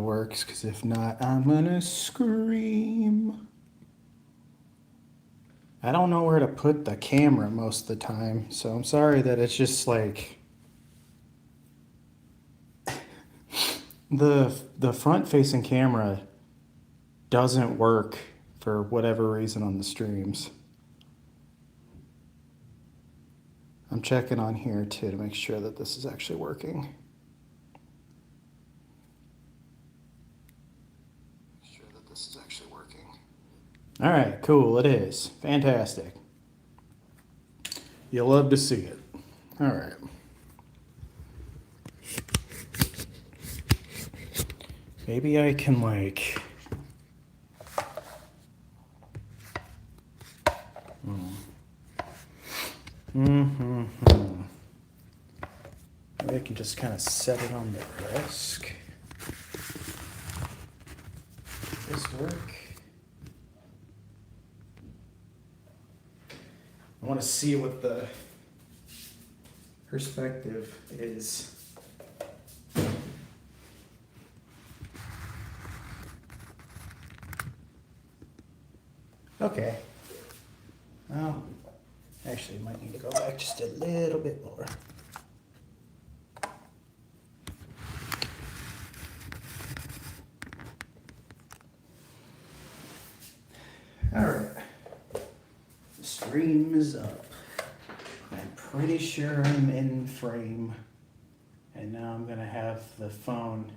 works, because if not, I'm gonna scream. I don't know where to put the camera most of the time, so I'm sorry that it's just like the front facing camera doesn't work for whatever reason on the streams. I'm checking on here too to make sure that this is actually working. All right, cool, it is. Fantastic. You'll love to see it. All right. Maybe I can like... Maybe I can just kind of set it on the desk. Does this work? I want to see what the perspective is. Okay. Well, actually, might need to go back just a little bit more. All right. The stream is up. I'm pretty sure I'm in frame. And now I'm going to have the phone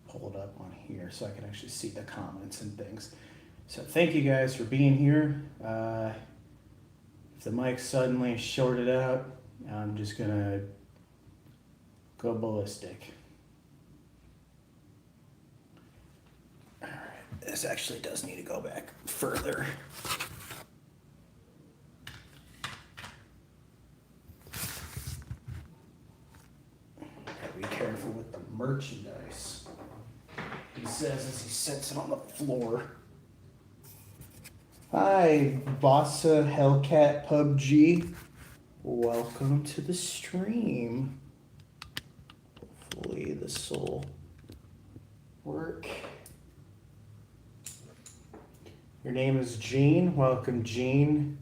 pulled up on here so I can actually see the comments and things. So thank you guys for being here. If the mic suddenly shorted out, I'm just going to go ballistic. All right, this actually does need to go back further. Gotta be careful with the merchandise, he says as he sets it on the floor. Hi, Vasa Hellcat PUBG. Welcome to the stream. Hopefully this will work. Your name is Gene. Welcome, Gene.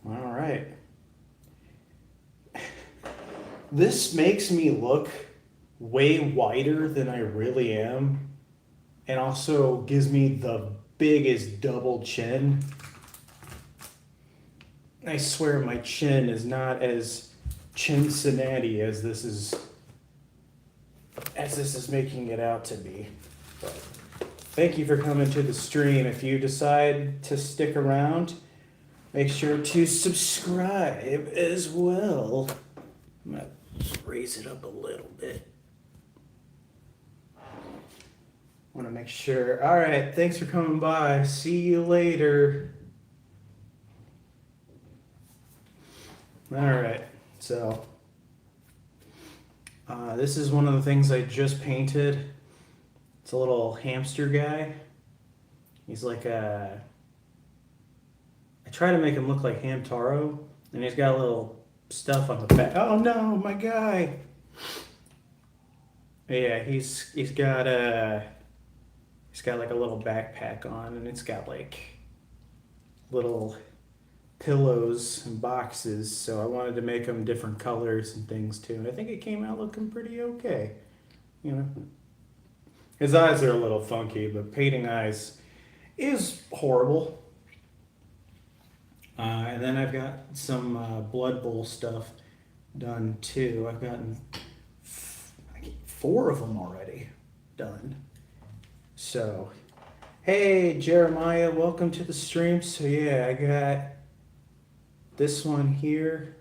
All right. This makes me look way wider than I really am, and also gives me the biggest double chin. I swear my chin is not as Cincinnati as this is making it out to be. But thank you for coming to the stream. If you decide to stick around, make sure to subscribe as well. I'm gonna raise it up a little bit. Want to make sure. All right, thanks for coming by. See you later. All right, so this is one of the things I just painted. It's a little hamster guy. He's like I try to make him look like Hamtaro, and he's got a little stuff on the back. Oh no, my guy. Yeah, he's got like a little backpack on, and it's got like little pillows and boxes, so I wanted to make them different colors and things too. And I think it came out looking pretty okay. You know, his eyes are a little funky, but painting eyes is horrible. And then I've got some Blood Bowl stuff done too. I've gotten 4 of them already done. So, hey Jeremiah, welcome to the stream. So yeah, I got this one here.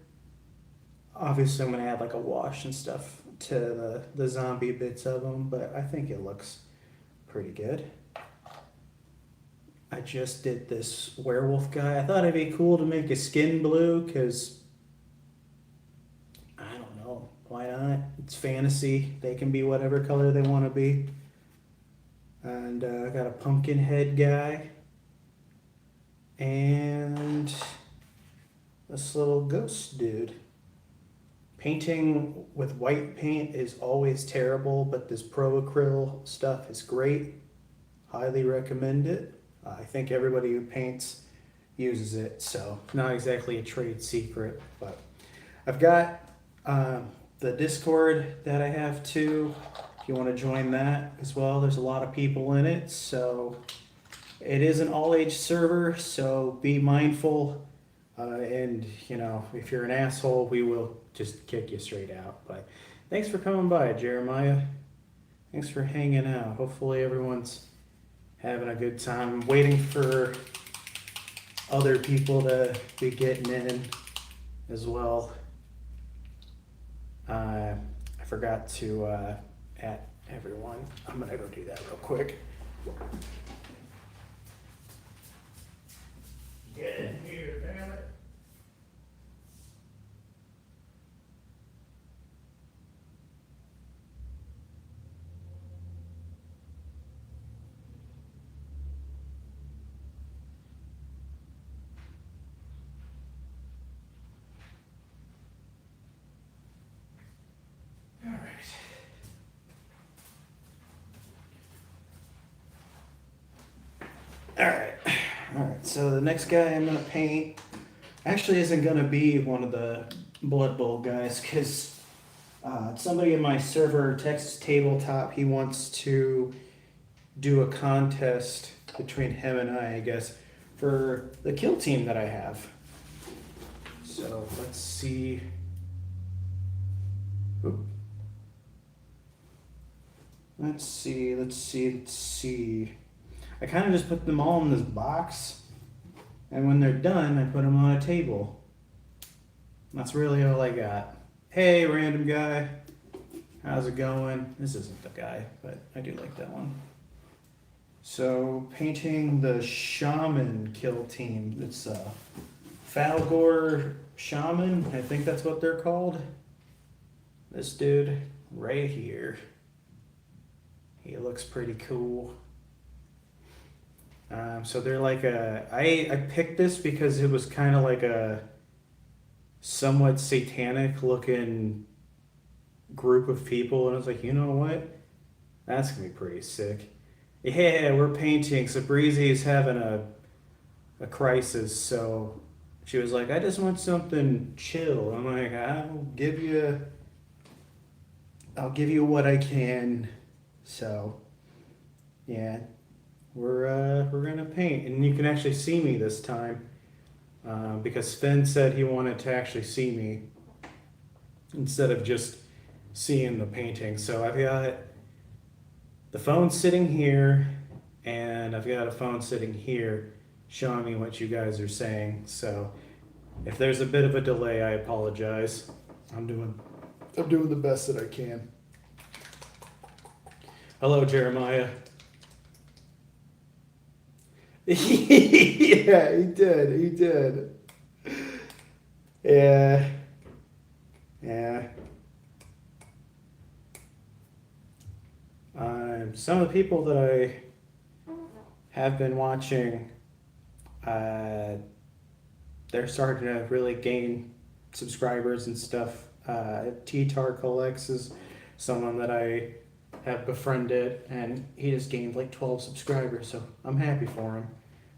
Obviously I'm gonna add like a wash and stuff to the zombie bits of them, but I think it looks pretty good. I just did this werewolf guy. I thought it'd be cool to make his skin blue because, I don't know, why not? It's fantasy. They can be whatever color they want to be. And I got a pumpkin head guy. And this little ghost dude. Painting with white paint is always terrible, but this Pro Acryl stuff is great. Highly recommend it. I think everybody who paints uses it, so not exactly a trade secret, but I've got the Discord that I have too. If you want to join that as well, there's a lot of people in it, so it is an all-age server, so be mindful. And you know, if you're an asshole, we will just kick you straight out. But thanks for coming by, Jeremiah. Thanks for hanging out. Hopefully everyone's having a good time. I'm waiting for other people to be getting in as well. I forgot to at everyone. I'm gonna go do that real quick. Get in here, damn it. All right. All right, so the next guy I'm gonna paint actually isn't gonna be one of the Blood Bowl guys, because somebody in my server, Texas Tabletop, he wants to do a contest between him and I guess, for the kill team that I have. So let's see. Oop. Let's see. I kind of just put them all in this box, and when they're done, I put them on a table. That's really all I got. Hey, random guy. How's it going? This isn't the guy, but I do like that one. So, painting the Shaman kill team. It's Falgor Shaman. I think that's what they're called. This dude right here. He looks pretty cool. So they're like I picked this because it was kind of like a somewhat satanic looking group of people, and I was like, you know what? That's gonna be pretty sick. Yeah, we're painting. So Breezy is having a crisis, so she was like, I just want something chill. I'm like, I'll give you what I can. So yeah, we're gonna paint, and you can actually see me this time because Finn said he wanted to actually see me instead of just seeing the painting. So I've got the phone sitting here, and I've got a phone sitting here showing me what you guys are saying. So if there's a bit of a delay, I apologize. I'm doing the best that I can. Hello, Jeremiah. Yeah, he did. Yeah. Some of the people that I have been watching, they're starting to really gain subscribers and stuff. T-Tar Collects is someone that I have befriended, and he just gained like 12 subscribers, so I'm happy for him.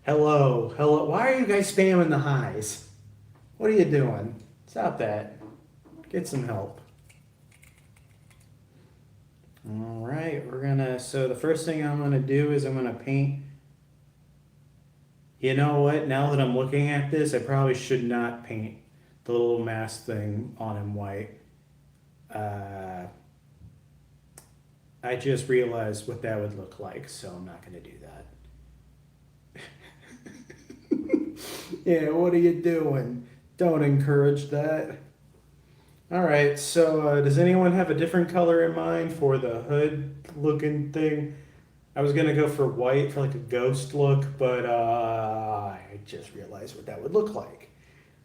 Hello. Why are you guys spamming the highs? What are you doing? Stop that. Get some help. All right, so the first thing I'm gonna do is I'm gonna paint. You know what? Now that I'm looking at this, I probably should not paint the little mask thing on him white. I just realized what that would look like, so I'm not gonna do that. Yeah, what are you doing? Don't encourage that. All right, so does anyone have a different color in mind for the hood looking thing? I was gonna go for white for like a ghost look, but I just realized what that would look like.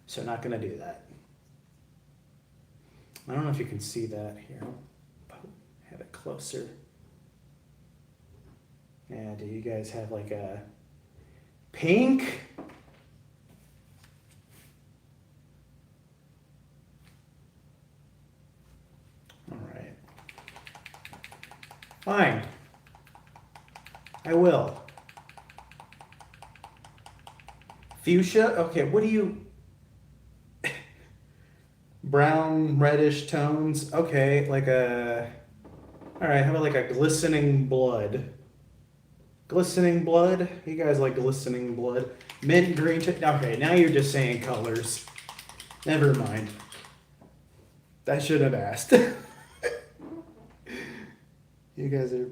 So not gonna do that. I don't know if you can see that here. I'll have it closer. Yeah, do you guys have like a pink? Fine. I will. Fuchsia? Okay, what do you... Brown, reddish tones? Okay, like a... Alright, how about like a glistening blood? Glistening blood? You guys like glistening blood? Mint green... Okay, now you're just saying colors. Never mind. I should have asked. You guys are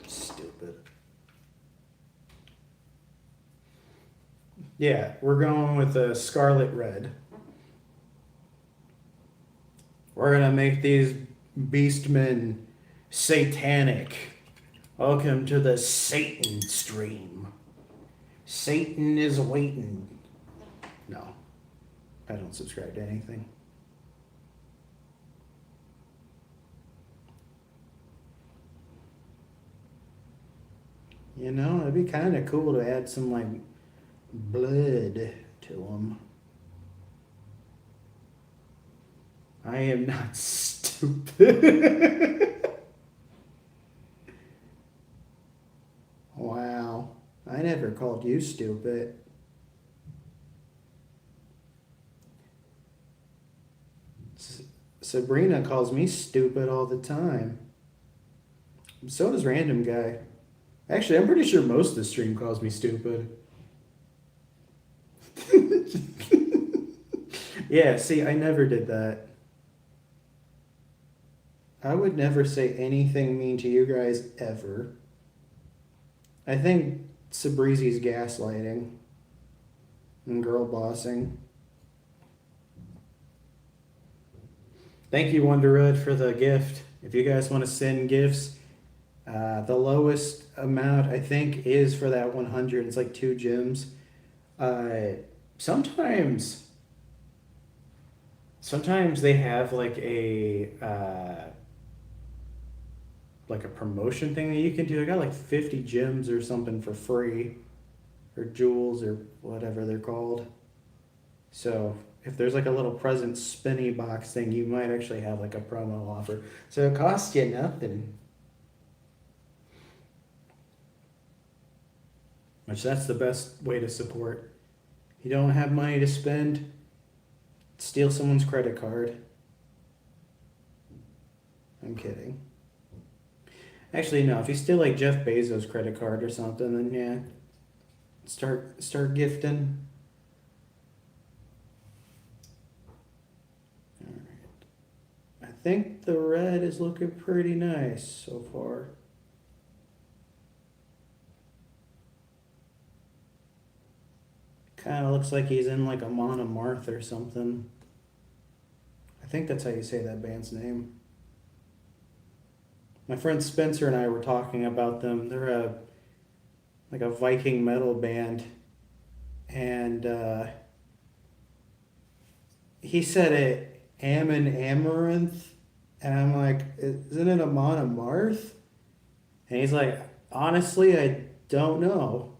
stupid. Yeah, we're going with a scarlet red. We're gonna make these beastmen satanic. Welcome to the Satan stream. Satan is waiting. No, I don't subscribe to anything. You know, it'd be kind of cool to add some like blood to them. I am not stupid. Wow. I never called you stupid. Sabrina calls me stupid all the time. So does Random Guy. Actually, I'm pretty sure most of the stream calls me stupid. Yeah, see, I never did that. I would never say anything mean to you guys ever. I think Sabrizi's gaslighting and girl bossing. Thank you, Wonderud, for the gift. If you guys want to send gifts, the lowest amount I think is for that 100. It's like 2 gems. Sometimes they have like a promotion thing that you can do. I got like 50 gems or something for free, or jewels or whatever they're called. So if there's like a little present spinny box thing, you might actually have like a promo offer. So it costs you nothing. Which that's the best way to support. You don't have money to spend, steal someone's credit card. I'm kidding. Actually, no. If you steal like Jeff Bezos' credit card or something, then yeah, start gifting. All right. I think the red is looking pretty nice so far. Kind of looks like he's in like Amon Amarth or something. I think that's how you say that band's name. My friend Spencer and I were talking about them. They're like a Viking metal band, and he said it Ammon Amaranth, and I'm like, isn't it Amon Amarth? And he's like, honestly, I don't know.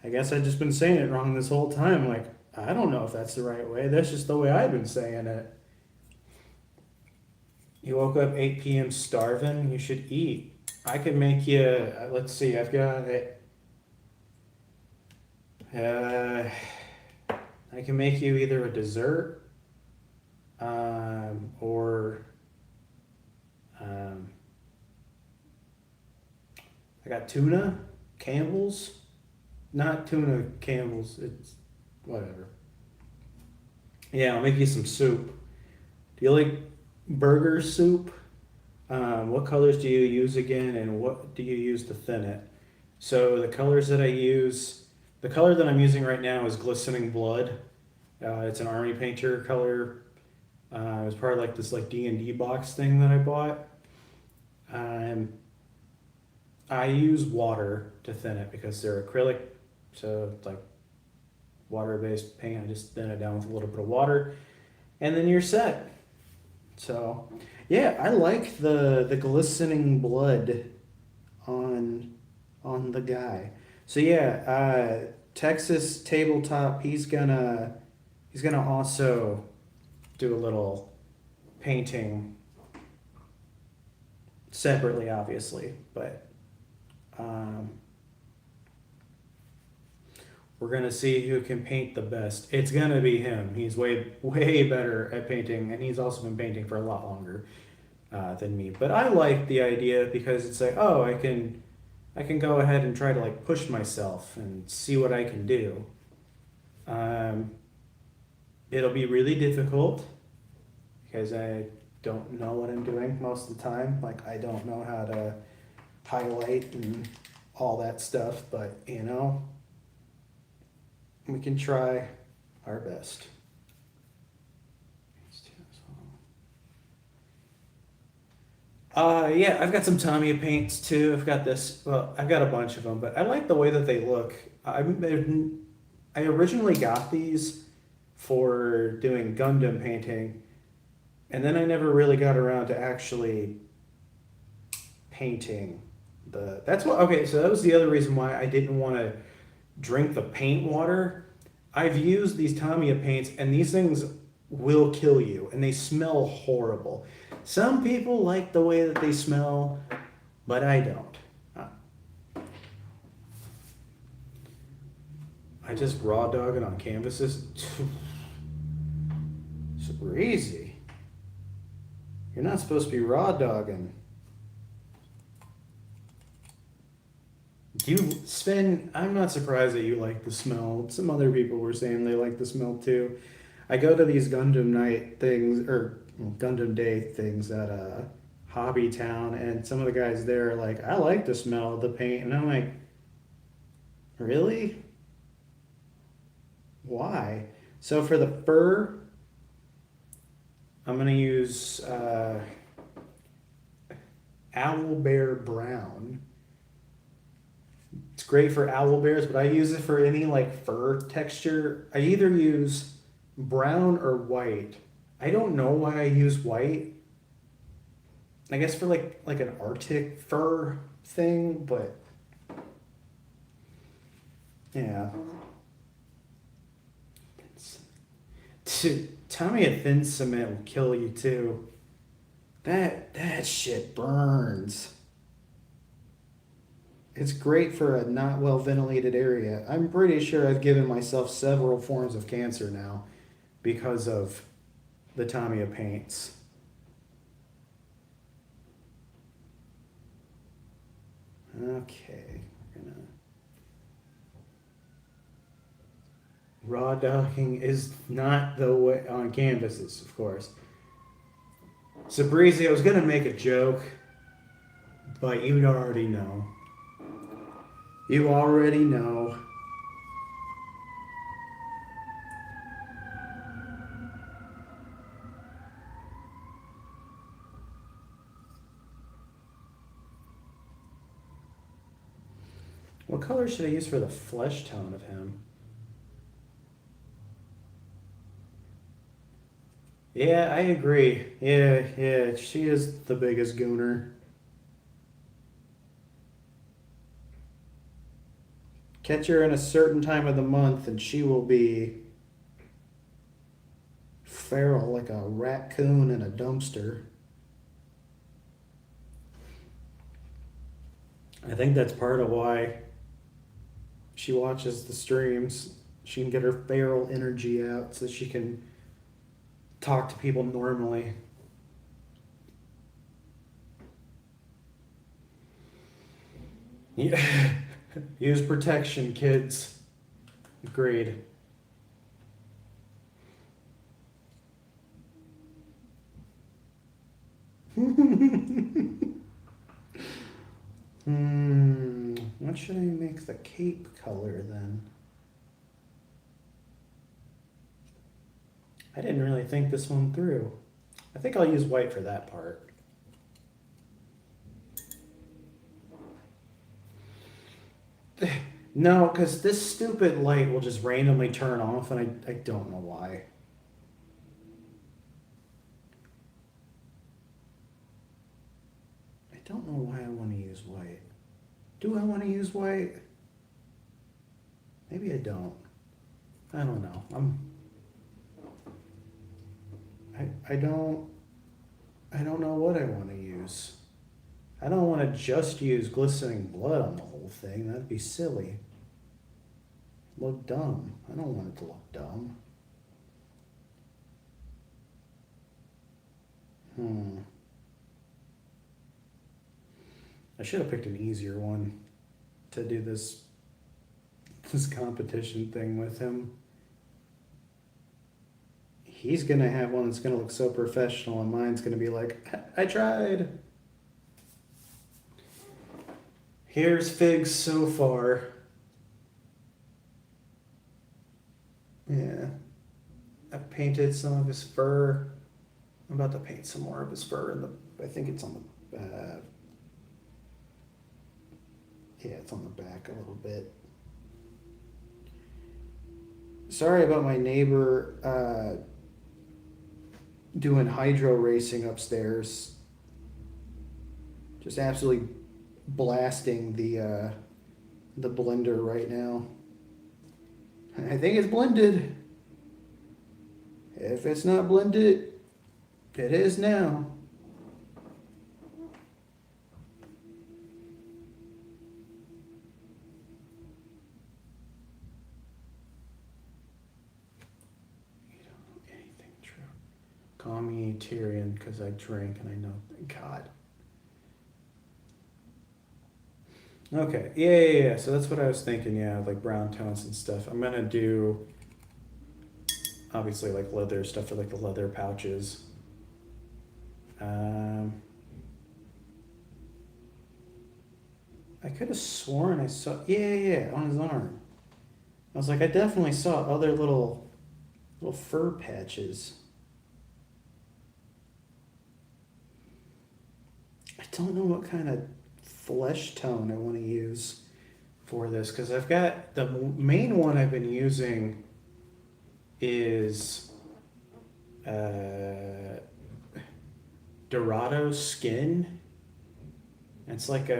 I guess I've just been saying it wrong this whole time. Like, I don't know if that's the right way. That's just the way I've been saying it. You woke up 8 p.m. starving? You should eat. I could make you, let's see, I've got it. I can make you either a dessert or I got tuna, Campbell's. Not tuna Campbell's, it's whatever. Yeah, I'll make you some soup. Do you like burger soup? What colors do you use again, and what do you use to thin it? So the colors that I use, the color that I'm using right now is Glistening Blood. It's an Army Painter color. It was part of like this like D&D box thing that I bought. I use water to thin it because they're acrylic, so it's like water-based paint. I just thin it down with a little bit of water, and then you're set. So, yeah, I like the glistening blood on the guy. So yeah, Texas Tabletop. He's gonna also do a little painting separately, obviously, but um, we're gonna see who can paint the best. It's gonna be him. He's way better at painting, and he's also been painting for a lot longer than me. But I like the idea because it's like, oh, I can go ahead and try to like push myself and see what I can do. Um, it'll be really difficult because I don't know what I'm doing most of the time. Like I don't know how to highlight and all that stuff, but you know, we can try our best. Yeah, I've got some Tamiya paints too. I've got this. Well, I've got a bunch of them, but I like the way that they look. I originally got these for doing Gundam painting, and then I never really got around to actually painting the. That's what. Okay, so that was the other reason why I didn't want to drink the paint water. I've used these Tamiya paints, and these things will kill you, and they smell horrible. Some people like the way that they smell, but I don't. Uh, I just raw dog it on canvases. Super easy. You're not supposed to be raw dogging. You, Sven, I'm not surprised that you like the smell. Some other people were saying they like the smell too. I go to these Gundam night things or Gundam Day things at Hobby Town, and some of the guys there are like, I like the smell of the paint, and I'm like, really? Why? So for the fur, I'm gonna use Owl Bear Brown. It's great for owl bears, but I use it for any like fur texture. I either use brown or white. I don't know why I use white. I guess for like an Arctic fur thing, but yeah. Tamiya thin cement will kill you too. That shit burns. It's great for a not well ventilated area. I'm pretty sure I've given myself several forms of cancer now because of the Tamiya paints. Okay, we're gonna. Raw dogging is not the way on canvases, of course. Sabrizi, I was gonna make a joke, but you already know. You already know. What color should I use for the flesh tone of him? Yeah, I agree. Yeah, she is the biggest gooner. Catch her in a certain time of the month and she will be feral like a raccoon in a dumpster. I think that's part of why she watches the streams. She can get her feral energy out so she can talk to people normally. Yeah. Use protection, kids. Agreed. What should I make the cape color then? I didn't really think this one through. I think I'll use white for that part. No, because this stupid light will just randomly turn off, and I don't know why. I don't know why I want to use white. Do I want to use white? Maybe I don't. I don't know. I don't know what I want to use. I don't want to just use glistening blood on the whole thing. That'd be silly. Look dumb. I don't want it to look dumb. I should have picked an easier one to do this competition thing with him. He's gonna have one that's gonna look so professional, and mine's gonna be like, I tried. Here's Figs so far. Yeah. I've painted some of his fur. I'm about to paint some more of his fur in the, I think it's on the, yeah, it's on the back a little bit. Sorry about my neighbor doing hydro racing upstairs. Just absolutely blasting the blender right now. I think it's blended. If it's not blended, it is now. You don't know anything true. Call me Tyrion because I drink and I know God. Okay, yeah. So that's what I was thinking, yeah, like brown tones and stuff. I'm gonna do, obviously, like leather stuff for like the leather pouches. I could have sworn I saw, yeah, on his arm. I was like, I definitely saw other little fur patches. I don't know what kind of flesh tone I want to use for this because I've got the main one I've been using is Dorado Skin. It's like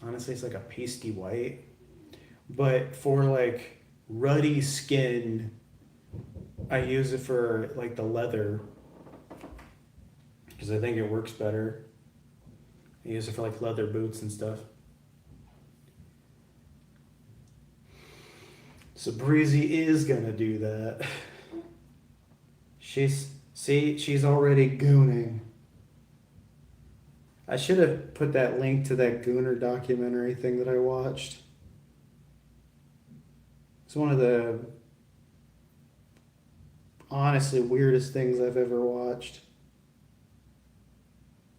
honestly, it's like a pasty white, but for like ruddy skin, I use it for like the leather because I think it works better. I use it for like leather boots and stuff. So Breezy is gonna do that. She's already gooning. I should have put that link to that Gooner documentary thing that I watched. It's one of the honestly weirdest things I've ever watched.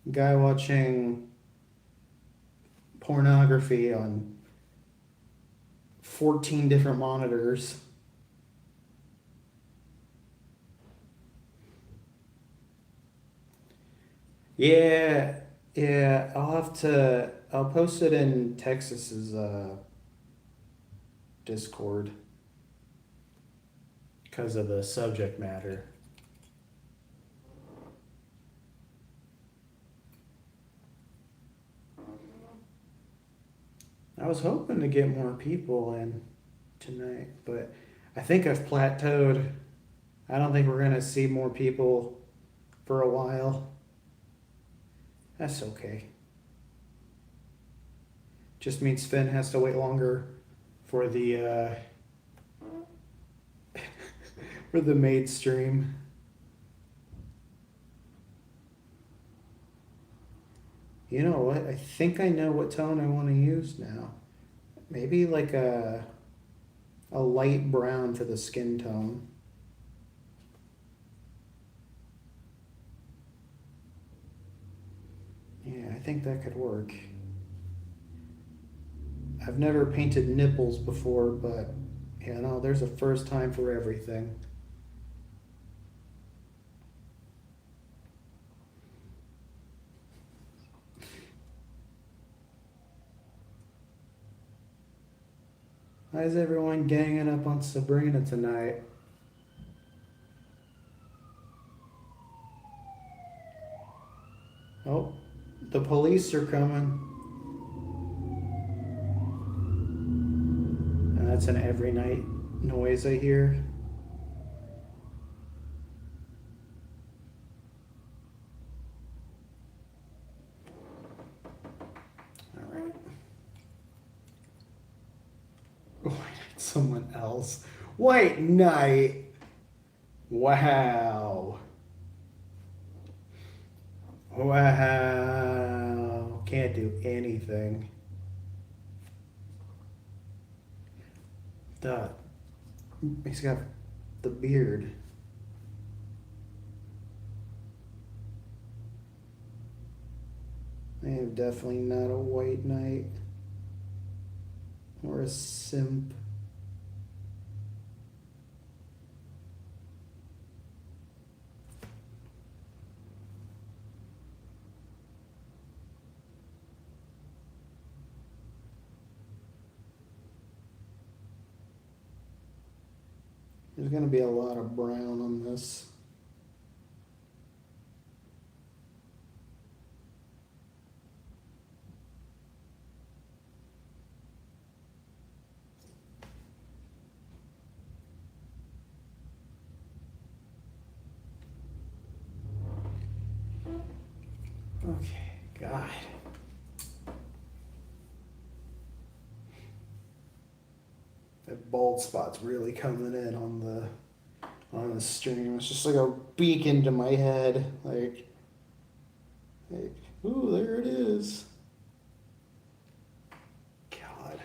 Guy watching pornography on 14 different monitors. Yeah, I'll post it in Texas's Discord because of the subject matter. I was hoping to get more people in tonight, but I think I've plateaued. I don't think we're gonna see more people for a while. That's okay. Just means Finn has to wait longer for the for the maid stream. You know what? I think I know what tone I want to use now. Maybe like a light brown for the skin tone. Yeah, I think that could work. I've never painted nipples before, but yeah, no, there's a first time for everything. Why is everyone ganging up on Sabrina tonight? Oh, the police are coming. And that's an every night noise I hear. someone else. White Knight. Wow. Wow. Can't do anything. Duh. He's got the beard. I am definitely not a white knight. Or a simp. There's going to be a lot of brown on this. Okay, God. That bald spot's really coming in on the stream. It's just like a beacon to my head. Like, ooh, there it is. God.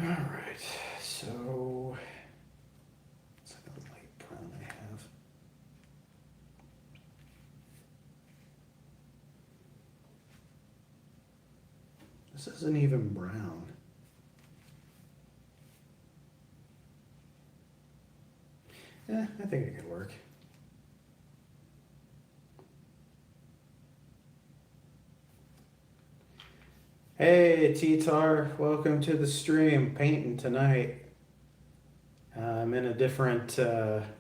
All right, so it's like a light brown I have. This isn't even brown. I think it could work. Hey, T-Tar, welcome to the stream. Painting tonight. I'm in a different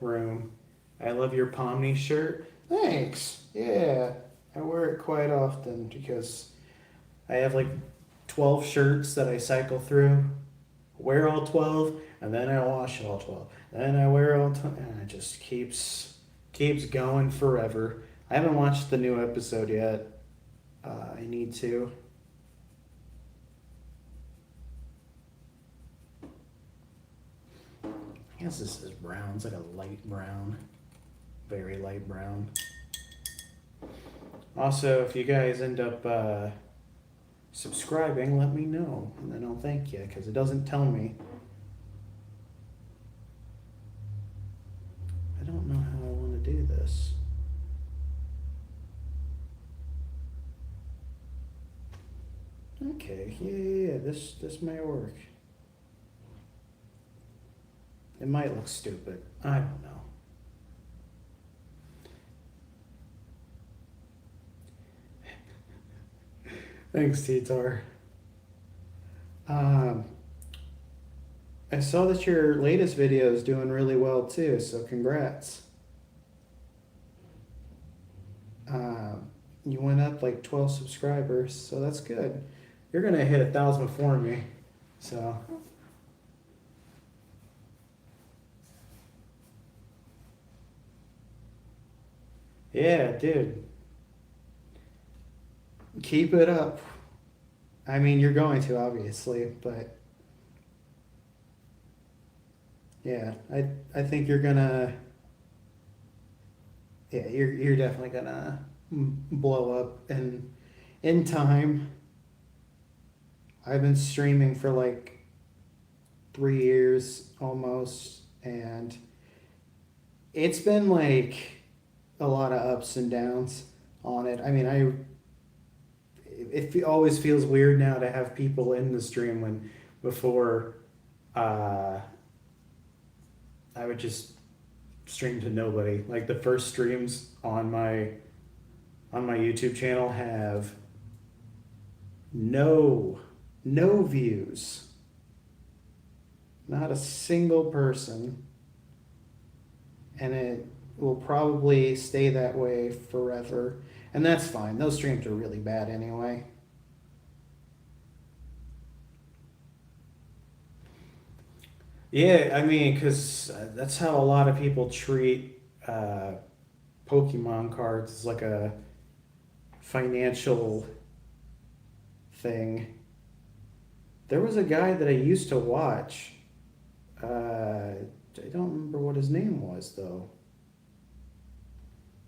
room. I love your Pomni shirt. Thanks. Yeah, I wear it quite often because I have like 12 shirts that I cycle through. Wear all 12, and then I wash all 12. Then I wear all 12, and it just keeps going forever. I haven't watched the new episode yet. I need to. I guess this is brown. It's like a light brown. Very light brown. Also, if you guys end up subscribing, let me know, and then I'll thank you, because it doesn't tell me. I don't know how I want to do this. Okay, yeah, this might work. It might look stupid. I don't know. Thanks, T-Tar. I saw that your latest video is doing really well too, so congrats. You went up like 12 subscribers, so that's good. You're gonna hit 1,000 before me, so. Yeah, dude. Keep it up. I mean, you're going to, obviously, but yeah, I think you're gonna, yeah, you're definitely gonna blow up in time. I've been streaming for like 3 years almost, and it's been like a lot of ups and downs on it. I mean, it always feels weird now to have people in the stream when before I would just stream to nobody. Like the first streams on my YouTube channel have no views. Not a single person. And it will probably stay that way forever. And that's fine. Those streams are really bad anyway. Yeah, I mean, because that's how a lot of people treat uh, Pokemon cards as like a financial thing. There was a guy that I used to watch. I don't remember what his name was though.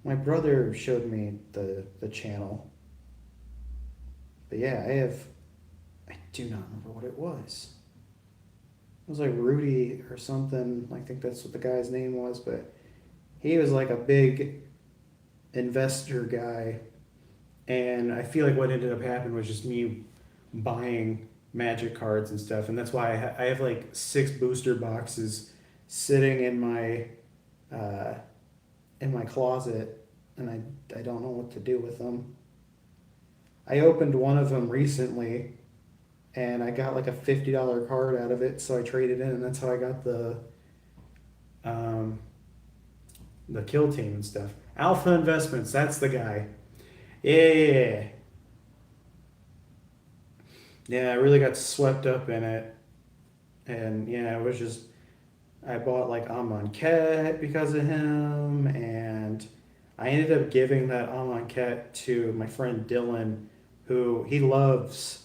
My brother showed me the channel. But yeah, I do not remember what it was. It was like Rudy or something. I think that's what the guy's name was, but he was like a big investor guy. And I feel like what ended up happening was just me buying magic cards and stuff. And that's why I have like 6 booster boxes sitting uh, in my closet, and I don't know what to do with them. I opened one of them recently, and I got like a $50 card out of it, so I traded in, and that's how I got um, the kill team and stuff. Alpha Investments, that's the guy. Yeah, yeah, I really got swept up in it, and yeah, it was just I bought like Amonkhet because of him, and I ended up giving that Amonkhet to my friend Dylan, who he loves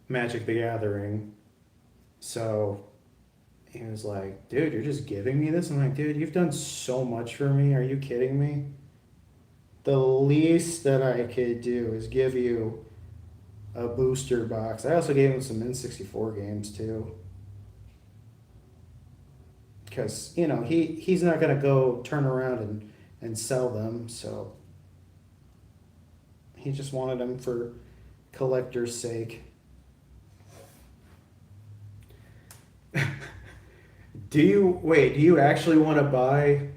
Magic the Gathering. So he was like, dude, you're just giving me this? I'm like, dude, you've done so much for me. Are you kidding me? The least that I could do is give you a booster box. I also gave him some N64 games too. Because, he's not going to go turn around and sell them. So he just wanted them for collector's sake. Do you actually want to buy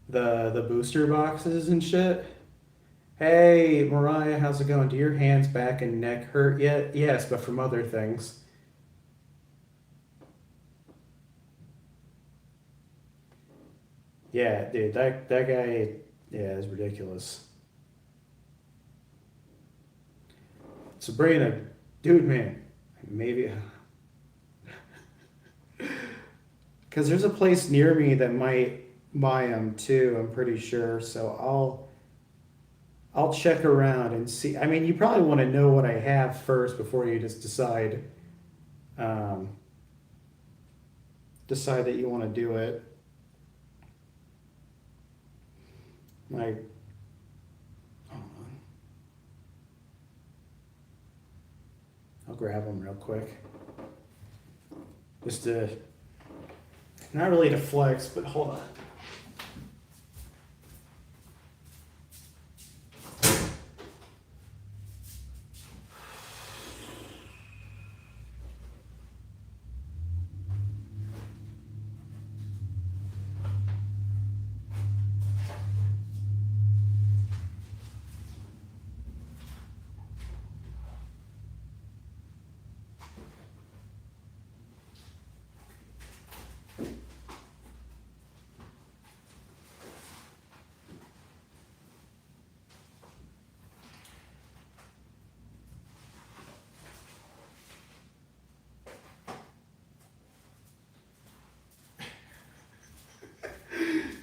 the booster boxes and shit? Hey, Mariah, how's it going? Do your hands, back, and neck hurt yet? Yes, but from other things. Yeah, dude, that guy, yeah, is ridiculous. Sabrina, dude, man, maybe because there's a place near me that might buy them too. I'm pretty sure, so I'll check around and see. I mean, you probably want to know what I have first before you just um, decide that you want to do it. Like, hold on, I'll grab them real quick. Just to, not really to flex, but hold on.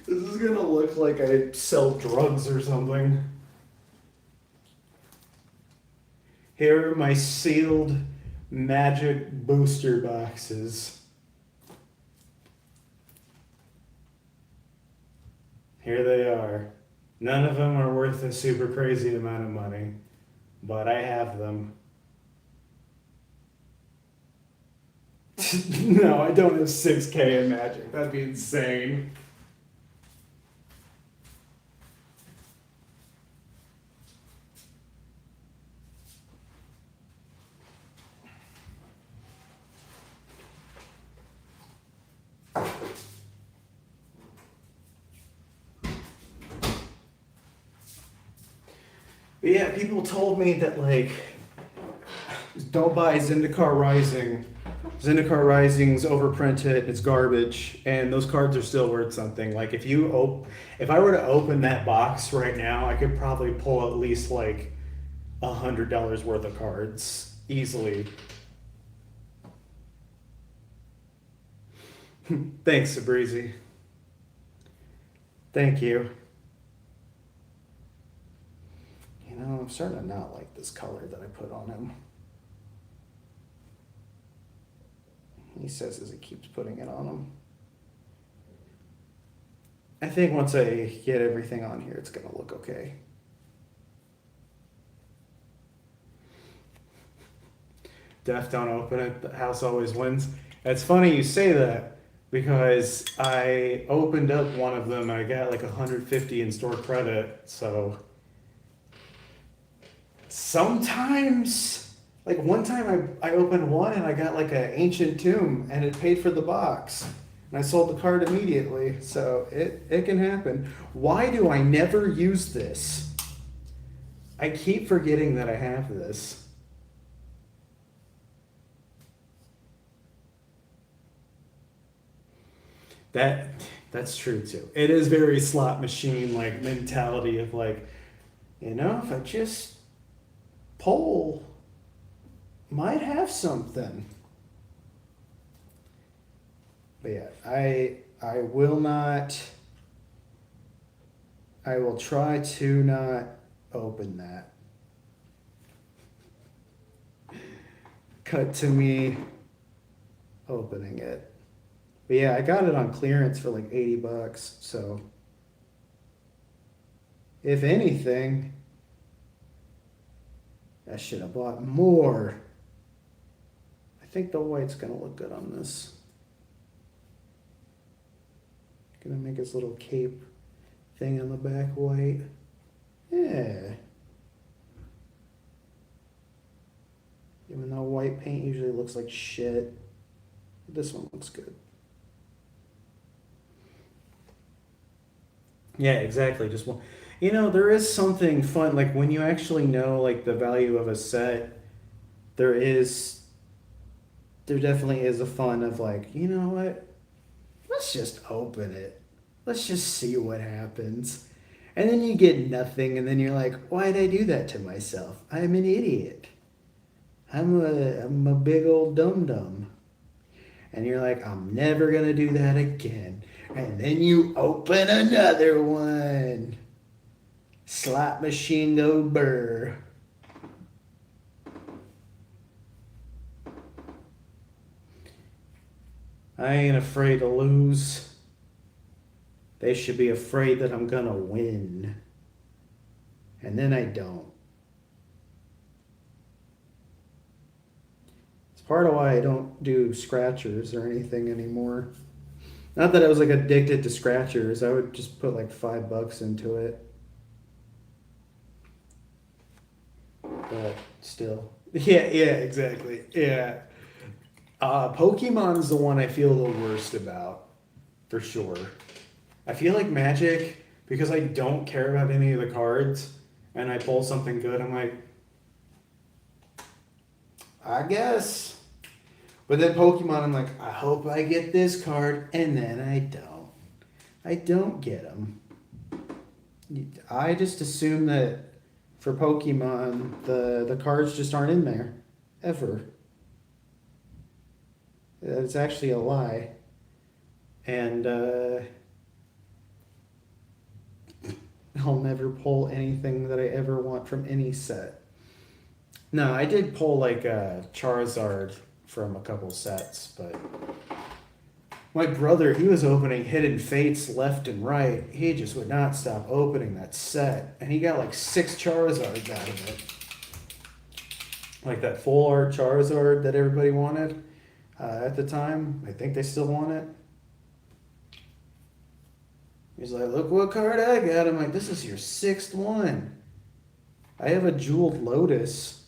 This is gonna look like I sell drugs or something. Here are my sealed magic booster boxes. Here they are. None of them are worth a super crazy amount of money, but I have them. No, I don't have 6K in magic. That'd be insane. But yeah, people told me that like don't buy Zendikar Rising. Zendikar Rising's overprinted, it's garbage, and those cards are still worth something. Like if I were to open that box right now, I could probably pull at least like $100 worth of cards easily. Thanks, Sabrizi. Thank you. You know, I'm starting to not like this color that I put on him. He says as he keeps putting it on him. I think once I get everything on here, it's gonna look okay. Death don't open it, the house always wins. It's funny you say that because I opened up one of them and I got like 150 in store credit, so sometimes, like one time I opened one and I got like an ancient tomb and it paid for the box. And I sold the card immediately, so it can happen. Why do I never use this? I keep forgetting that I have this. That that's true too. It is very slot machine like mentality of like, you know, if I just poll, might have something. But yeah, I will not. I will try to not open that. Cut to me opening it. But yeah, I got it on clearance for like $80. So if anything, I should have bought more. I think the white's gonna look good on this. Gonna make his little cape thing on the back white. Yeah. Even though white paint usually looks like shit, this one looks good. Yeah, exactly. Just one. You know, there is something fun, like when you actually know like the value of a set, there is, there definitely is a fun of like, you know what? Let's just open it. Let's just see what happens. And then you get nothing, and then you're like, why'd I do that to myself? I'm an idiot. I'm a big old dum dum. And you're like, I'm never gonna do that again. And then you open another one. Slot machine go burr. I ain't afraid to lose. They should be afraid that I'm gonna win. And then I don't. It's part of why I don't do scratchers or anything anymore. Not that I was like addicted to scratchers. I would just put like $5 into it. But still. Yeah, yeah, exactly. Yeah. Pokemon's the one I feel the worst about, for sure. I feel like Magic, because I don't care about any of the cards, and I pull something good, I'm like, I guess. But then Pokemon, I'm like, I hope I get this card, and then I don't. I don't get them. I just assume that for Pokemon, the cards just aren't in there, ever. It's actually a lie. And I'll never pull anything that I ever want from any set. No, I did pull like a Charizard from a couple sets, but my brother, he was opening Hidden Fates left and right. He just would not stop opening that set, and he got like 6 Charizards out of it. Like that full art Charizard that everybody wanted at the time. I think they still want it. He's like, look what card I got. I'm like, this is your 6th one. I have a Jeweled Lotus.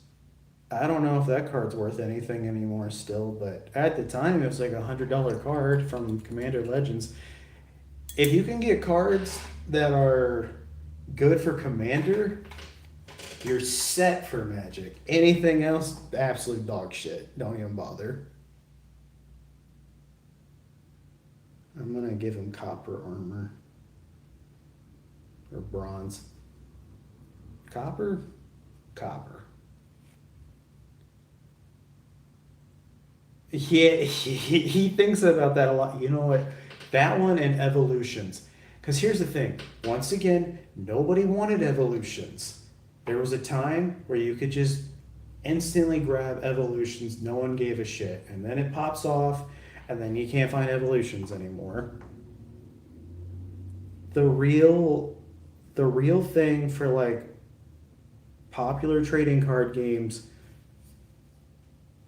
I don't know if that card's worth anything anymore still, but at the time it was like $100 card from Commander Legends. If you can get cards that are good for Commander, you're set for Magic. Anything else, absolute dog shit. Don't even bother. I'm gonna give him copper armor. Or bronze. Copper? Copper. Yeah, he thinks about that a lot. You know what? That one and Evolutions. Because here's the thing. Once again, nobody wanted evolutions. There was a time where you could just instantly grab evolutions, no one gave a shit. And then it pops off, and then you can't find evolutions anymore. The real the real thing for like popular trading card games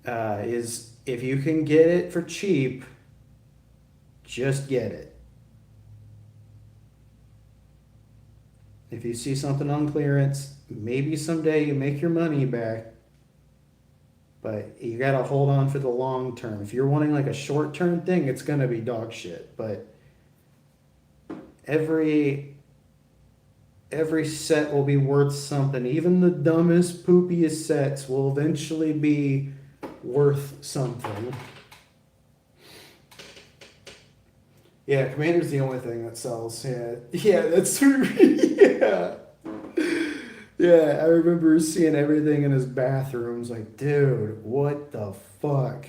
is if you can get it for cheap, just get it. If you see something on clearance, maybe someday you make your money back, but you gotta hold on for the long term. If you're wanting like a short term thing, it's gonna be dog shit. But every every set will be worth something. Even the dumbest, poopiest sets will eventually be worth something. Yeah, Commander's the only thing that sells. Yeah, yeah, that's true. Yeah, yeah. I remember seeing everything in his bathrooms. Like, dude, what the fuck?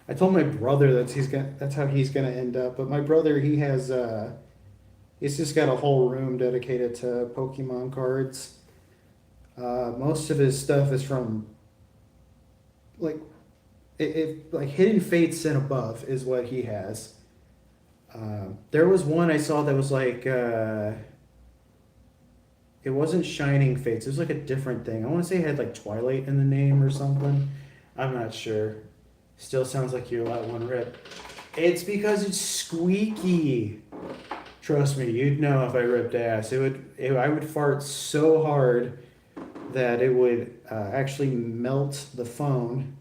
I told my brother that's how he's gonna end up. But my brother, he's just got a whole room dedicated to Pokemon cards. Most of his stuff is from like like Hidden Fates and above is what he has. There was one I saw that was like it wasn't Shining Fates. It was like a different thing. I want to say it had like Twilight in the name or something. I'm not sure. Still sounds like you let one rip. It's because it's squeaky. Trust me, you'd know if I ripped ass. I would fart so hard that it would actually melt the phone.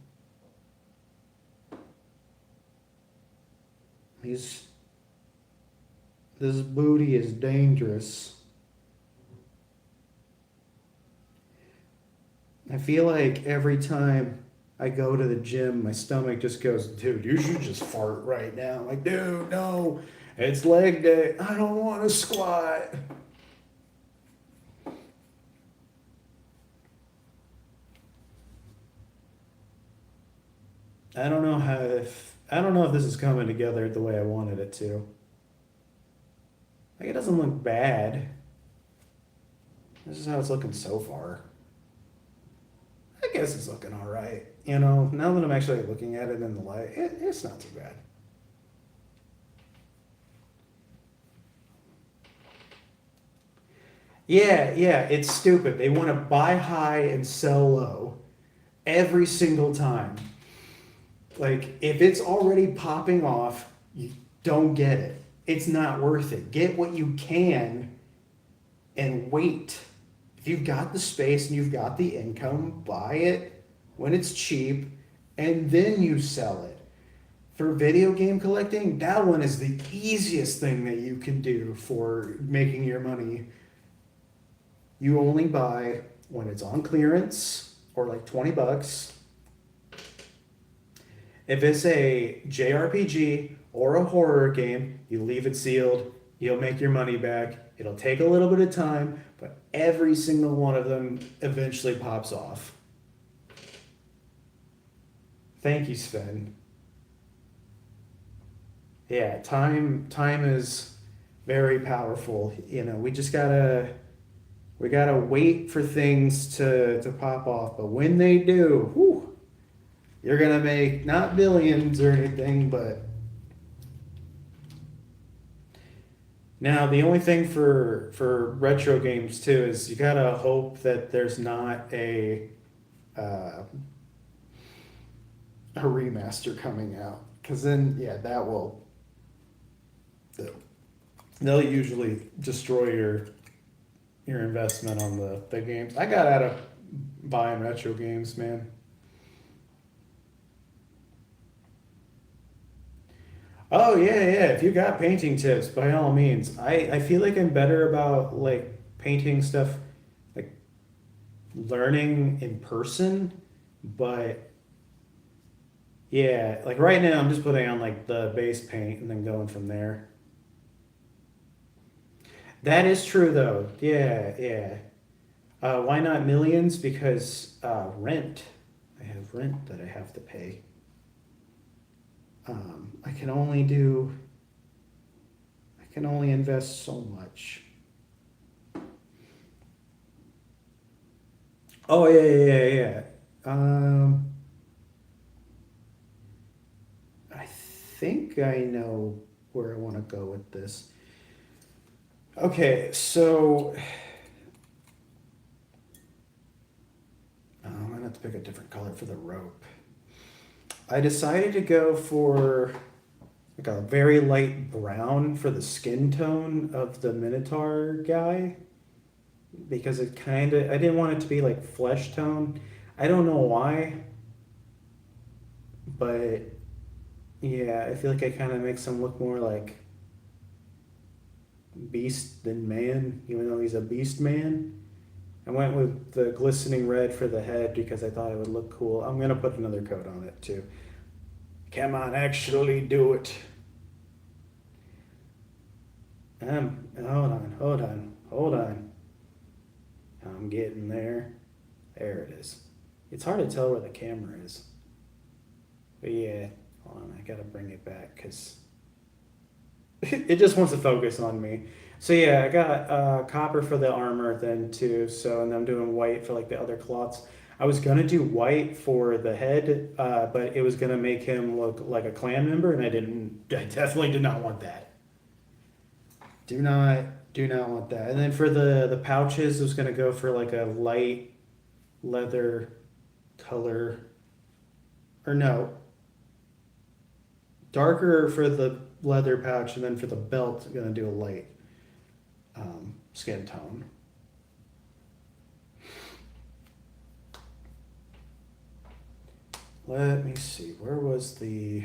This booty is dangerous. I feel like every time I go to the gym, my stomach just goes, dude, you should just fart right now. I'm like, dude, no, it's leg day. I don't want to squat. I don't know if this is coming together the way I wanted it to. Like it doesn't look bad. This is how it's looking so far. I guess it's looking all right. You know, now that I'm actually looking at it in the light, it's not too bad. Yeah, yeah, it's stupid. They want to buy high and sell low every single time. Like, if it's already popping off, you don't get it. It's not worth it. Get what you can and wait. If you've got the space and you've got the income, buy it when it's cheap and then you sell it. For video game collecting, that one is the easiest thing that you can do for making your money. You only buy when it's on clearance or like 20 bucks. If it's a JRPG or a horror game, you leave it sealed, you'll make your money back. It'll take a little bit of time, but every single one of them eventually pops off. Thank you, Sven. Yeah, time is very powerful. You know, we gotta wait for things to pop off. But when they do, whew, you're gonna make not billions or anything, but now the only thing for retro games too is you gotta hope that there's not uh, a remaster coming out, because then yeah, that will they'll usually destroy your investment on the games. I got out of buying retro games, man. Oh yeah, yeah. If you got painting tips, by all means. I feel like I'm better about like painting stuff, like learning in person, but yeah, like right now I'm just putting on like the base paint and then going from there. That is true though. Yeah, yeah. Why not millions? Because rent. I have rent that I have to pay. I can only do can only invest so much. Oh yeah. I think I know where I want to go with this. Okay, so I'm gonna have to pick a different color for the rope. I decided to go for like a very light brown for the skin tone of the Minotaur guy because it kind of, I didn't want it to be like flesh tone. I don't know why, but yeah, I feel like it kind of makes him look more like beast than man, even though he's a beast man. I went with the glistening red for the head because I thought it would look cool. I'm gonna put another coat on it too. Come on, actually do it. Hold on. I'm getting there. There it is. It's hard to tell where the camera is. But yeah, hold on, I gotta bring it back because it just wants to focus on me. So yeah, I got copper for the armor then too. So and I'm doing white for like the other cloths. I was gonna do white for the head, but it was gonna make him look like a clan member, and I didn't. I definitely did not want that. Do not want that. And then for the pouches, I was gonna go for like a light leather color, or no, darker for the leather pouch, and then for the belt, I'm gonna do a light skin tone. Let me see. Where was the?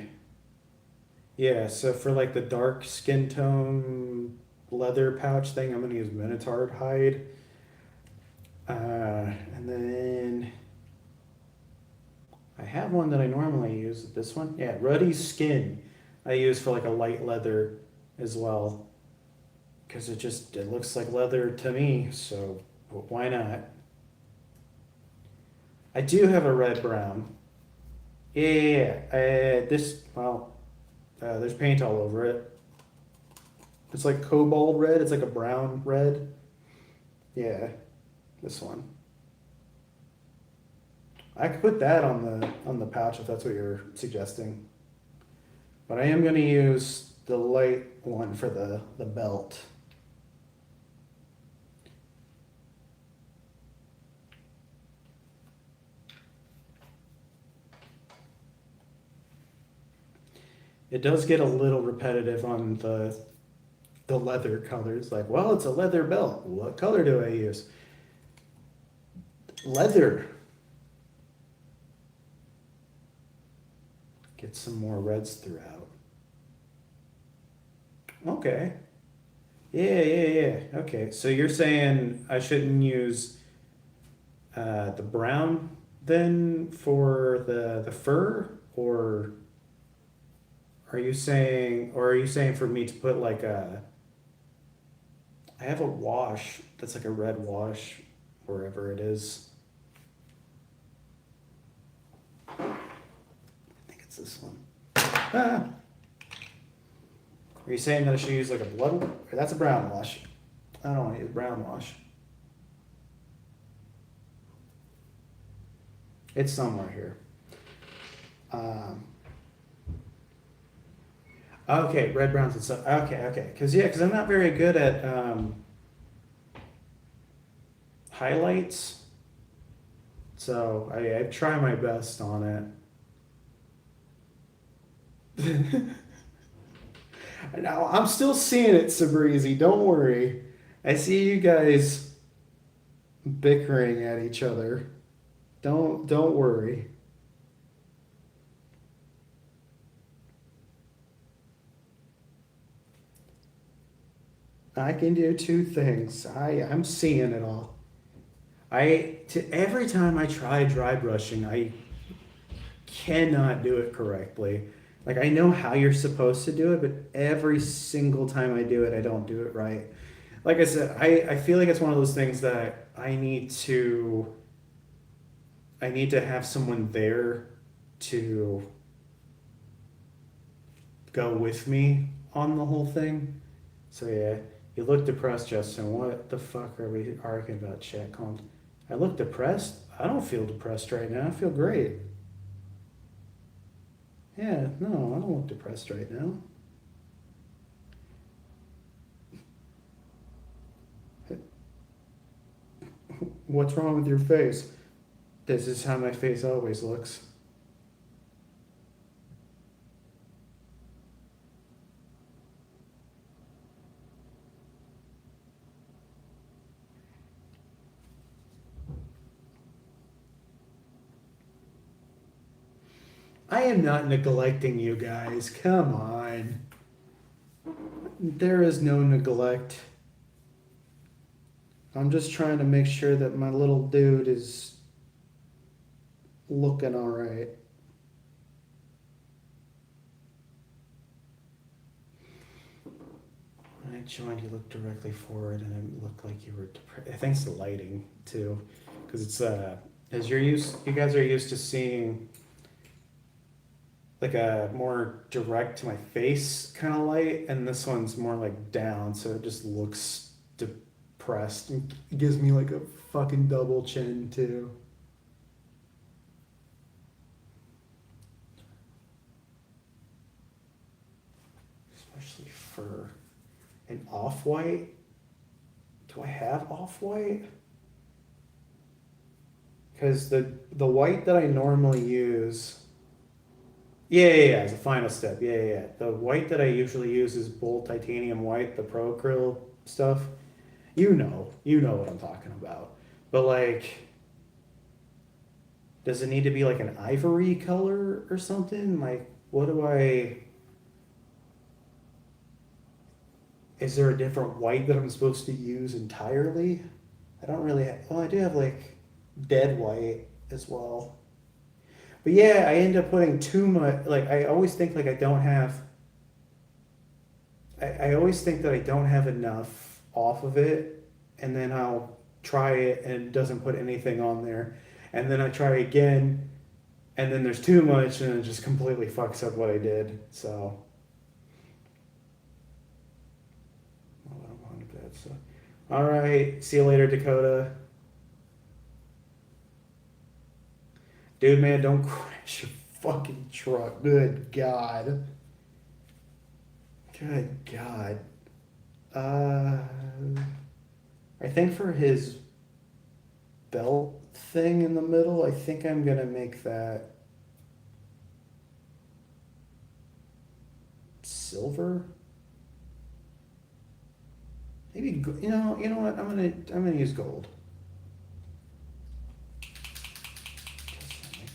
Yeah, so for like the dark skin tone leather pouch thing, I'm gonna use Minotaur hide. And then I have one that I normally use. This one, yeah, Ruddy Skin. I use for like a light leather as well, because it looks like leather to me. So why not? I do have a red brown. Yeah. This well, there's paint all over it. It's like cobalt red. It's like a brown red. Yeah, this one. I could put that on the pouch if that's what you're suggesting. But I am going to use the light one for the belt. It does get a little repetitive on the leather colors. Like, well, it's a leather belt. What color do I use? Leather. Get some more reds throughout. Okay. Yeah. Okay, so you're saying I shouldn't use the brown then for the fur, or are you saying for me to put like a? I have a wash that's like a red wash, wherever it is. I think it's this one. Ah. Are you saying that I should use like a blood? Or that's a brown wash. I don't want to use brown wash. It's somewhere here. Um, okay, red, browns, and stuff. Okay. Because I'm not very good at highlights. So I try my best on it. Now I'm still seeing it, Sabrizi. Don't worry. I see you guys bickering at each other. Don't worry. I can do two things. I'm seeing it all. Every time I try dry brushing, I cannot do it correctly. Like I know how you're supposed to do it, but every single time I do it, I don't do it right. Like I said, I feel like it's one of those things that I need to have someone there to go with me on the whole thing. So yeah, you look depressed, Justin. What the fuck are we arguing about, chat? Calm. I look depressed? I don't feel depressed right now. I feel great. Yeah, no, I don't look depressed right now. What's wrong with your face? This is how my face always looks. I am not neglecting you guys. Come on. There is no neglect. I'm just trying to make sure that my little dude is looking all right. When I joined, you looked directly forward, and it looked like you were depressed. Thanks to lighting too, because it's as you guys are used to seeing like a more direct to my face kind of light, and this one's more like down, so it just looks depressed. It gives me like a fucking double chin too. Especially for an off-white. Do I have off-white? Because the white that I normally use. Yeah, as a final step. Yeah. The white that I usually use is Bold Titanium White, the Pro Acryl stuff. You know what I'm talking about. But like, does it need to be like an ivory color or something? Like, what do I? Is there a different white that I'm supposed to use entirely? I don't really have. Well, I do have like dead white as well. But yeah, I end up putting too much. Like, I always think like I don't have. I always think that I don't have enough off of it, and then I'll try it and it doesn't put anything on there, and then I try again, and then there's too much, and it just completely fucks up what I did. So, oh, I'm on to bed. So, all right, see you later, Dakota. Dude, man, don't crash your fucking truck. Good God. Good God. Uh, I think for his belt thing in the middle, I think I'm gonna make that silver. Maybe you know what? I'm gonna use gold.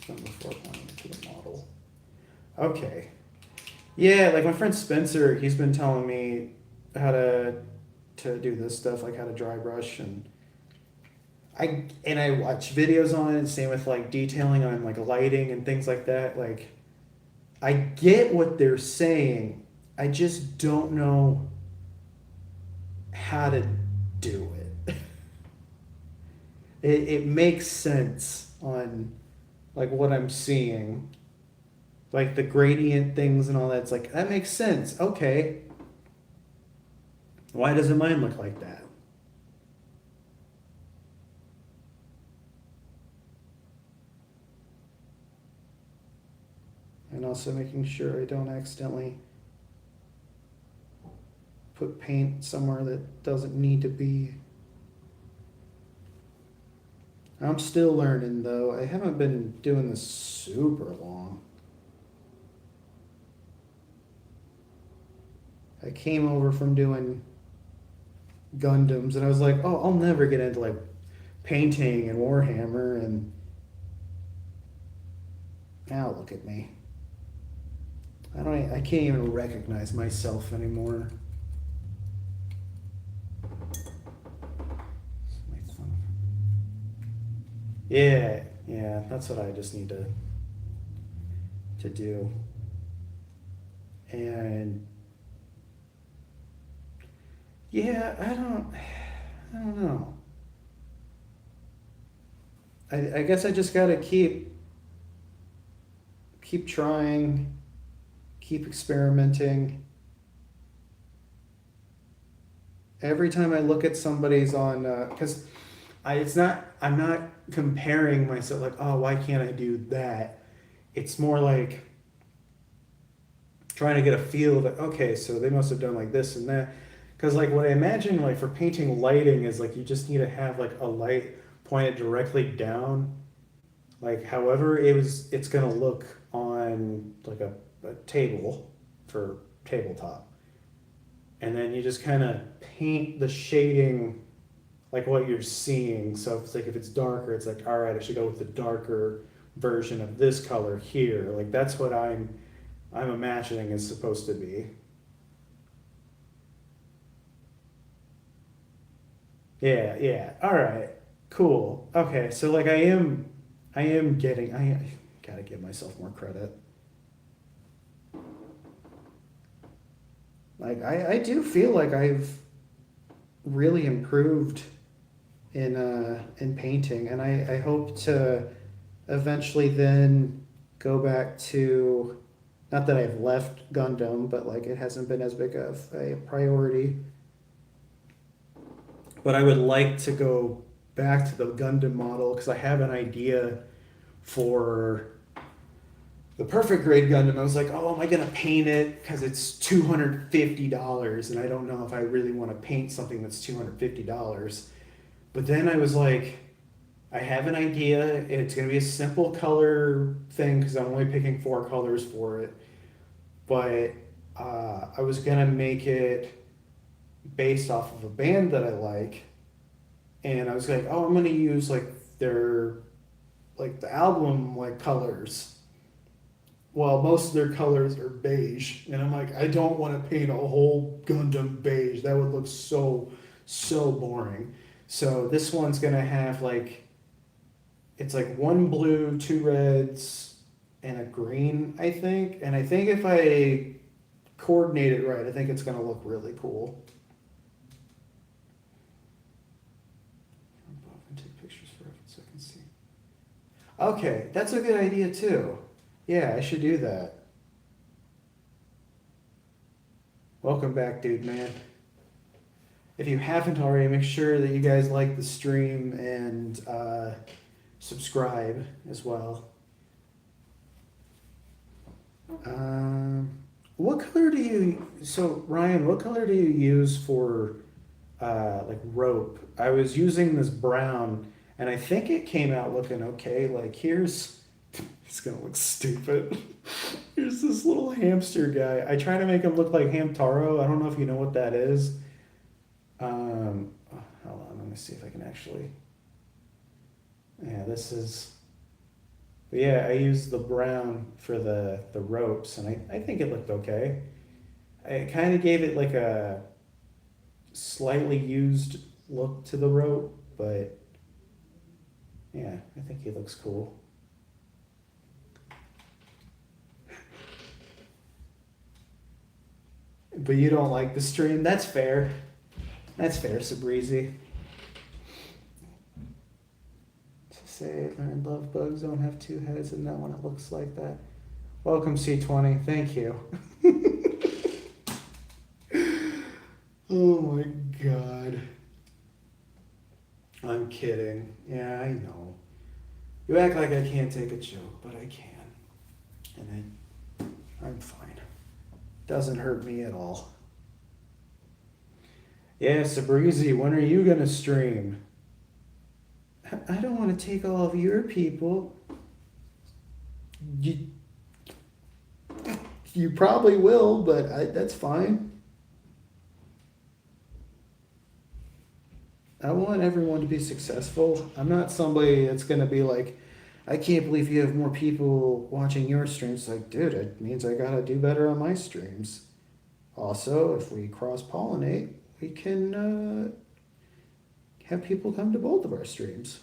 Before applying it to the model. Okay. Yeah, like my friend Spencer, he's been telling me how to do this stuff, like how to dry brush, and I watch videos on it. Same with like detailing on like lighting and things like that. Like I get what they're saying. I just don't know how to do it. It makes sense on like what I'm seeing, like the gradient things and all that. It's like that makes sense. Okay, why doesn't mine look like that? And also making sure I don't accidentally put paint somewhere that doesn't need to be. I'm still learning though. I haven't been doing this super long. I came over from doing Gundams and I was like, oh, I'll never get into like painting and Warhammer, and now look at me. I can't even recognize myself anymore. Yeah, that's what I just need to do. And yeah, I don't know. I guess I just gotta keep trying, keep experimenting. Every time I look at somebody's on, because I'm not comparing myself like, oh, why can't I do that? It's more like trying to get a feel that, okay, so they must have done like this and that. Because like what I imagine like for painting lighting is like you just need to have like a light pointed directly down. Like however it's gonna look on like a table for tabletop. And then you just kind of paint the shading like what you're seeing. So if it's like if it's darker, it's like all right, I should go with the darker version of this color here. Like that's what I'm imagining is supposed to be. Yeah, yeah. All right. Cool. Okay. So like I am getting I gotta give myself more credit. Like I do feel like I've really improved in painting, and I hope to eventually then go back to, not that I've left Gundam, but like it hasn't been as big of a priority. But I would like to go back to the Gundam model because I have an idea for the perfect grade Gundam. I was like, oh, am I gonna paint it because it's $250, and I don't know if I really want to paint something that's $250. But then I was like, I have an idea. It's gonna be a simple color thing because I'm only picking four colors for it. But I was gonna make it based off of a band that I like, and I was like, oh, I'm gonna use like their like the album like colors. Well, most of their colors are beige, and I'm like, I don't want to paint a whole Gundam beige. That would look so boring. So this one's gonna have like it's like one blue, two reds, and a green, I think. And I think if I coordinate it right, I think it's gonna look really cool. And take pictures for it so I can see. Okay, that's a good idea too. Yeah, I should do that. Welcome back, dude, man. If you haven't already, make sure that you guys like the stream and subscribe as well. Um, what color do you? So Ryan, what color do you use for like rope? I was using this brown, and I think it came out looking okay. Like here's, it's gonna look stupid. Here's this little hamster guy. I try to make him look like Hamtaro. I don't know if you know what that is. Hold on, let me see if I can actually. Yeah, this is. But yeah, I used the brown for the ropes, and I think it looked okay. I kind of gave it like a slightly used look to the rope, but yeah, I think he looks cool. But you don't like the stream? That's fair. That's fair, Sabrizi. To say, learn love bugs don't have two heads, and that one it looks like that. Welcome, C20. Thank you. Oh my god. I'm kidding. Yeah, I know. You act like I can't take a joke, but I can. And I'm fine. Doesn't hurt me at all. Yeah, Sabrizi, when are you gonna stream? I don't want to take all of your people. You, you probably will, but that's fine. I want everyone to be successful. I'm not somebody that's gonna be like, I can't believe you have more people watching your streams. Like, dude, it means I gotta do better on my streams. Also, if we cross pollinate, we can have people come to both of our streams.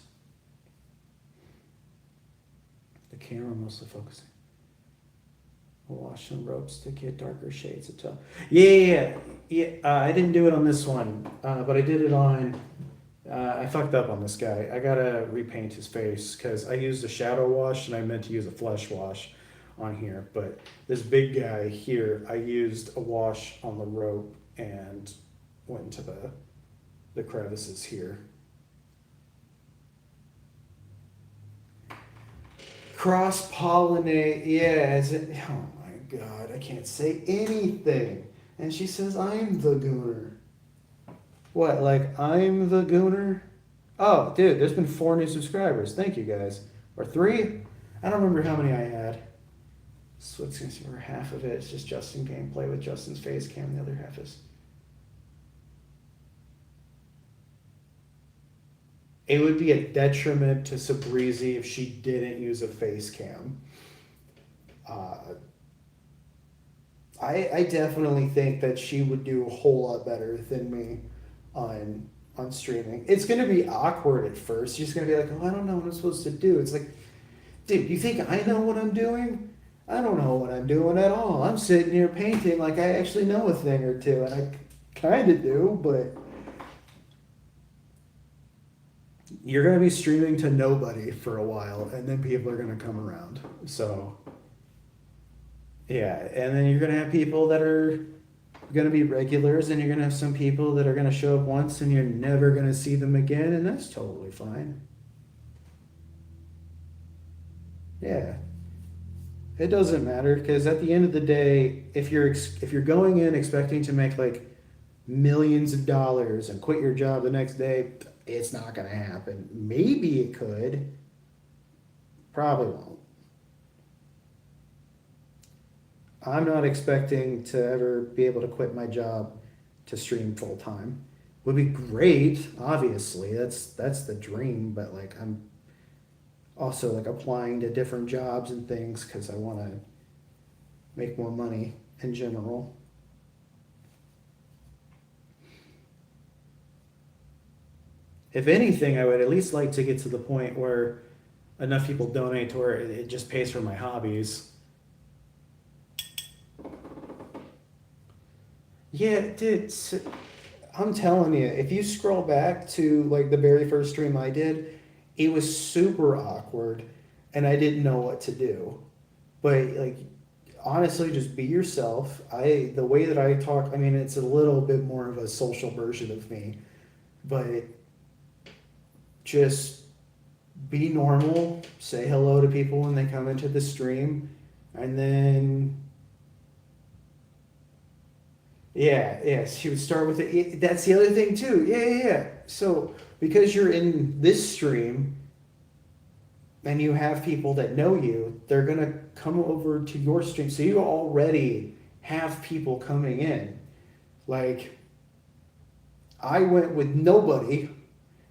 The camera mostly focusing. We'll wash some ropes to get darker shades of tone. Yeah. I didn't do it on this one, but I did it on. I fucked up on this guy. I gotta repaint his face because I used a shadow wash and I meant to use a flesh wash on here. But this big guy here, I used a wash on the rope and went into the the crevices here. Cross pollinate, yeah. Oh my god, I can't say anything. And she says I'm the gooner. What, like I'm the gooner? Oh, dude, there's been 4 new subscribers. Thank you guys. Or 3? I don't remember how many I had. So it's gonna see where half of it. It's just Justin gameplay with Justin's face cam. The other half is. It would be a detriment to Sabrizi if she didn't use a face cam. I definitely think that she would do a whole lot better than me on streaming. It's gonna be awkward at first. She's gonna be like, "Oh, I don't know what I'm supposed to do." It's like, dude, you think I know what I'm doing? I don't know what I'm doing at all. I'm sitting here painting like I actually know a thing or two, and I kind of do, but you're going to be streaming to nobody for a while, and then people are going to come around. So, yeah, and then you're going to have people that are going to be regulars, and you're going to have some people that are going to show up once, and you're never going to see them again, and that's totally fine. Yeah. It doesn't matter, because at the end of the day, if you're going in expecting to make like millions of dollars and quit your job the next day, it's not going to happen. Maybe it could. Probably won't. I'm not expecting to ever be able to quit my job to stream full time. Would be great, obviously. That's the dream, but like I'm also like applying to different jobs and things because I want to make more money in general. If anything, I would at least like to get to the point where enough people donate to where it just pays for my hobbies. Yeah, dude, I'm telling you, if you scroll back to like the very first stream I did, it was super awkward and I didn't know what to do. But like honestly, just be yourself. The way that I talk, I mean, it's a little bit more of a social version of me, but just be normal, say hello to people when they come into the stream, and then yeah, she would start with it. That's the other thing too. Yeah. So because you're in this stream and you have people that know you, they're gonna come over to your stream. So you already have people coming in. Like I went with nobody.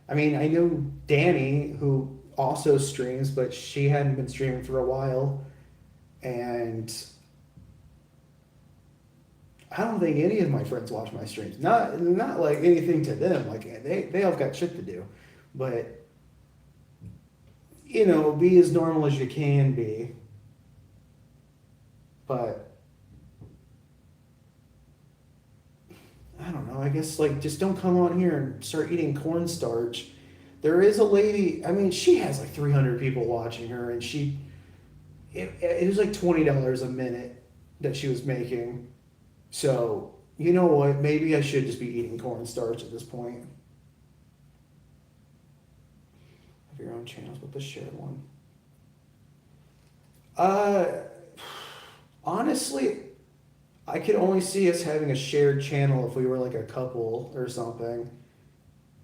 I mean, I know Danny who also streams, but she hadn't been streaming for a while, and I don't think any of my friends watch my streams. Not like anything to them. Like they all got shit to do, but you know, be as normal as you can be. But I don't know. I guess like just don't come on here and start eating cornstarch. There is a lady. I mean, she has like 300 people watching her, and it was like $20 a minute that she was making. So you know what? Maybe I should just be eating cornstarch at this point. Have your own channels with the shared one. Uh, honestly, I could only see us having a shared channel if we were like a couple or something.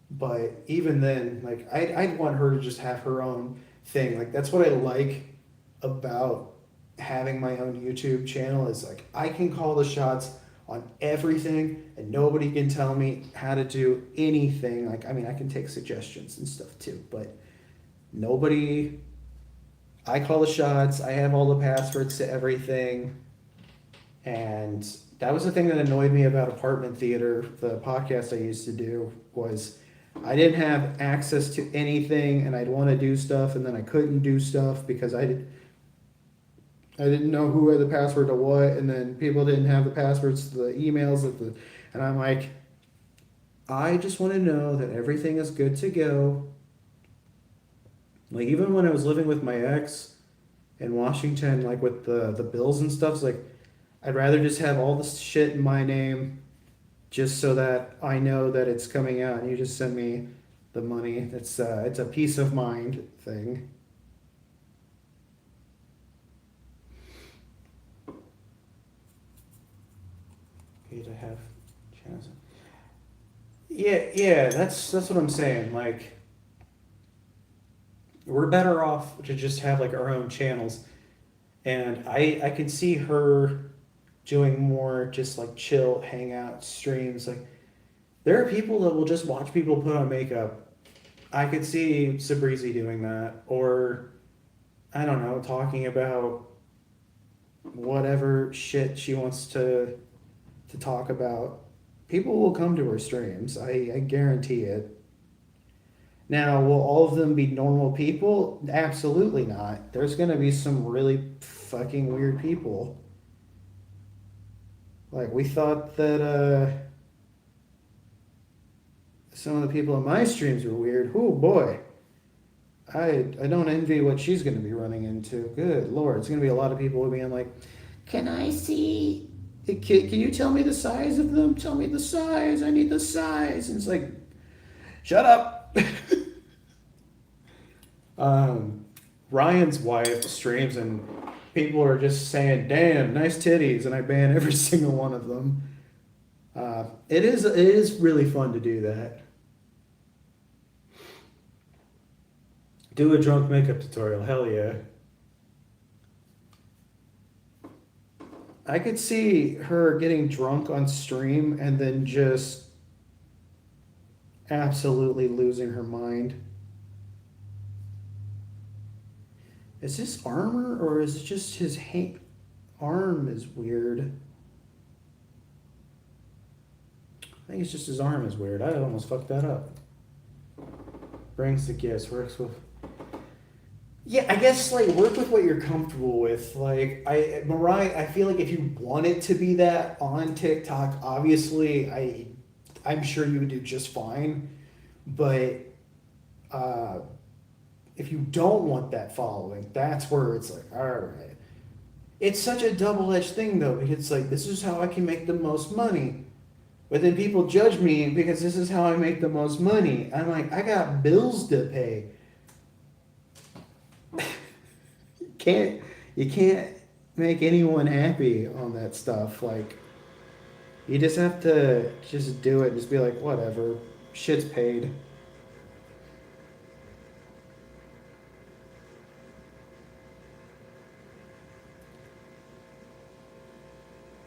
But even then, like I'd want her to just have her own thing. Like that's what I like about having my own YouTube channel is like I can call the shots on everything and nobody can tell me how to do anything. Like I mean I can take suggestions and stuff too, but nobody I call the shots, I have all the passwords to everything. And that was the thing that annoyed me about Apartment Theater, the podcast I used to do, was I didn't have access to anything and I'd want to do stuff and then I couldn't do stuff because I didn't know who had the password to what, and then people didn't have the passwords to the emails and I'm like, I just want to know that everything is good to go. Like even when I was living with my ex in Washington, like with the bills and stuff, it's like I'd rather just have all this shit in my name just so that I know that it's coming out. And you just send me the money. It's a peace of mind thing. Okay, to have channels. Yeah, that's what I'm saying. Like, we're better off to just have like our own channels. And I can see her doing more just like chill hangout streams. Like, there are people that will just watch people put on makeup. I could see Sabrizi doing that, or I don't know, talking about whatever shit she wants to talk about. People will come to her streams. I guarantee it. Now, will all of them be normal people? Absolutely not. There's going to be some really fucking weird people. Like, we thought that some of the people in my streams were weird. Oh boy. I don't envy what she's going to be running into. Good lord. It's going to be a lot of people being like, can I see? Can you tell me the size of them? Tell me the size. I need the size. And it's like, shut up. Ryan's wife streams and people are just saying, damn, nice titties. And I ban every single one of them. It is really fun to do that. Do a drunk makeup tutorial. Hell yeah. I could see her getting drunk on stream and then just absolutely losing her mind. Is this armor or is it just his arm is weird? I think it's just his arm is weird. I almost fucked that up. Brings the gifts, works with. Yeah, I guess like work with what you're comfortable with. Like Mariah, I feel like if you want it to be that on TikTok, obviously I'm sure you would do just fine. But if you don't want that following, that's where it's like, all right. It's such a double-edged thing though, because it's like this is how I can make the most money. But then people judge me because this is how I make the most money. I'm like, I got bills to pay. can't you can't make anyone happy on that stuff. Like, you just have to just do it. Just be like, whatever, shit's paid.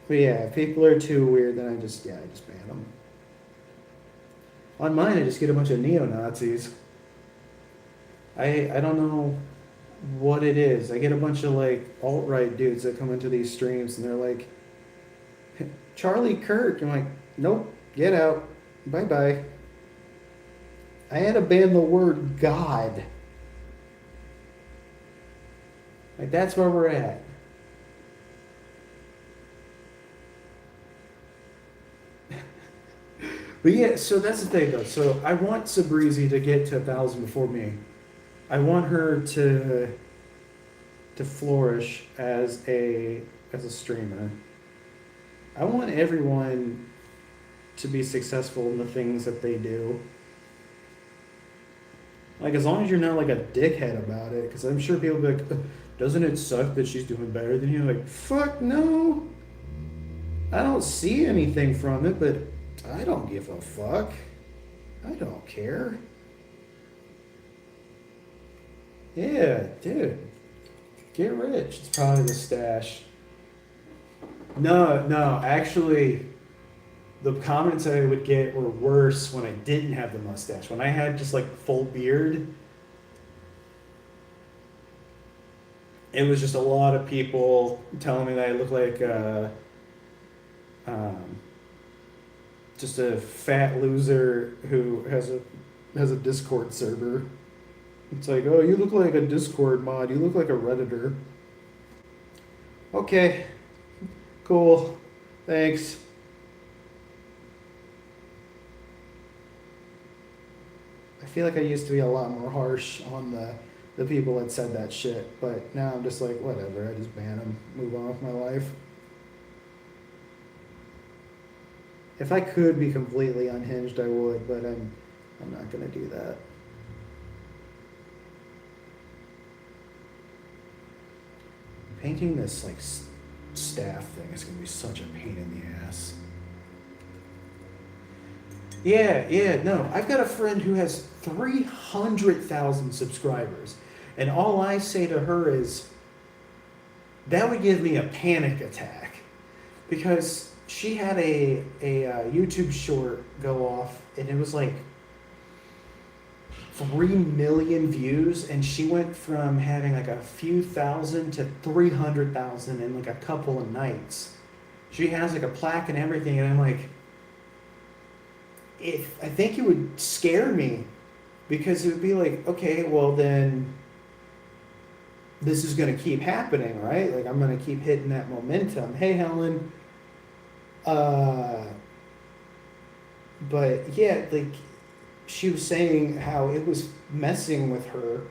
But yeah, if people are too weird, then I just ban them. On mine, I just get a bunch of neo Nazis. I don't know what it is. I get a bunch of like alt right dudes that come into these streams and they're like, Charlie Kirk. I'm like, nope, get out. Bye bye. I had to ban the word God. Like, that's where we're at. But yeah, so that's the thing though. So I want Sabrizi to get to 1,000 before me. I want her to flourish as a streamer. I want everyone to be successful in the things that they do. Like, as long as you're not like a dickhead about it, because I'm sure people be like, doesn't it suck that she's doing better than you? Like, fuck no. I don't see anything from it, but I don't give a fuck. I don't care. Yeah, dude. Get rich. It's probably the stash. No, actually, the comments I would get were worse when I didn't have the mustache. When I had just like full beard, it was just a lot of people telling me that I look like um, just a fat loser who has a Discord server. It's like, oh, you look like a Discord mod. You look like a Redditor. Okay, cool. Thanks. I feel like I used to be a lot more harsh on the people that said that shit, but now I'm just like, whatever. I just ban them, move on with my life. If I could be completely unhinged, I would, but I'm not gonna do that. Painting this like staff thing is gonna be such a pain in the ass. Yeah, no. I've got a friend who has 300,000 subscribers, and all I say to her is, that would give me a panic attack, because she had a YouTube short go off, and it was like 3 million views, and she went from having like a few thousand to 300,000 in like a couple of nights. She has like a plaque and everything, and I'm like, if I think it would scare me, because it would be like, okay, well then this is going to keep happening, right? Like I'm going to keep hitting that momentum. Hey, Helen. Uh, but yeah, like she was saying how it was messing with her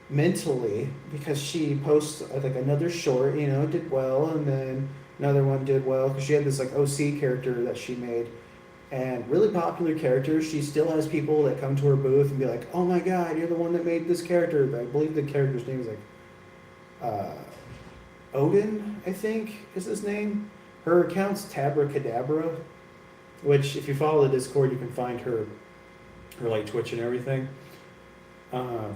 mentally, because she posts like another short, did well, and then another one did well, because she had this like OC character that she made, and really popular character. She still has people that come to her booth and be like, "Oh my God, you're the one that made this character." I believe the character's name is like uh, Odin, I think is his name. Her account's Tabra Cadabra, which if you follow the Discord, you can find her like Twitch and everything. Um,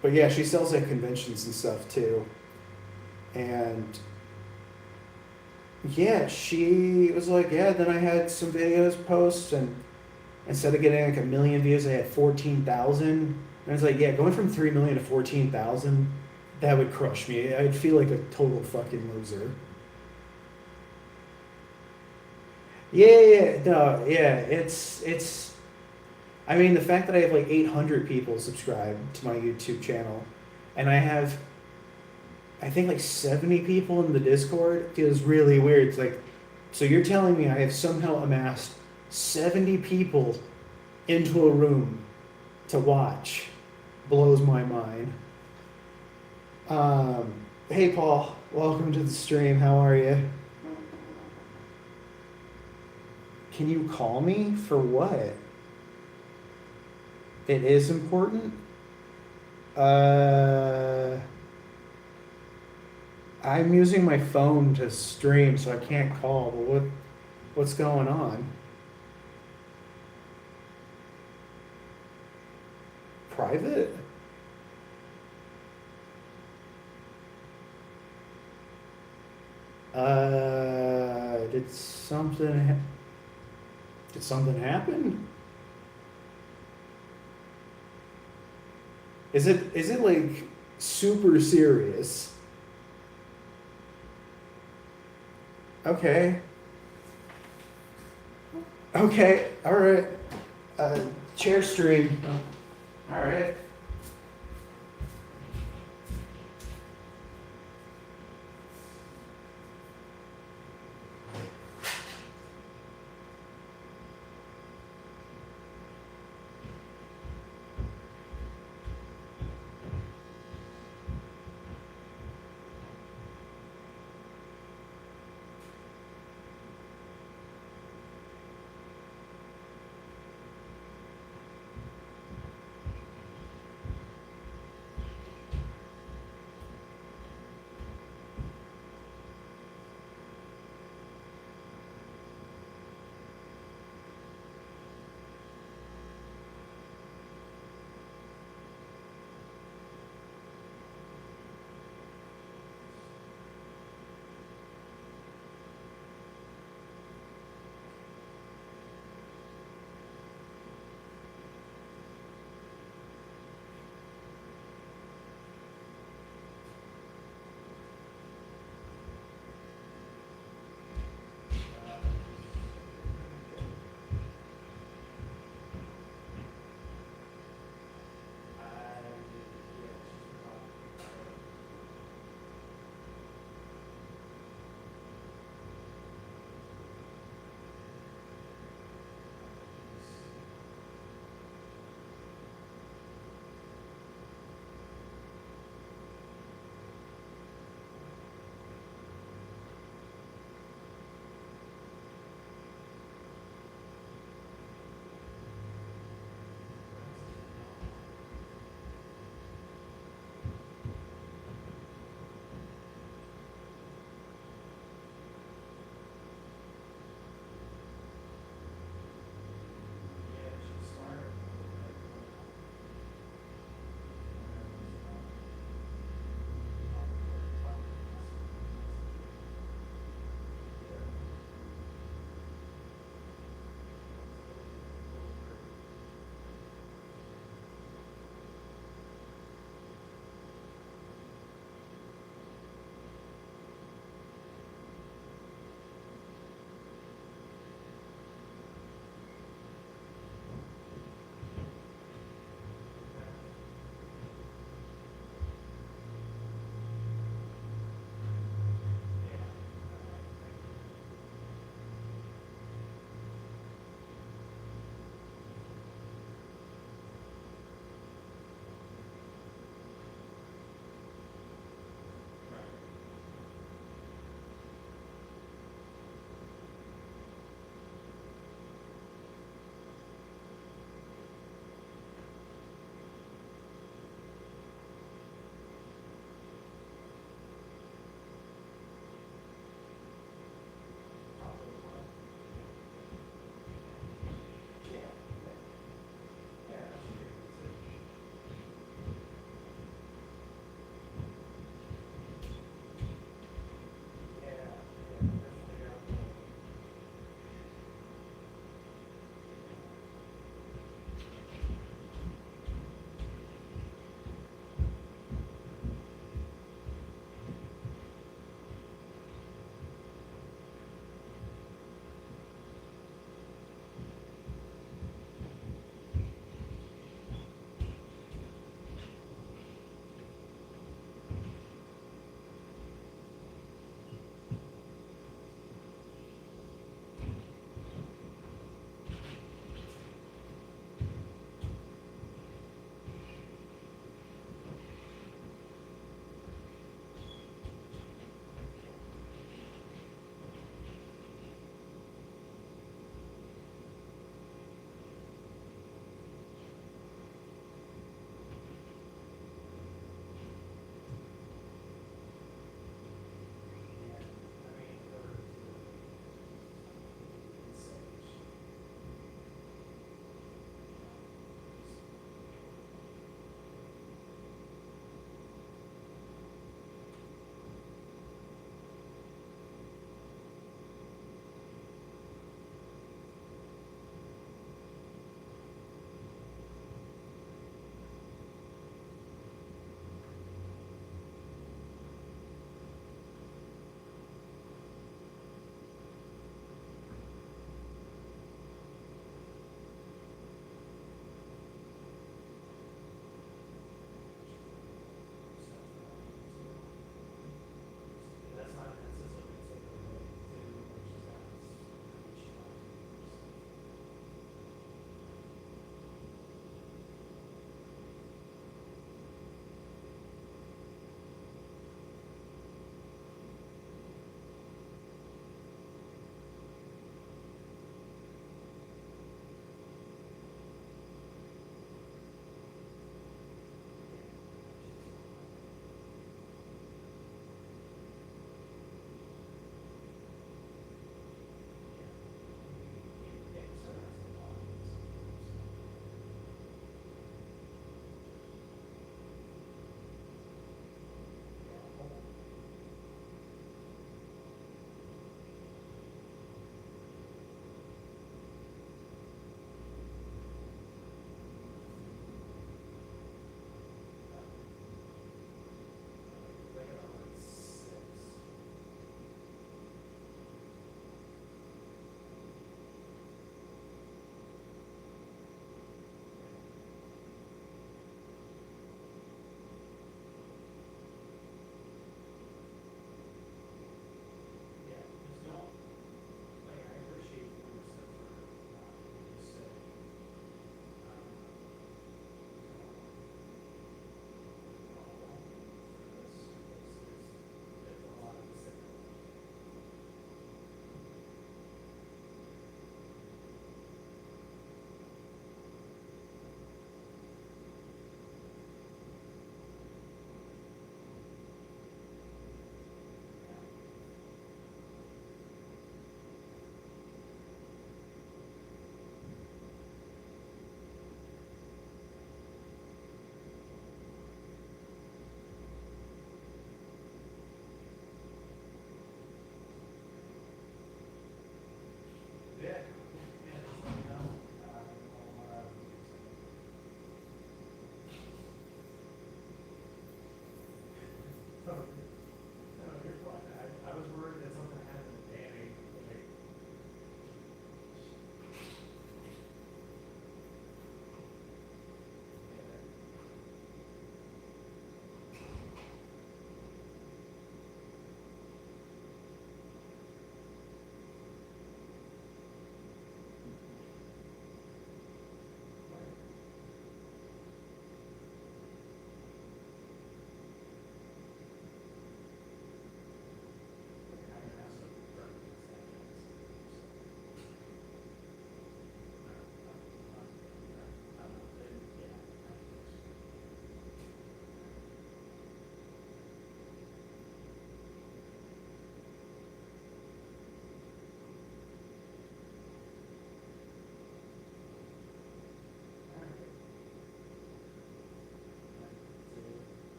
but yeah, she sells at conventions and stuff too. And yeah, she was like, yeah, then I had some videos posts, and instead of getting like 1 million views, I had 14,000. And I was like, yeah, going from 3 million to 14,000, that would crush me. I'd feel like a total fucking loser. Yeah, no, yeah, it's. I mean, the fact that I have like 800 people subscribed to my YouTube channel, and I think like 70 people in the Discord, feels really weird. It's like, so you're telling me I have somehow amassed 70 people into a room to watch? Blows my mind. Hey Paul, welcome to the stream. How are you? Can you call me for what? It is important. Uh, I'm using my phone to stream, so I can't call. But what's going on? Private? Did something happen? Is it like super serious? Okay. Okay. All right. Chair stream. All right.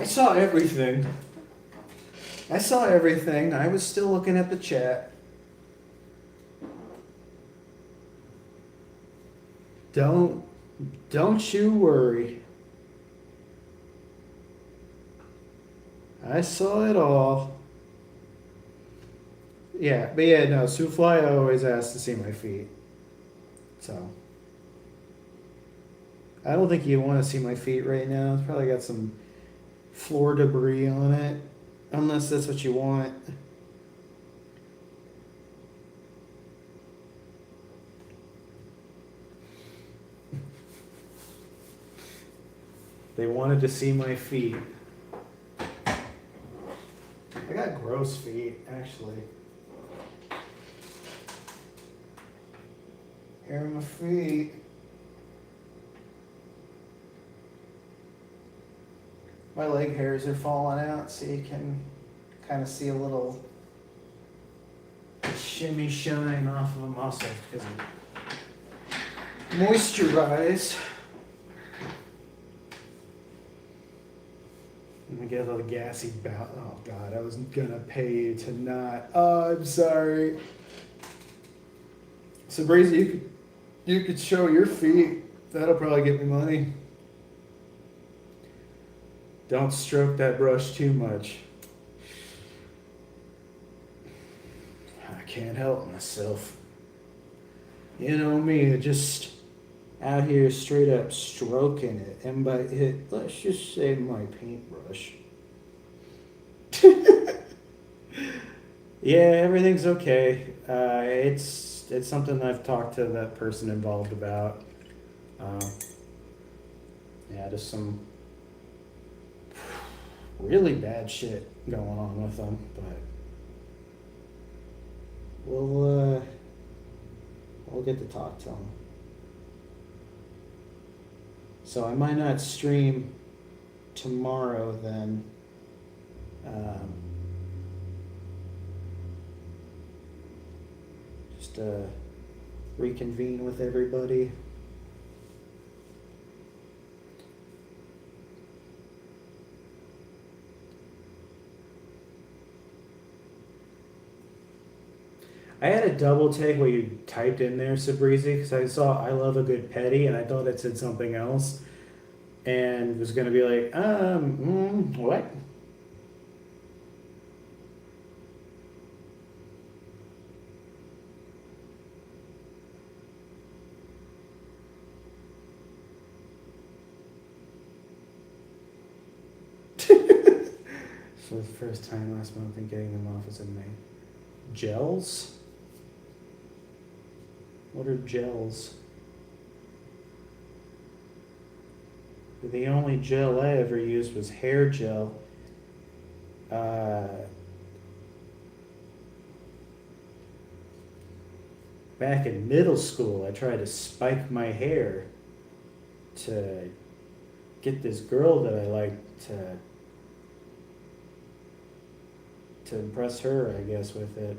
saw everything. I saw everything. I was still looking at the chat. Don't you worry. I saw it all. Yeah, but yeah, no, Soufly always asks to see my feet. So I don't think you want to see my feet right now. It's probably got some floor debris on it. Unless that's what you want. They wanted to see my feet. I got gross feet, actually. Here are my feet. My leg hairs are falling out, so you can kind of see a little shimmy shine off of them also because of moisturize. I'm gonna get a little gassy bout. Oh God, I was gonna pay you to not. Oh, I'm sorry. So Brazy, you could show your feet. That'll probably get me money. Don't stroke that brush too much. I can't help myself. You know me, just out here straight up stroking it. And by it, let's just say my paintbrush. Yeah, everything's okay. It's something I've talked to that person involved about. Yeah, just some really bad shit going on with them, but we'll get to talk to them. So I might not stream tomorrow then. Just reconvene with everybody. I had a double take what you typed in there, Sabrizi, because I saw I love a good petty, and I thought it said something else, and was gonna be like, what? For the first time last month and getting them off as a May. Gels? What are gels? The only gel I ever used was hair gel. Back in middle school, I tried to spike my hair to get this girl that I liked to impress her, I guess, with it.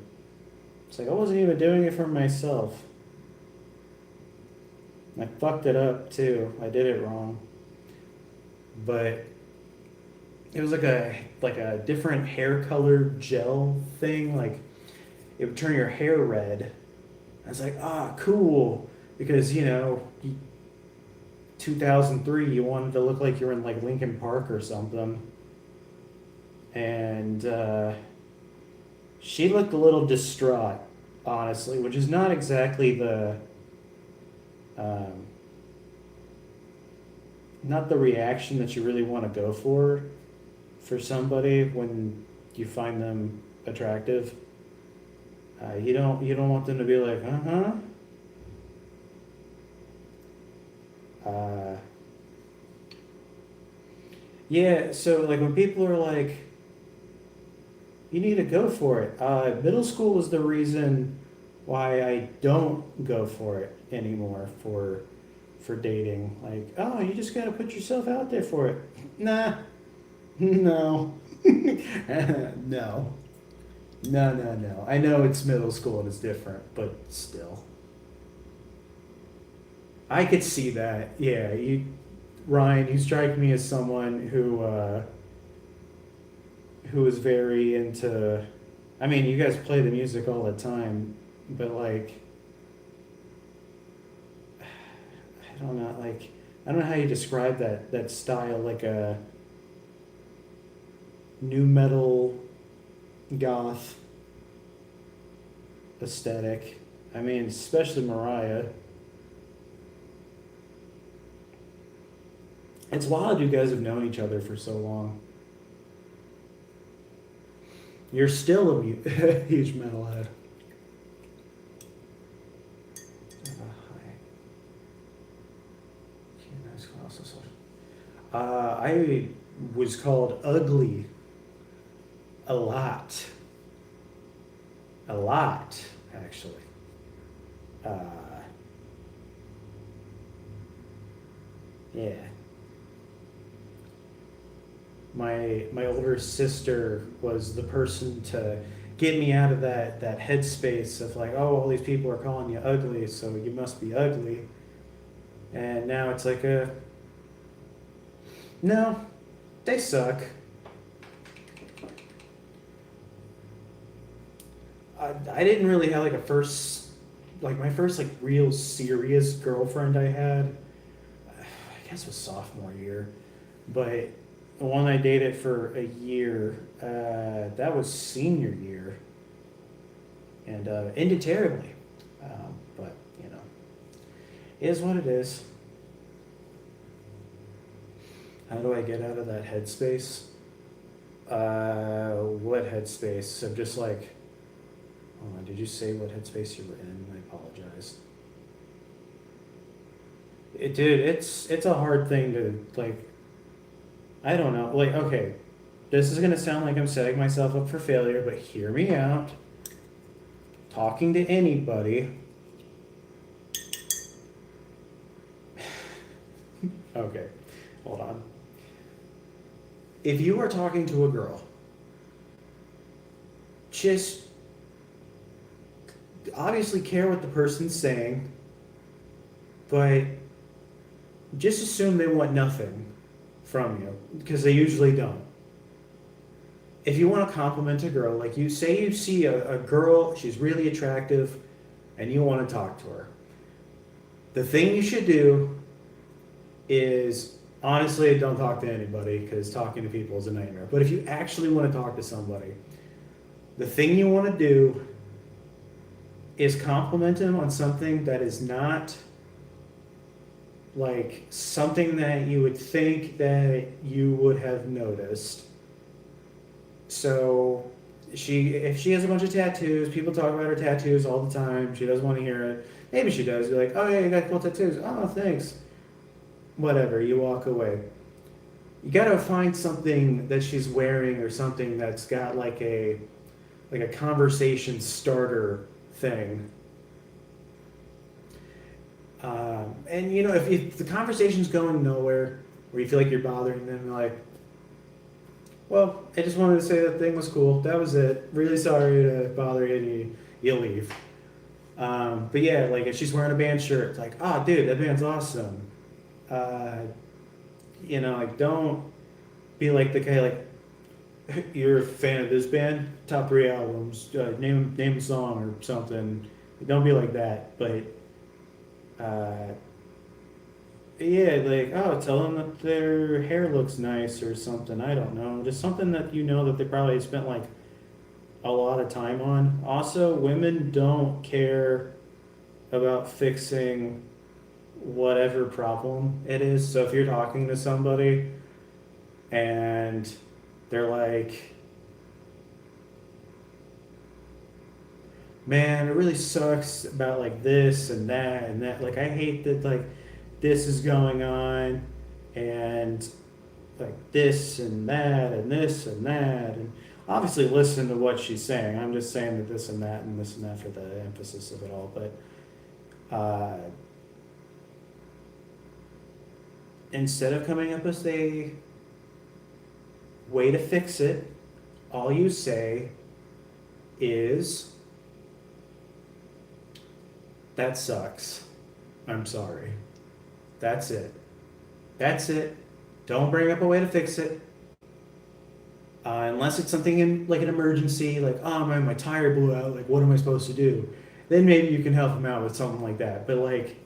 It's like I wasn't even doing it for myself. I fucked it up too. I did it wrong. But it was like a different hair color gel thing. Like it would turn your hair red. I was like, cool. Because, 2003, you wanted to look like you were in like Linkin Park or something. And she looked a little distraught, honestly, which is not exactly not the reaction that you really want to go for somebody when you find them attractive. You don't want them to be like, yeah, so like when people are like, you need to go for it. Middle school was the reason why I don't go for it anymore for dating. Like, oh, you just gotta put yourself out there for it. Nah, no, no. No. I know it's middle school and it's different, but still. I could see that. Yeah, Ryan, you strike me as someone who who was very into, I mean, you guys play the music all the time, but like, I don't know, like, I don't know how you describe that style, like a new metal goth aesthetic. I mean, especially Mariah. It's wild you guys have known each other for so long. You're still a huge metalhead. Hi. I was called ugly a lot. A lot, actually. Uh, yeah. My older sister was the person to get me out of that headspace of like, oh, all these people are calling you ugly, so you must be ugly. And now it's like a no, they suck. I didn't really have like a first, like my first like real serious girlfriend I had, I guess was sophomore year, but the one I dated for a year, that was senior year, and ended terribly. But you know, it is what it is. How do I get out of that headspace? What headspace? I'm just like, hold on, did you say what headspace you were in? I apologize. Dude, it's a hard thing to like. I don't know. Like, okay, this is gonna sound like I'm setting myself up for failure, but hear me out. Talking to anybody. Okay, hold on. If you are talking to a girl, just obviously care what the person's saying, but just assume they want nothing from you because they usually don't. If you want to compliment a girl, like you say you see a girl, she's really attractive, and you want to talk to her. The thing you should do is honestly don't talk to anybody because talking to people is a nightmare. But if you actually want to talk to somebody, the thing you want to do is compliment them on something that is not like something that you would think that you would have noticed. So if she has a bunch of tattoos, people talk about her tattoos all the time. She doesn't want to hear it. Maybe she does. You're like, oh yeah, you got cool tattoos. Oh, thanks. Whatever. You walk away. You gotta find something that she's wearing or something that's got like a conversation starter thing. And you know, if the conversation's going nowhere, or you feel like you're bothering them, like, well, I just wanted to say that thing was cool. That was it. Really sorry to bother you, and you leave. But yeah, like if she's wearing a band shirt, it's like, oh, dude, that band's awesome. Uh, you know, like don't be like the guy like you're a fan of this band, top three albums, name a song or something. Don't be like that, but uh, yeah, like oh, tell them that their hair looks nice or something. I don't know, just something that you know that they probably spent like a lot of time on. Also, women don't care about fixing whatever problem it is. So if you're talking to somebody and they're like, man, it really sucks about like this and that. Like, I hate that, like, this is going on and like this and that and this and that. And obviously, listen to what she's saying. I'm just saying that this and this and that for the emphasis of it all. But instead of coming up with a way to fix it, all you say is, that sucks. I'm sorry. That's it. That's it. Don't bring up a way to fix it. Unless it's something in like an emergency, like oh my tire blew out, like what am I supposed to do? Then maybe you can help them out with something like that. But like,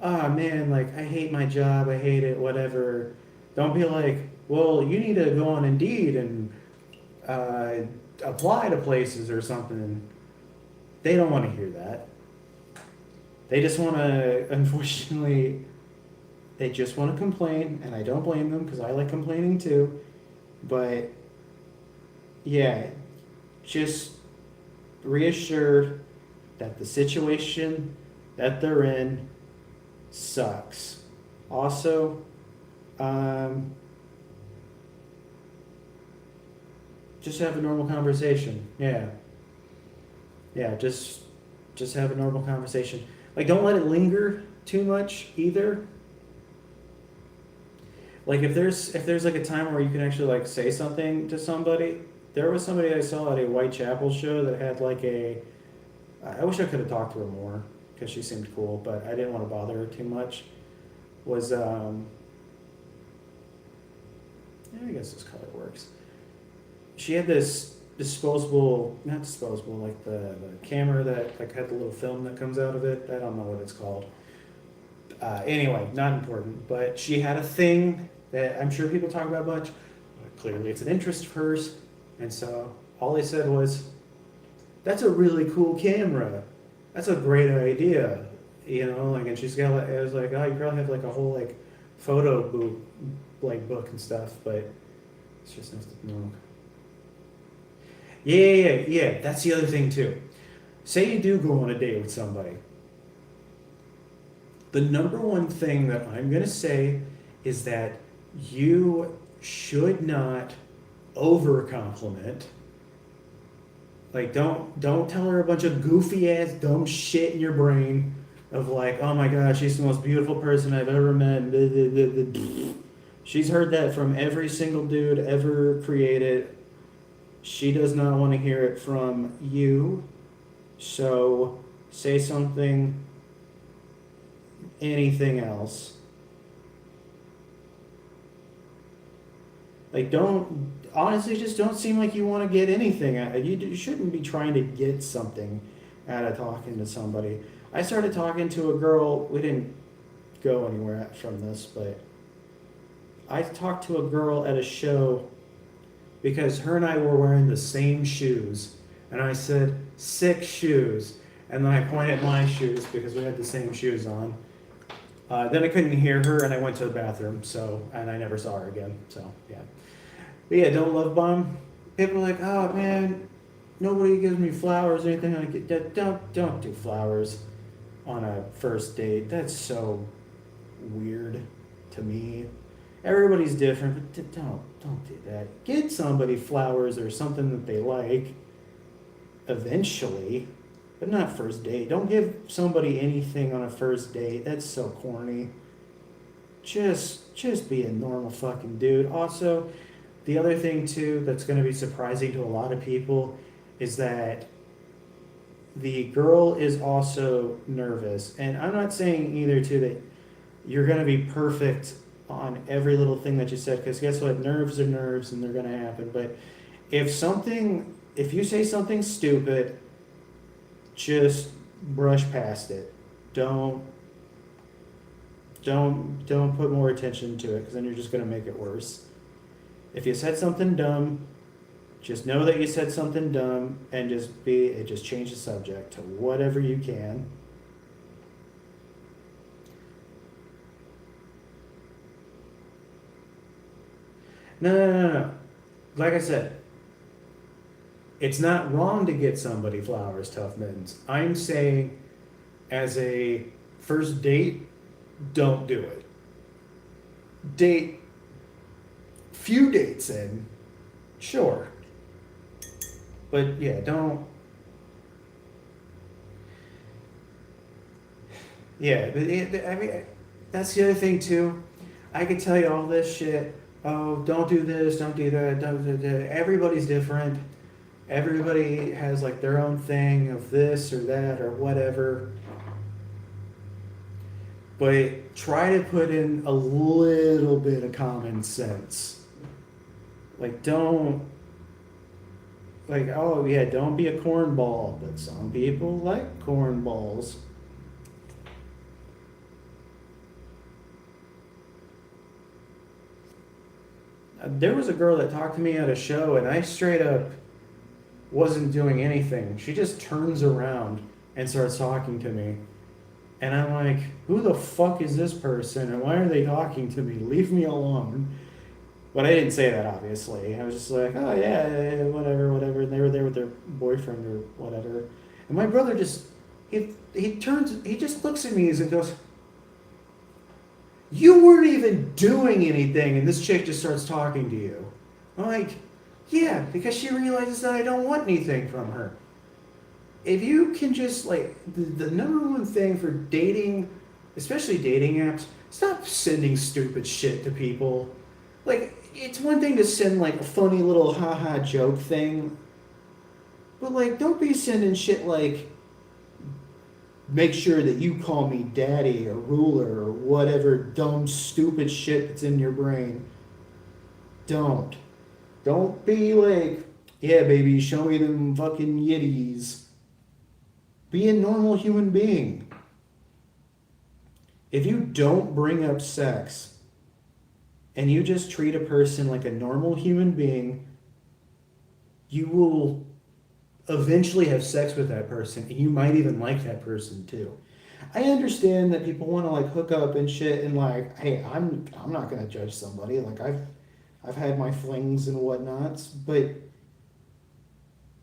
ah man, like I hate my job, I hate it, whatever. Don't be like, well, you need to go on Indeed and uh, apply to places or something. They don't want to hear that. They just want to, unfortunately, they just want to complain, and I don't blame them because I like complaining too. But yeah, just reassure that the situation that they're in sucks. Also, um, just have a normal conversation. Yeah, yeah, just have a normal conversation. Like, don't let it linger too much either. Like, if there's like a time where you can actually like say something to somebody. There was somebody I saw at a Whitechapel show that had like a. I wish I could have talked to her more because she seemed cool, but I didn't want to bother her too much. Was yeah, I guess this color works. She had this disposable, not disposable, like the camera that like had the little film that comes out of it. I don't know what it's called. Anyway, not important. But she had a thing that I'm sure people talk about much. But clearly, it's an interest of hers, and so all they said was, "That's a really cool camera. That's a great idea." You know, like, and she's got like, I was like, "Oh, you probably have like a whole like photo book, like book and stuff," but it's just no. Yeah, yeah, yeah, yeah. That's the other thing too. Say you do go on a date with somebody. The number one thing that I'm going to say is that you should not over compliment. Like don't tell her a bunch of goofy ass dumb shit in your brain of like, "Oh my god, she's the most beautiful person I've ever met." Blah, blah, blah, blah. She's heard that from every single dude ever created. She does not want to hear it from you. So say something, anything else. Like, don't, honestly, just don't seem like you want to get anything out. You shouldn't be trying to get something out of talking to somebody. I started talking to a girl, we didn't go anywhere from this, but I talked to a girl at a show because her and I were wearing the same shoes. And I said, "Sick shoes." And then I pointed at my shoes because we had the same shoes on. Then I couldn't hear her, and I went to the bathroom. So, and I never saw her again. So, yeah. But yeah, don't love bomb. People are like, "Oh man, nobody gives me flowers or anything like that." Don't do flowers on a first date. That's so weird to me. Everybody's different, but don't do that. Get somebody flowers or something that they like eventually, but not first date. Don't give somebody anything on a first date. That's so corny. Just be a normal fucking dude. Also, the other thing too that's going to be surprising to a lot of people is that the girl is also nervous. And I'm not saying either too that you're going to be perfect on every little thing that you said, because guess what, nerves are nerves and they're going to happen. But if you say something stupid, just brush past it. Don't put more attention to it, because then you're just going to make it worse. If you said something dumb, just know that you said something dumb, and just change the subject to whatever you can. No. Like I said, it's not wrong to get somebody flowers, tough mittens. I'm saying, as a first date, don't do it. Date, few dates in, sure. But yeah, don't. Yeah, but I mean, that's the other thing too. I could tell you all this shit. Oh, don't do this, don't do that, don't do that. Everybody's different. Everybody has like their own thing of this or that or whatever. But try to put in a little bit of common sense. Like, don't. like, oh yeah, don't be a cornball, but some people like cornballs. There was a girl that talked to me at a show, and I straight up wasn't doing anything. She just turns around and starts talking to me. And I'm like, who the fuck is this person? And why are they talking to me? Leave me alone. But I didn't say that, obviously. I was just like, oh, yeah, yeah, yeah, whatever, whatever. And they were there with their boyfriend or whatever. And my brother just, he just looks at me and goes, you weren't even doing anything. And this chick just starts talking to you. I'm like, yeah, because she realizes that I don't want anything from her. If you can just, like, the number one thing for dating, especially dating apps, stop sending stupid shit to people. Like, it's one thing to send, like, a funny little haha joke thing, but, like, don't be sending shit like, make sure that you call me daddy or ruler or whatever dumb, stupid shit that's in your brain. Don't. Don't be like, yeah, baby, show me them fucking yitties. Be a normal human being. If you don't bring up sex and you just treat a person like a normal human being, you will eventually have sex with that person, and you might even like that person too. I understand that people want to like hook up and shit, and like, hey, I'm not gonna judge somebody. Like I've had my flings and whatnots, but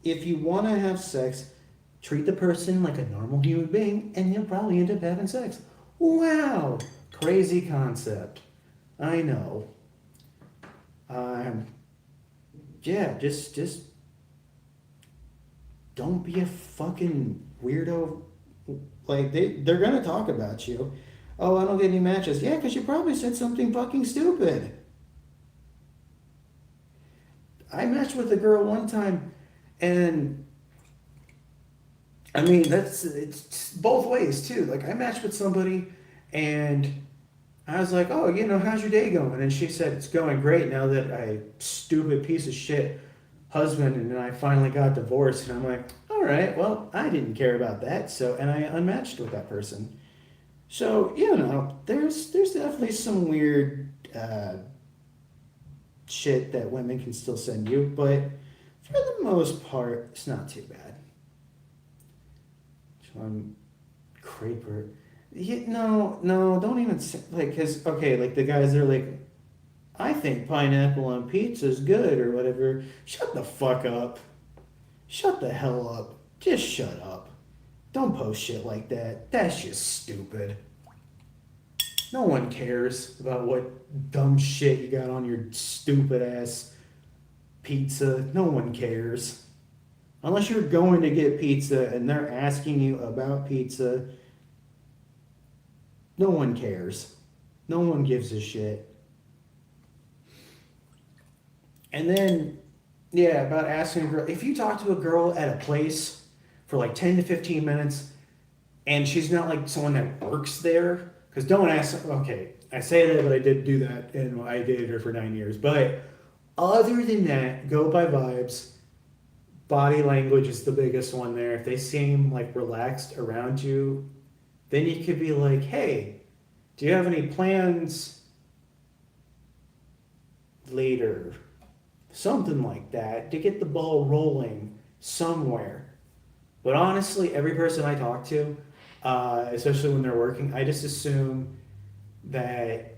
if you want to have sex, treat the person like a normal human being, and you'll probably end up having sex. Wow, crazy concept. I know. Um, yeah, just don't be a fucking weirdo. Like they're gonna talk about you. Oh, I don't get any matches. Yeah, because you probably said something fucking stupid. I matched with a girl one time, and I mean that's it's both ways too. Like I matched with somebody, and I was like, oh, how's your day going? And she said, it's going great now that I stupid piece of shit husband and I finally got divorced. And I'm like, all right, well, I didn't care about that. So, and I unmatched with that person. So, there's definitely some weird shit that women can still send you, but for the most part, it's not too bad. So I'm Creeper. Yeah, no, don't even say, like, cause okay, like the guys are like, I think pineapple on pizza is good or whatever. Shut the fuck up. Shut the hell up. Just shut up. Don't post shit like that. That's just stupid. No one cares about what dumb shit you got on your stupid ass pizza. No one cares. Unless you're going to get pizza and they're asking you about pizza, no one cares. No one gives a shit. And then, yeah, about asking a girl. If you talk to a girl at a place for like 10 to 15 minutes and she's not like someone that works there, because don't ask, okay, I say that, but I did do that and I dated her for 9 years. But other than that, go by vibes. Body language is the biggest one there. If they seem like relaxed around you, then you could be like, hey, do you have any plans later? Something like that to get the ball rolling somewhere. But honestly, every person I talk to, especially when they're working, I just assume that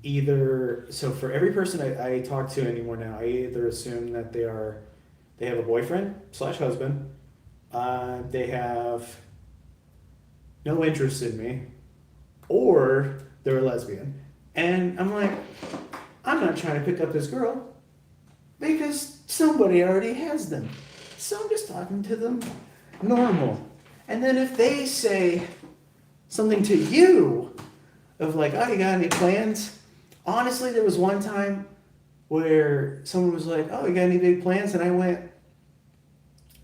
so for every person I talk to anymore now, I either assume that they have a boyfriend slash husband, they have no interest in me, or they're a lesbian. And I'm like, I'm not trying to pick up this girl because somebody already has them. So I'm just talking to them normal. And then if they say something to you of like, oh, you got any plans? Honestly, there was one time where someone was like, oh, you got any big plans? And I went,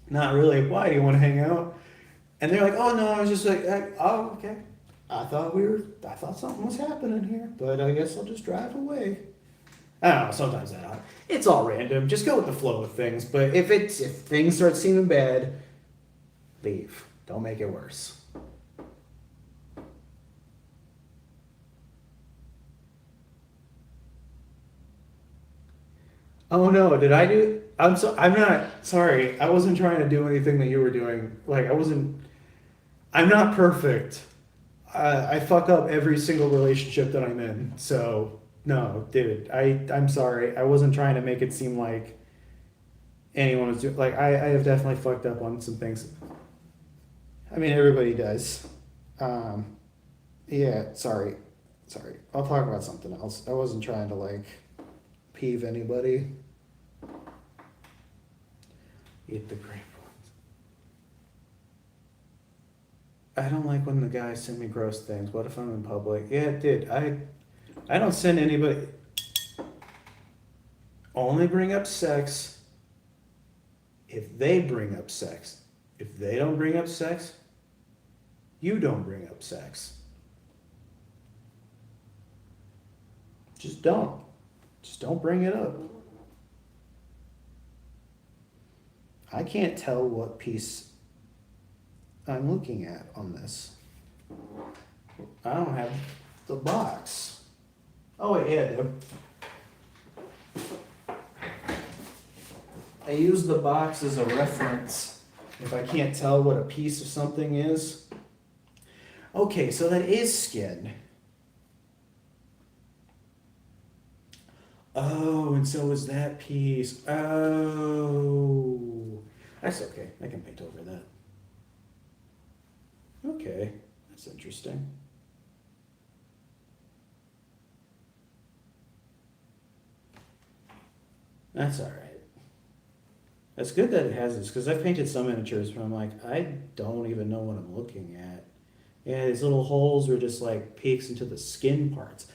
not really. Why? Do you want to hang out? And they're like, oh, no, I was just like, oh, okay. I thought something was happening here, but I guess I'll just drive away. I don't know. Sometimes that it's all random. Just go with the flow of things. But if things start seeming bad, leave. Don't make it worse. Oh no, did I do? I'm not sorry. I wasn't trying to do anything that you were doing. Like I wasn't. I'm not perfect. I fuck up every single relationship that I'm in. So no, dude. I'm sorry. I wasn't trying to make it seem like anyone was doing. Like I have definitely fucked up on some things. I mean, everybody does. Um, yeah. Sorry. I'll talk about something else. I wasn't trying to like peeve anybody. Eat the grape ones. I don't like when the guys send me gross things. What if I'm in public? Yeah, dude. I don't send anybody. Only bring up sex if they bring up sex. If they don't bring up sex, you don't bring up sex. Just don't. Just don't bring it up. I can't tell what piece I'm looking at on this. I don't have the box. Oh wait, yeah, I do. I use the box as a reference if I can't tell what a piece of something is. Okay, so that is skin. Oh, and so is that piece. Oh. That's okay. I can paint over that. Okay, that's interesting. That's all right. That's good that it has this because I've painted some miniatures where I'm like, I don't even know what I'm looking at. Yeah, these little holes are just like peeks into the skin parts.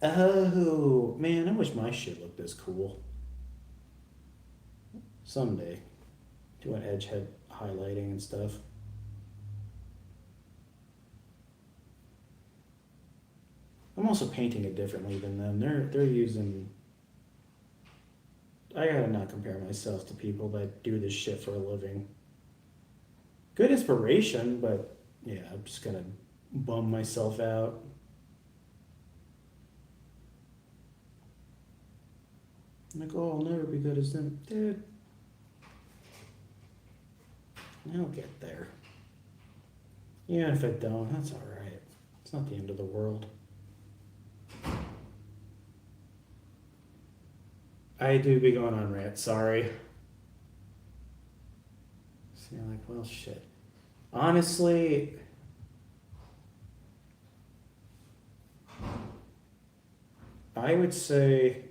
Oh, man, I wish my shit looked this cool. Someday. Doing edge head highlighting and stuff. I'm also painting it differently than them. They're using. I gotta not compare myself to people that do this shit for a living. Good inspiration, but yeah, I'm just gonna bum myself out. I'm like, oh, I'll never be good as them. Dude, I'll get there. Even if I don't, that's alright. It's not the end of the world. I do be going on rant, sorry. So you're like, well, shit. Honestly, I would say,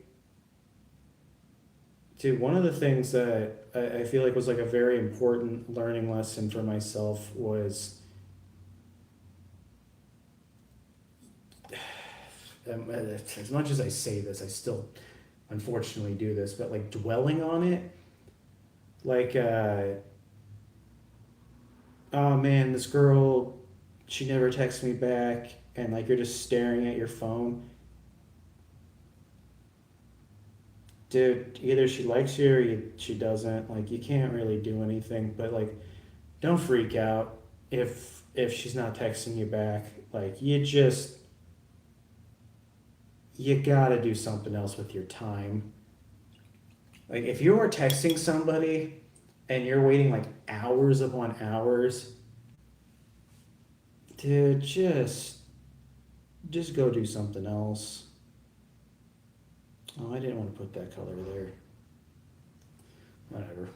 dude, one of the things that I feel like was like a very important learning lesson for myself was as much as I say this, I still unfortunately do this, but like dwelling on it, like, oh man, this girl, she never texts me back, and like you're just staring at your phone. Dude, either she likes you or she doesn't. Like you can't really do anything, but like don't freak out if she's not texting you back. Like you gotta do something else with your time. Like if you are texting somebody and you're waiting like hours upon hours, dude, just go do something else. Oh, I didn't want to put that color there. Whatever.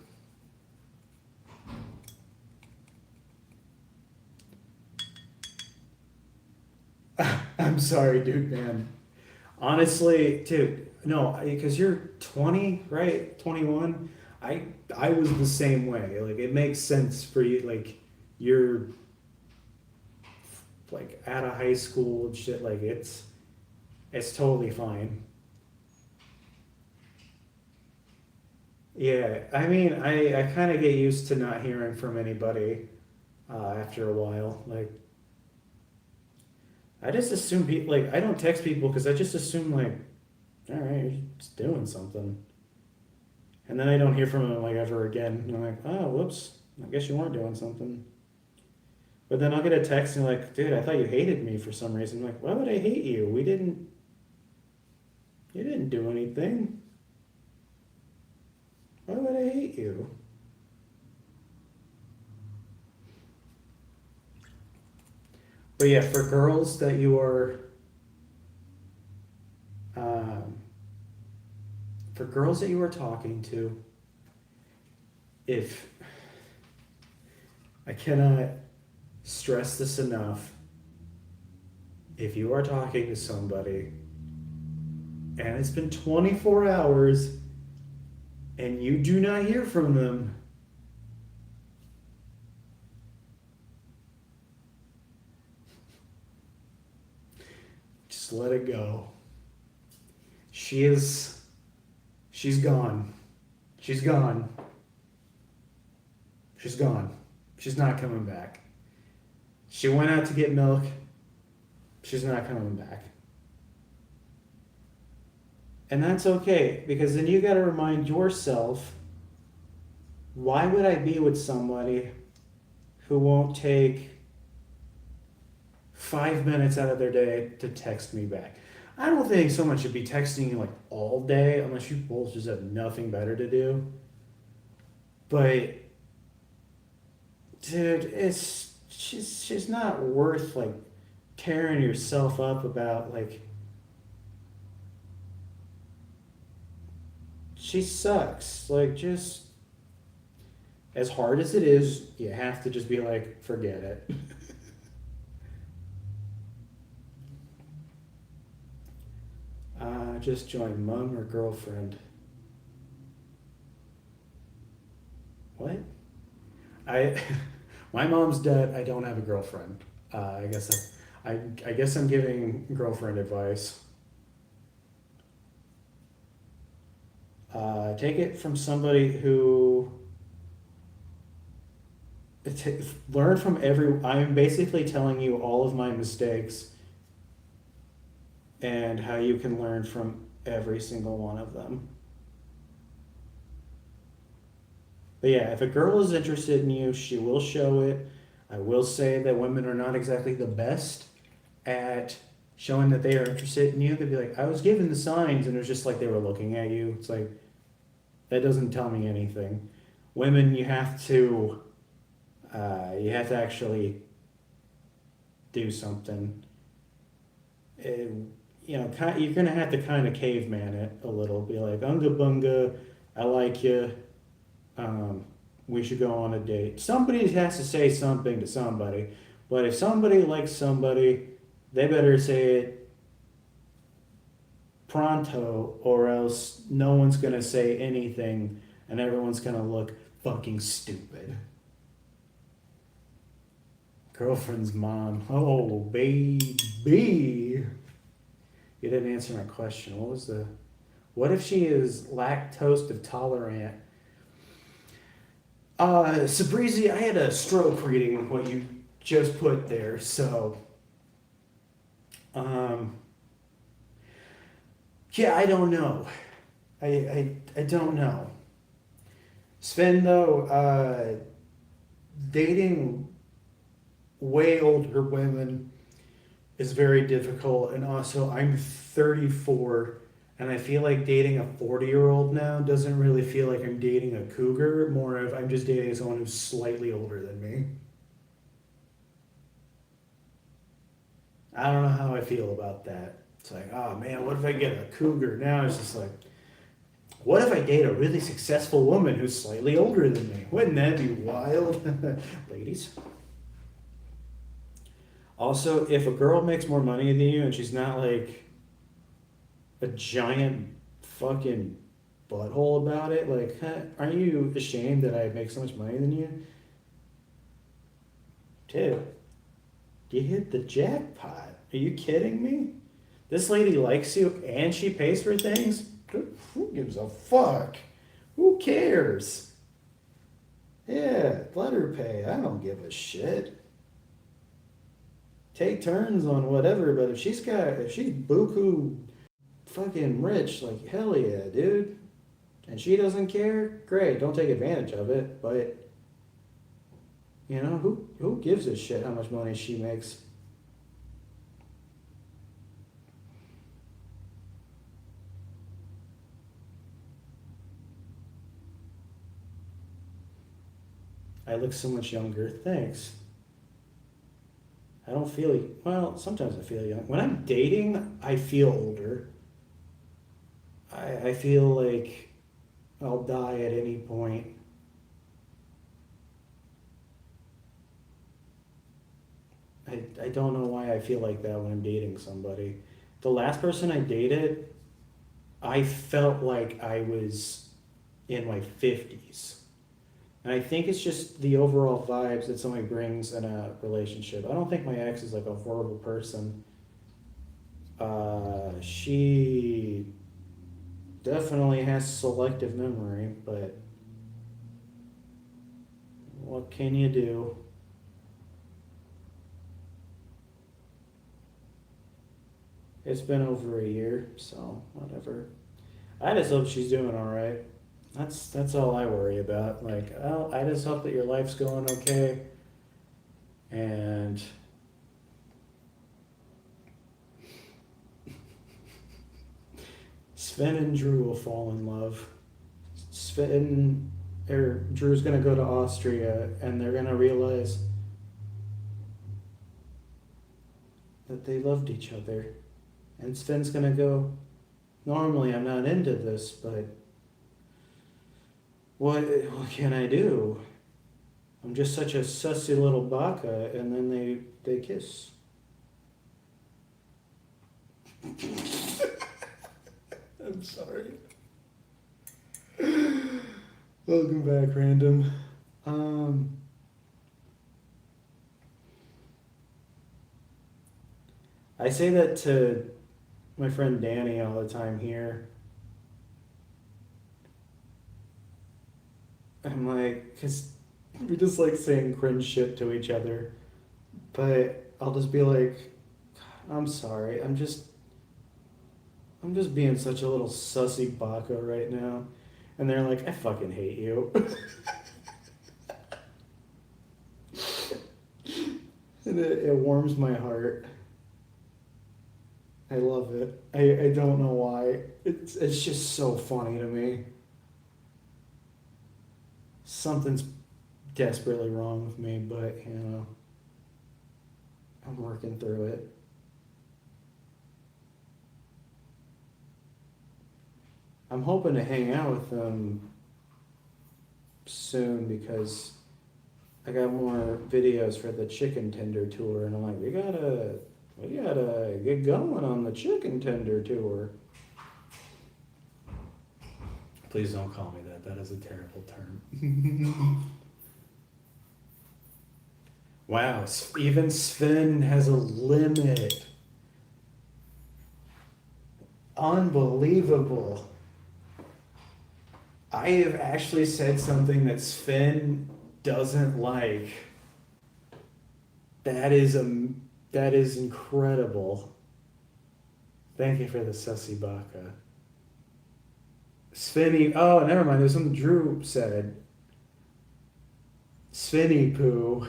I'm sorry, dude, man. Honestly, dude, no, because you're 20, right? 21. I I was the same way. Like it makes sense for you. Like you're like out of high school and shit. Like it's totally fine. Yeah, I mean, I kind of get used to not hearing from anybody after a while. Like I just assume people like I don't text people because I just assume like all right, you're just doing something. And then I don't hear from him like ever again. And I'm like, oh, whoops. I guess you weren't doing something. But then I'll get a text and like, dude, I thought you hated me for some reason. I'm like, why would I hate you? You didn't do anything. Why would I hate you? But yeah, for girls that you are, um, for girls that you are talking to, if I cannot stress this enough, if you are talking to somebody and it's been 24 hours and you do not hear from them, just let it go. She is, she's gone. She's gone. She's gone. She's not coming back. She went out to get milk. She's not coming back. And that's okay because then you got to remind yourself, why would I be with somebody who won't take 5 minutes out of their day to text me back? I don't think someone should be texting you like all day unless you both just have nothing better to do. But dude, it's she's not worth like tearing yourself up about. Like, she sucks. Like, just as hard as it is, you have to just be like, forget it. Just join mom or girlfriend. What? I, my mom's dead. I don't have a girlfriend. I guess I guess I'm giving girlfriend advice. Take it from somebody who learn from every. I'm basically telling you all of my mistakes and how you can learn from every single one of them. But yeah, if a girl is interested in you, she will show it. I will say that women are not exactly the best at showing that they are interested in you. They'd be like, I was given the signs, and it was just like they were looking at you. It's like, that doesn't tell me anything. Women, you have to actually do something. And, you're gonna have to kind of caveman it a little. Be like, unga bunga, I like you. Um, we should go on a date. Somebody has to say something to somebody. But if somebody likes somebody, they better say it pronto, or else no one's gonna say anything and everyone's gonna look fucking stupid. Girlfriend's mom. Oh, baby. You didn't answer my question. What if she is lactose intolerant? Sabrizi, I had a stroke reading what you just put there, so, um, yeah, I don't know. I don't know. Sven, though, dating way older women is very difficult. And also, I'm 34, and I feel like dating a 40-year-old now doesn't really feel like I'm dating a cougar. More of I'm just dating someone who's slightly older than me. I don't know how I feel about that. It's like, oh man, what if I get a cougar? Now it's just like, what if I date a really successful woman who's slightly older than me? Wouldn't that be wild? Ladies. Also, if a girl makes more money than you and she's not like a giant fucking butthole about it, like, huh, aren't you ashamed that I make so much money than you? Dude, you hit the jackpot. Are you kidding me? This lady likes you and she pays for things? Who gives a fuck? Who cares? Yeah, let her pay. I don't give a shit. Take turns on whatever, but if she's buku fucking rich. Like, hell yeah, dude. And she doesn't care? Great, don't take advantage of it. But, you know, who gives a shit how much money she makes? I look so much younger. Thanks. I don't feel, well, sometimes I feel young. When I'm dating, I feel older. I feel like I'll die at any point. I don't know why I feel like that when I'm dating somebody. The last person I dated, I felt like I was in my 50s. And I think it's just the overall vibes that somebody brings in a relationship. I don't think my ex is like a horrible person. She definitely has selective memory, but what can you do? It's been over a year, so whatever. I just hope she's doing all right. That's all I worry about. Like, oh, I just hope that your life's going okay, and Sven and Drew will fall in love. Sven or Drew's gonna go to Austria, and they're gonna realize that they loved each other. And Sven's gonna go, normally I'm not into this, but what can I do? I'm just such a sussy little baka, and then they kiss. I'm sorry. Welcome back, random. I say that to my friend Danny all the time here. I'm like, because we just like saying cringe shit to each other. But I'll just be like, I'm sorry. I'm just being such a little sussy baka right now. And they're like, I fucking hate you. And it warms my heart. I love it. I don't know why. It's just so funny to me. Something's desperately wrong with me, but you know, I'm working through it. I'm hoping to hang out with them soon because I got more videos for the chicken tender tour, and I'm like, we gotta get going on the chicken tender tour. Please don't call me that. That is a terrible term. Wow, even Sven has a limit. Unbelievable. I have actually said something that Sven doesn't like. That is incredible. Thank you for the sussy baka. Svenny, oh, never mind. There's something Drew said. Svenny poo.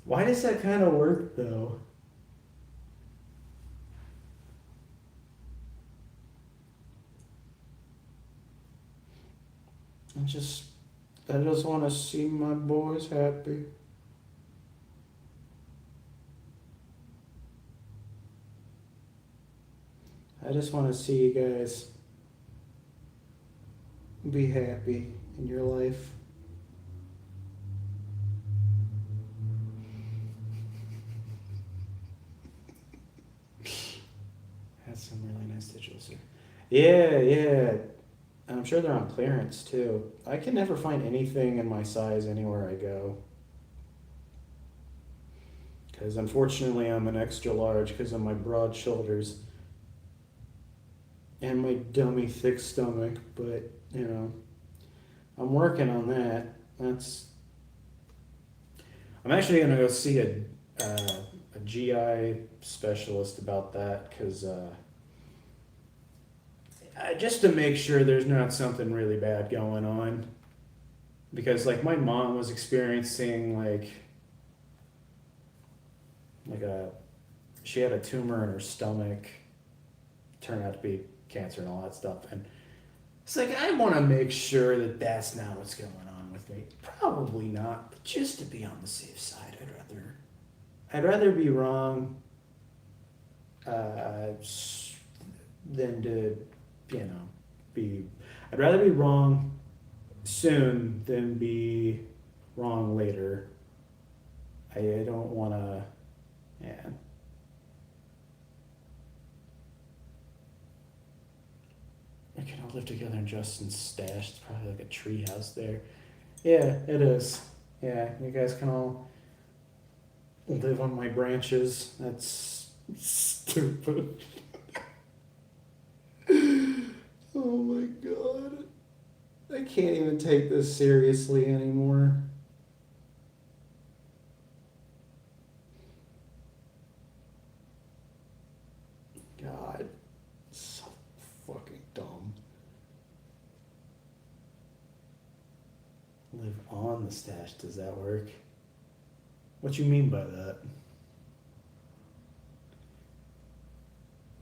Why does that kind of work though? I just want to see my boys happy. I just want to see you guys be happy in your life. Has some really nice digitals here. Yeah. And I'm sure they're on clearance too. I can never find anything in my size anywhere I go. Because unfortunately, I'm an extra large because of my broad shoulders and my dummy thick stomach. But, you know, I'm working on that. I'm actually going to go see a GI specialist about that because just to make sure there's not something really bad going on. Because like my mom was experiencing like a she had a tumor in her stomach, turned out to be cancer and all that stuff, and it's like I want to make sure that that's not what's going on with me. Probably not, but just to be on the safe side, I'd rather be wrong than to be. I'd rather be wrong soon than be wrong later. I don't want to. Yeah. We can all live together in Justin's stash. It's probably like a tree house there. Yeah, it is. Yeah, you guys can all live on my branches. That's stupid. Oh my god. I can't even take this seriously anymore. God, so fucking dumb. Live on the stash, does that work? What you mean by that?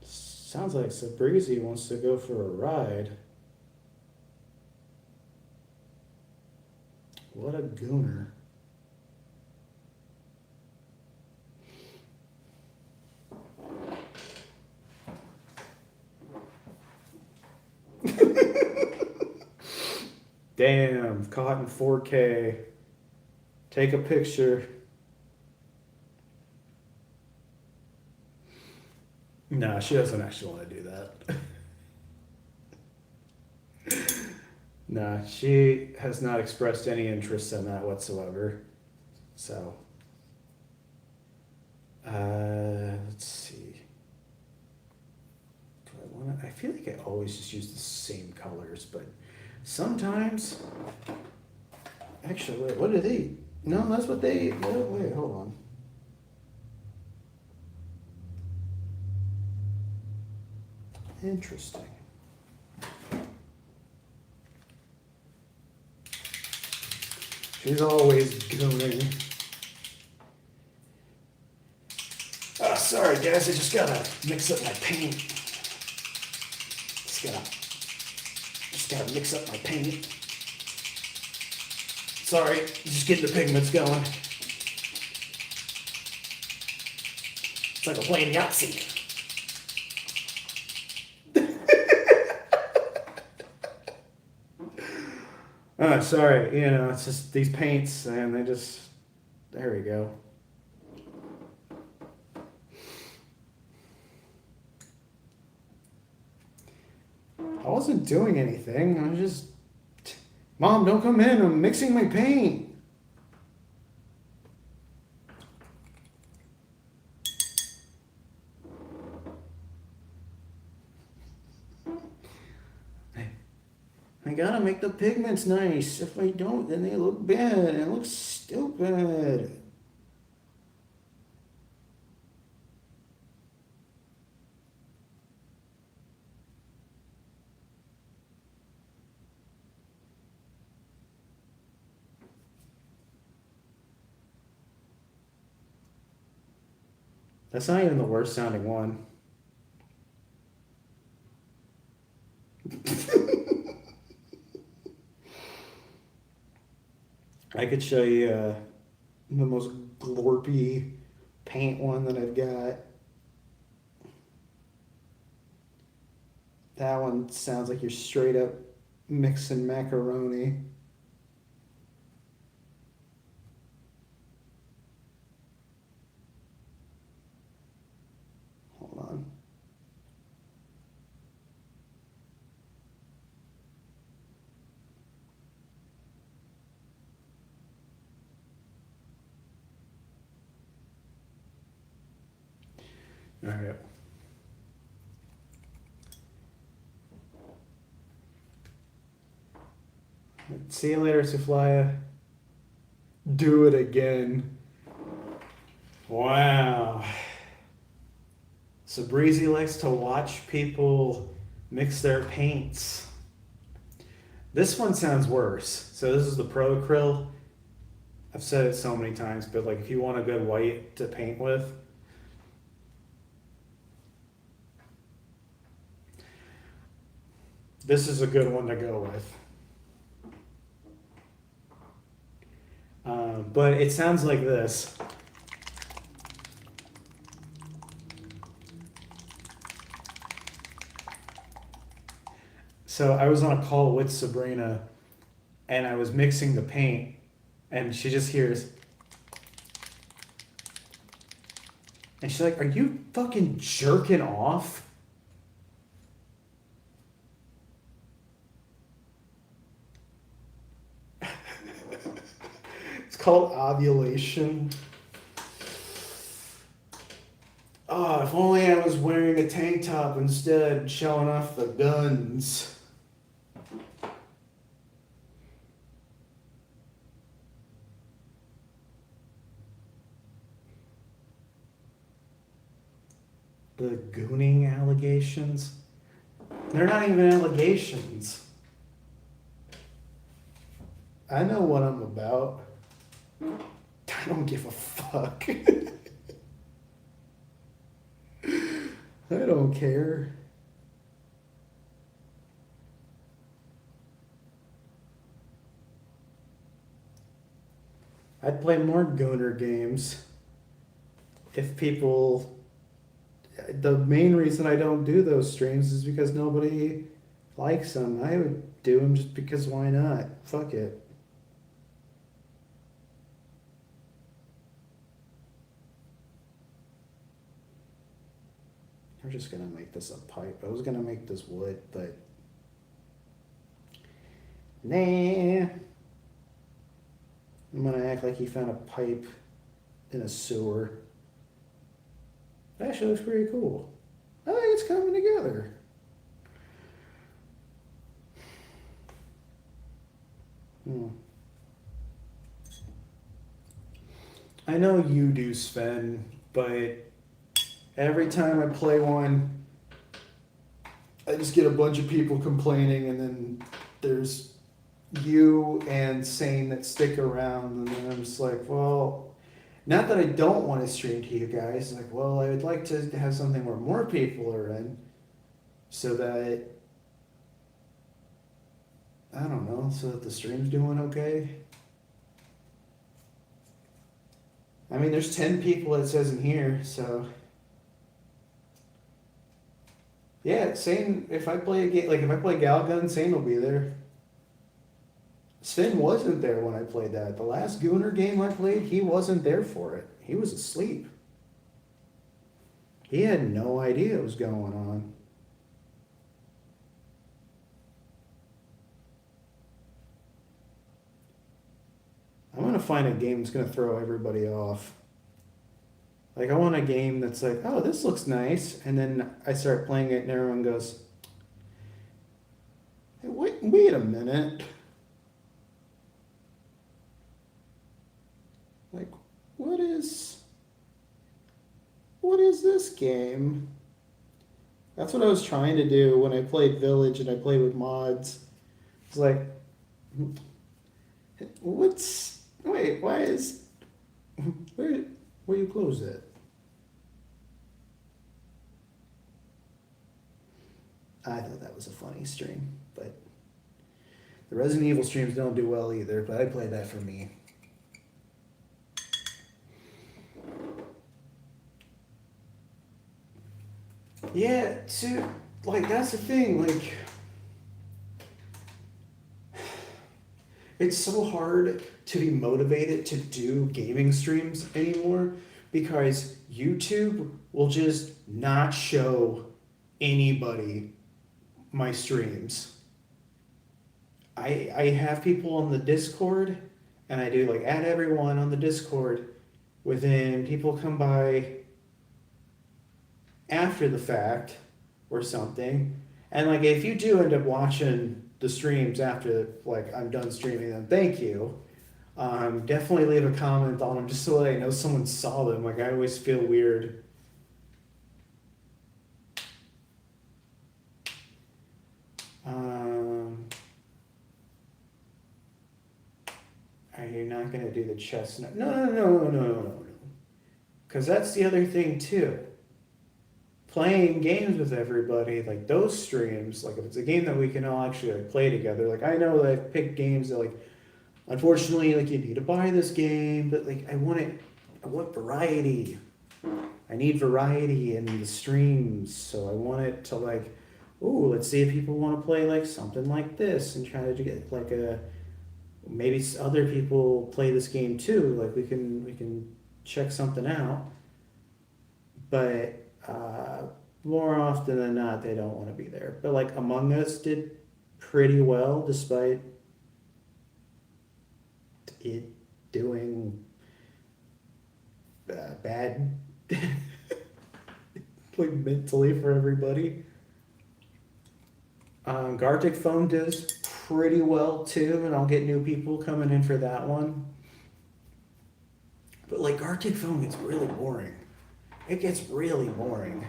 Sounds like Sabrizi wants to go for a ride. What a gooner. Damn, caught in 4K. Take a picture. Nah, she doesn't actually want to do that. Nah, she has not expressed any interest in that whatsoever. So, let's see. Do I want to? I feel like I always just use the same colors, but sometimes. Actually, wait, what do they? No, that's what they. No, wait, hold on. Interesting. She's always gooning. Oh, sorry guys, I just gotta mix up my paint. Just gotta mix up my paint. Sorry, just getting the pigments going. It's like a playing Yahtzee. Sorry, it's just these paints and they just, there we go. I wasn't doing anything, I was just, Mom, don't come in, I'm mixing my paint. I gotta make the pigments nice. If I don't, then they look bad. It looks stupid. That's not even the worst sounding one. I could show you the most glorpy paint one that I've got. That one sounds like you're straight up mixing macaroni. Hold on. All right. See you later, Suflaya. Do it again. Wow. So Breezy likes to watch people mix their paints. This one sounds worse. So this is the Pro Acryl. I've said it so many times, but like if you want a good white to paint with, this is a good one to go with. But it sounds like this. So I was on a call with Sabrina and I was mixing the paint and she just hears, and she's like, "Are you fucking jerking off?" It's called ovulation. Oh, if only I was wearing a tank top instead, showing off the guns. The gooning allegations? They're not even allegations. I know what I'm about. I don't give a fuck. I don't care. I'd play more Gooner games if people. The main reason I don't do those streams is because nobody likes them. I would do them just because why not? Fuck it. We're just gonna make this a pipe. I was gonna make this wood, but nah. I'm gonna act like he found a pipe in a sewer. That actually looks pretty cool. I think it's coming together. I know you do, Sven, but every time I play one, I just get a bunch of people complaining, and then there's you and Sane that stick around, and then I'm just like, well, not that I don't want to stream to you guys. Like, well, I would like to have something where more people are in, so that I don't know, so that the stream's doing okay. I mean, there's 10 people it says in here, so yeah, Sane. If I play a game, like if I play Galgun, Sane will be there. Sven wasn't there when I played that. The last Gooner game I played, he wasn't there for it. He was asleep. He had no idea what was going on. I'm gonna find a game that's gonna throw everybody off. Like I want a game that's like, oh, this looks nice, and then I start playing it, and everyone goes, hey, wait a minute. Like, what is this game? That's what I was trying to do when I played Village and I played with mods. It's like, why is, where you close it? I thought that was a funny stream, but the Resident Evil streams don't do well either, but I play that for me. Yeah, too, like, that's the thing, like, it's so hard to be motivated to do gaming streams anymore because YouTube will just not show anybody my streams. I have people on the Discord and I do like add everyone on the Discord within people come by after the fact or something. And like if you do end up watching the streams after like I'm done streaming them, thank you. Definitely leave a comment on them just so that I know someone saw them. Like, I always feel weird. Um, are you not gonna do the chestnut? No, no, no, no, no, no, no, no. Because that's the other thing too. Playing games with everybody, like those streams, like if it's a game that we can all actually like play together. Like I know that I've picked games that like, unfortunately, like you need to buy this game, but like I want it, I want variety. I need variety in the streams, so I want it to like, ooh, let's see if people want to play like something like this and try to get like a maybe other people play this game too. Like we can check something out, but more often than not, they don't want to be there. But like Among Us did pretty well despite it doing bad, like mentally for everybody. Gartic Phone does pretty well too, and I'll get new people coming in for that one. But like Gartic Phone gets really boring. It gets really boring.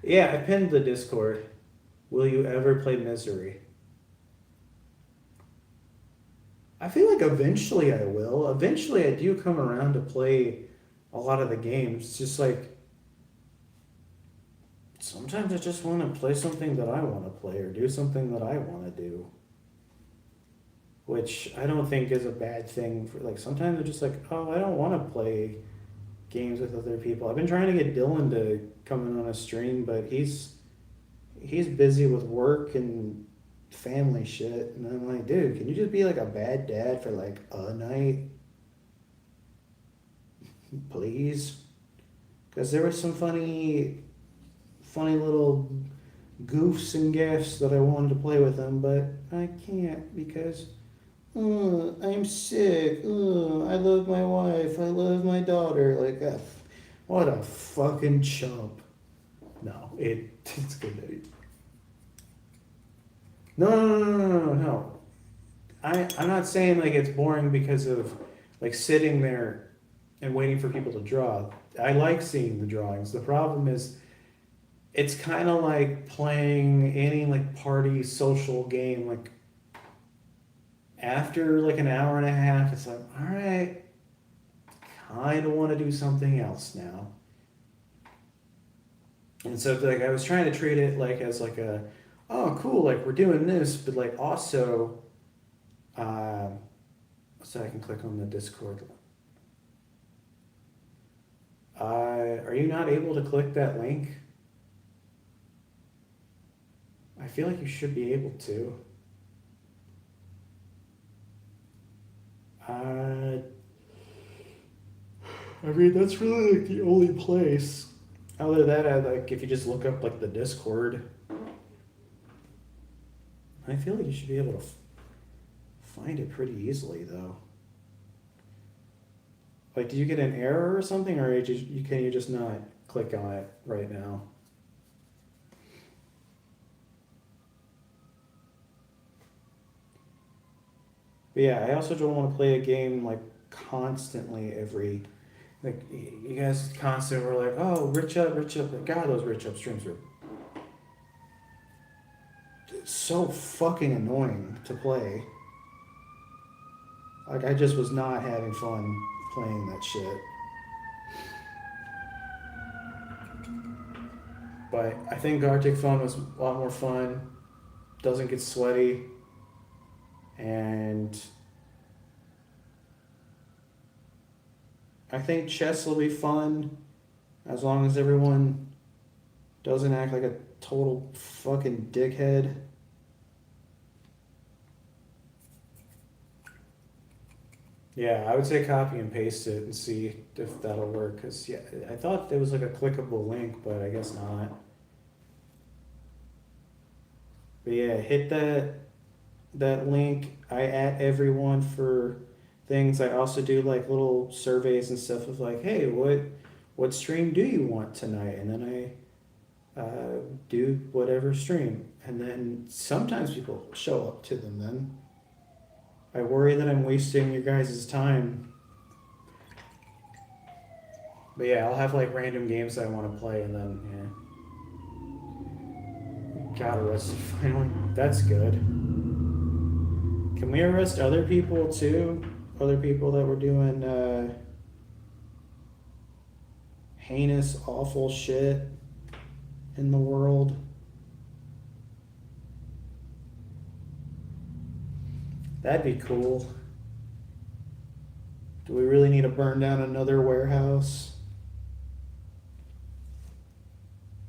Yeah, I pinned the Discord. Will you ever play Misery? I feel like eventually I will. Eventually I do come around to play a lot of the games. Just like sometimes I just want to play something that I want to play or do something that I want to do. Which I don't think is a bad thing for like sometimes it's just like, oh, I don't want to play games with other people. I've been trying to get Dylan to come in on a stream, but he's busy with work and family shit. And I'm like, dude, can you just be like a bad dad for like a night, please? Because there was some funny little goofs and gaffs that I wanted to play with him, but I can't because I'm sick. I love my wife. I love my daughter. Like, what a fucking chump. No, it's good that he. No, no, no, no, no, no, no. I'm not saying like it's boring because of like sitting there and waiting for people to draw. I like seeing the drawings. The problem is it's kind of like playing any like party social game. Like after like an hour and a half, it's like, all right, kind of want to do something else now. And so like I was trying to treat it like as like a, oh cool, like we're doing this, but like also, um, so I can click on the Discord. Are you not able to click that link? I feel like you should be able to. Uh, I mean, that's really like the only place. Other than that, I like if you just look up like the Discord, I feel like you should be able to find it pretty easily though. Like, did you get an error or something, or can you just not click on it right now? But yeah, I also don't want to play a game like constantly every. Like you guys constantly were like, oh, rich up, rich up. God, those rich up streams are so fucking annoying to play. Like I just was not having fun playing that shit. But I think Arctic Phone was a lot more fun. Doesn't get sweaty, and I think chess will be fun as long as everyone doesn't act like a total fucking dickhead. Yeah, I would say copy and paste it and see if that'll work. Cause yeah, I thought there was like a clickable link, but I guess not. But yeah, hit that link. I at everyone for things. I also do like little surveys and stuff of like, hey, what stream do you want tonight? And then I do whatever stream, and then sometimes people show up to them. Then I worry that I'm wasting your guys' time. But yeah, I'll have like random games that I want to play, and then yeah, got arrested finally. That's good. Can we arrest other people too? Other people that were doing heinous, awful shit in the world? That'd be cool. Do we really need to burn down another warehouse?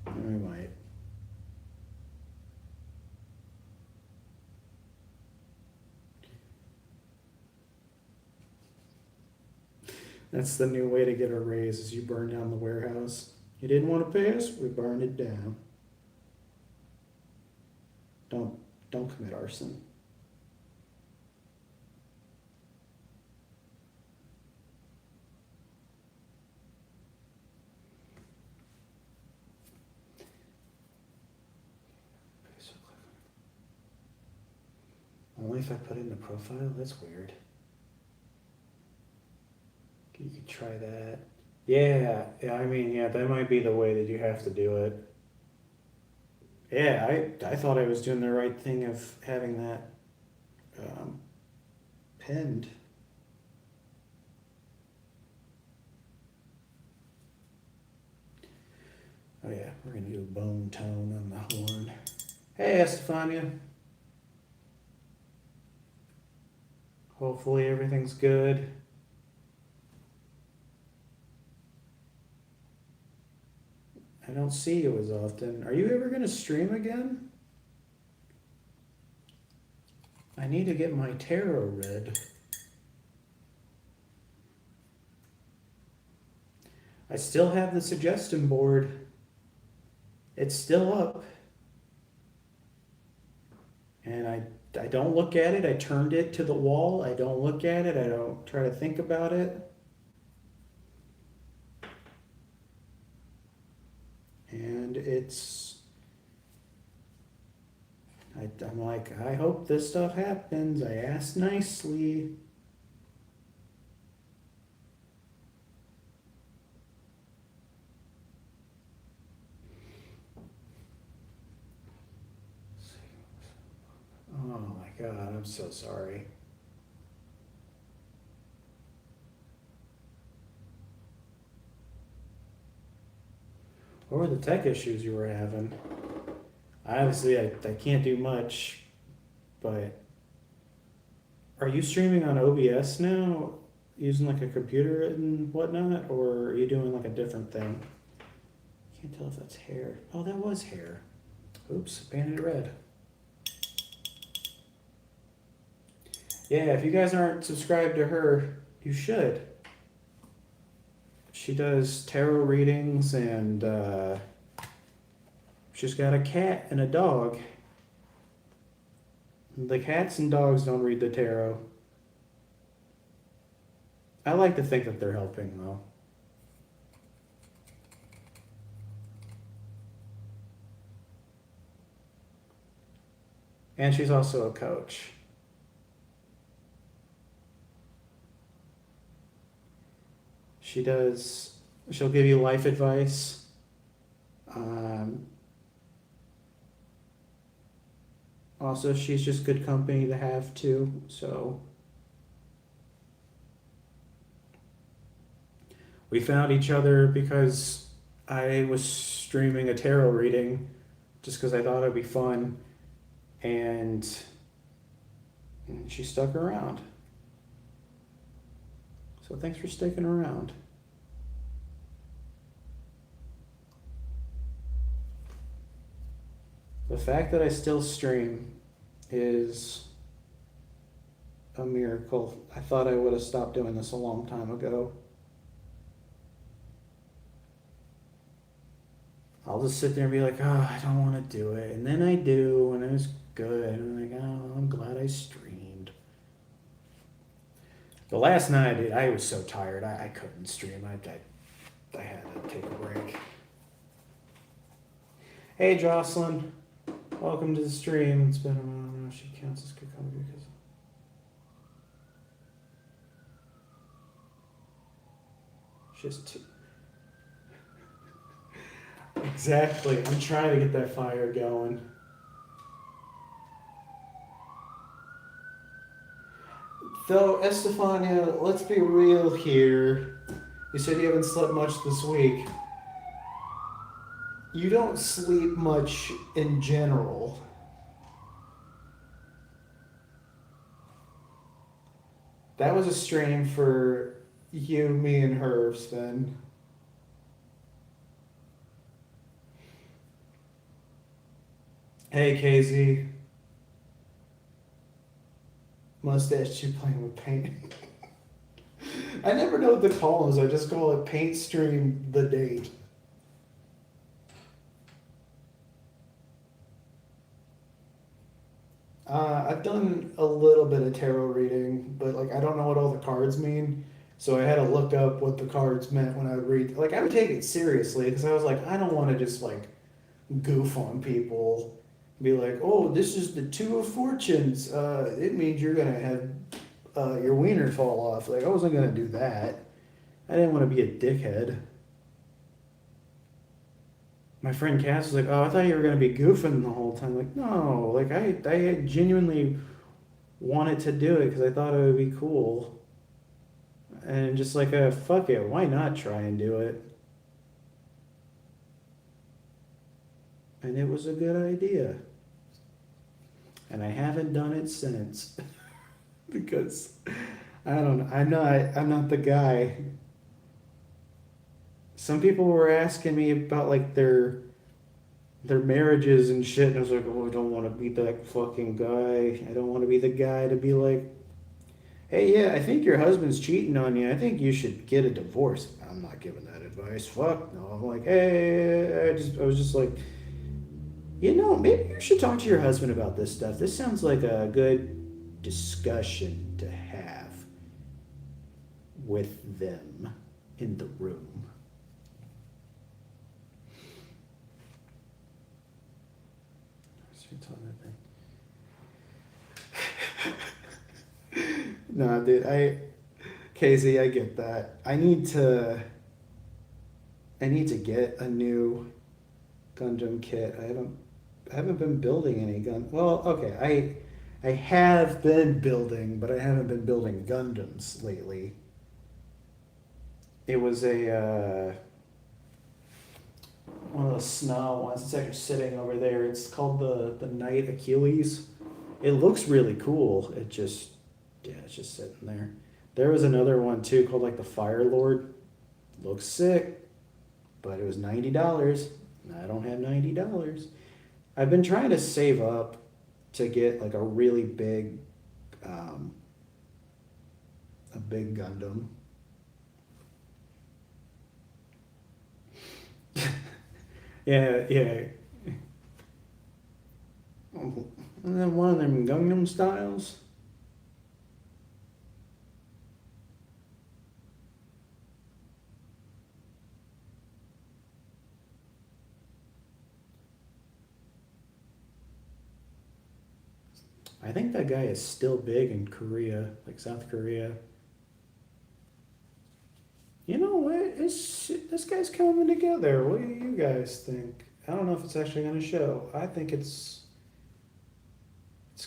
We might. That's the new way to get a raise is you burn down the warehouse. You didn't want to pay us? We burned it down. Don't commit arson. Only if I put it in the profile? That's weird. You could try that. Yeah, I mean, yeah, that might be the way that you have to do it. Yeah, I thought I was doing the right thing of having that pinned. Oh yeah, we're gonna do bone tone on the horn. Hey, Estefania. Hopefully everything's good. I don't see you as often. Are you ever gonna stream again? I need to get my tarot read. I still have the suggestion board. It's still up. And I don't look at it. I turned it to the wall. I don't look at it. I don't try to think about it. And I'm like, I hope this stuff happens. I asked nicely. Oh my God, I'm so sorry. What were the tech issues you were having? Obviously, I can't do much, but are you streaming on OBS now, using like a computer and whatnot, or are you doing like a different thing? Can't tell if that's hair. Oh, that was hair. Oops, painted it red. Yeah, if you guys aren't subscribed to her, you should. She does tarot readings, and she's got a cat and a dog. The cats and dogs don't read the tarot. I like to think that they're helping, though. And she's also a coach. She'll give you life advice. Also, she's just good company to have too, so. We found each other because I was streaming a tarot reading just because I thought it'd be fun, and she stuck around. So thanks for sticking around. The fact that I still stream is a miracle. I thought I would have stopped doing this a long time ago. I'll just sit there and be like, oh, I don't want to do it. And then I do, and it was good. And I'm like, oh, I'm glad I streamed. The last night I was so tired. I couldn't stream. I had to take a break. Hey, Jocelyn. – Welcome to the stream. It's been a while now. She counts as good cover because. Just too. Exactly. I'm trying to get that fire going. Though, Estefania, let's be real here. You said you haven't slept much this week. You don't sleep much in general. That was a stream for you, me, and Herbs then. Hey, KZ. Mustache, you playing with paint? I never know what the call is. I just call it paint stream the date. I've done a little bit of tarot reading, but like I don't know what all the cards mean. So I had to look up what the cards meant when I would read. Like I would take it seriously because I was like, I don't want to just like goof on people. Be like, oh, this is the Two of Fortunes. It means you're gonna have your wiener fall off. Like I wasn't gonna do that. I didn't want to be a dickhead. My friend Cass was like, "Oh, I thought you were gonna be goofing the whole time." Like, no, like I genuinely wanted to do it because I thought it would be cool, and just like, fuck it, why not try and do it? And it was a good idea, and I haven't done it since because I don't know. I'm not the guy. Some people were asking me about like their marriages and shit, and I was like, oh, I don't want to be that fucking guy. I don't want to be the guy to be like, hey, yeah, I think your husband's cheating on you. I think you should get a divorce. I'm not giving that advice. Fuck no. I'm like, hey, I was just like, maybe you should talk to your husband about this stuff. This sounds like a good discussion to have with them in the room. No, dude, Casey, I get that. I need to get a new Gundam kit. I haven't been building any gun. Well, okay, I have been building, but I haven't been building Gundams lately. It was a one of those snow ones. It's actually sitting over there. It's called the Knight Achilles. It looks really cool. It's just sitting there. There was another one too called like the Fire Lord. Looks sick, but it was $90. I don't have $90. I've been trying to save up to get like a really big, a big Gundam. Yeah, yeah. And then one of them Gangnam styles. I think that guy is still big in Korea, like South Korea. You know what? This guy's coming together. What do you guys think? I don't know if it's actually going to show. I think it's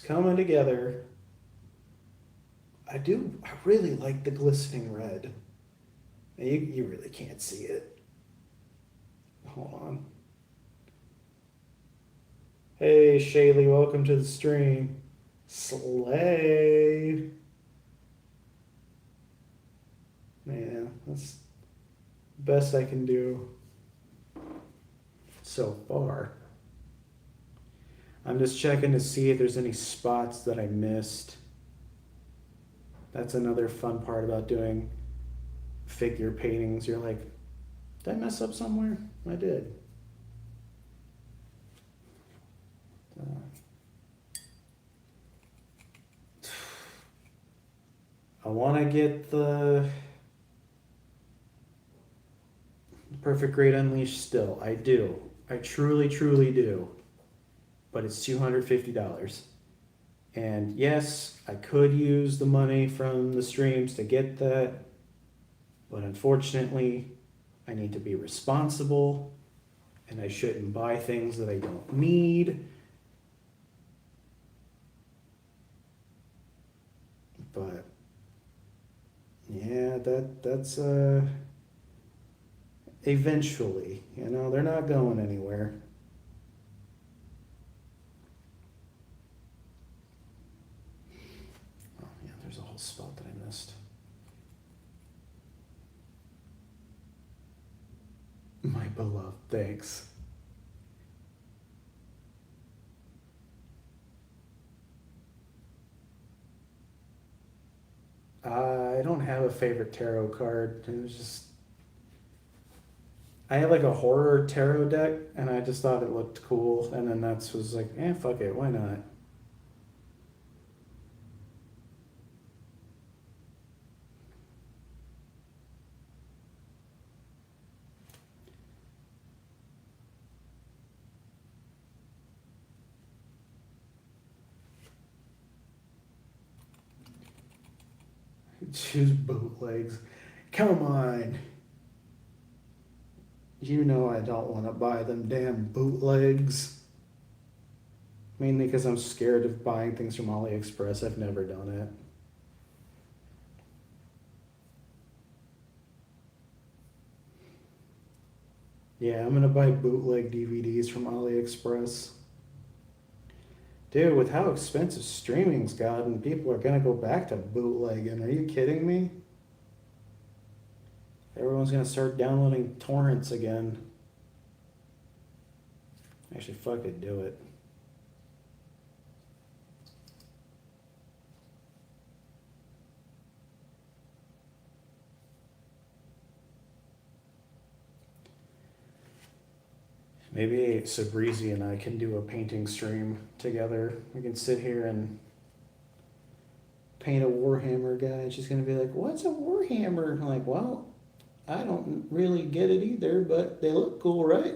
coming together. I really like the glistening red. You really can't see it. Hold on. Hey, Shaylee, welcome to the stream. Slay. Man, that's the best I can do so far. I'm just checking to see if there's any spots that I missed. That's another fun part about doing figure paintings. You're like, did I mess up somewhere? I did. I want to get the Perfect Grade Unleashed still. I do. I truly, truly do. But it's $250. And yes, I could use the money from the streams to get that. But unfortunately, I need to be responsible and I shouldn't buy things that I don't need. But yeah, that's eventually, they're not going anywhere. Oh yeah, there's a whole spot that I missed. My beloved, thanks. I don't have a favorite tarot card. It was just I had like a horror tarot deck, and I just thought it looked cool, and then that's was like, fuck it, why not? Choose bootlegs. Come on. You know I don't want to buy them damn bootlegs. Mainly because I'm scared of buying things from AliExpress. I've never done it. Yeah, I'm gonna buy bootleg DVDs from AliExpress. Dude, with how expensive streaming's gotten, people are gonna go back to bootlegging. Are you kidding me? Everyone's gonna start downloading torrents again. Actually, fuck it, do it. Maybe Sabrizi and I can do a painting stream together. We can sit here and paint a Warhammer guy. And she's gonna be like, "What's a Warhammer?" I'm like, "Well, I don't really get it either, but they look cool, right?"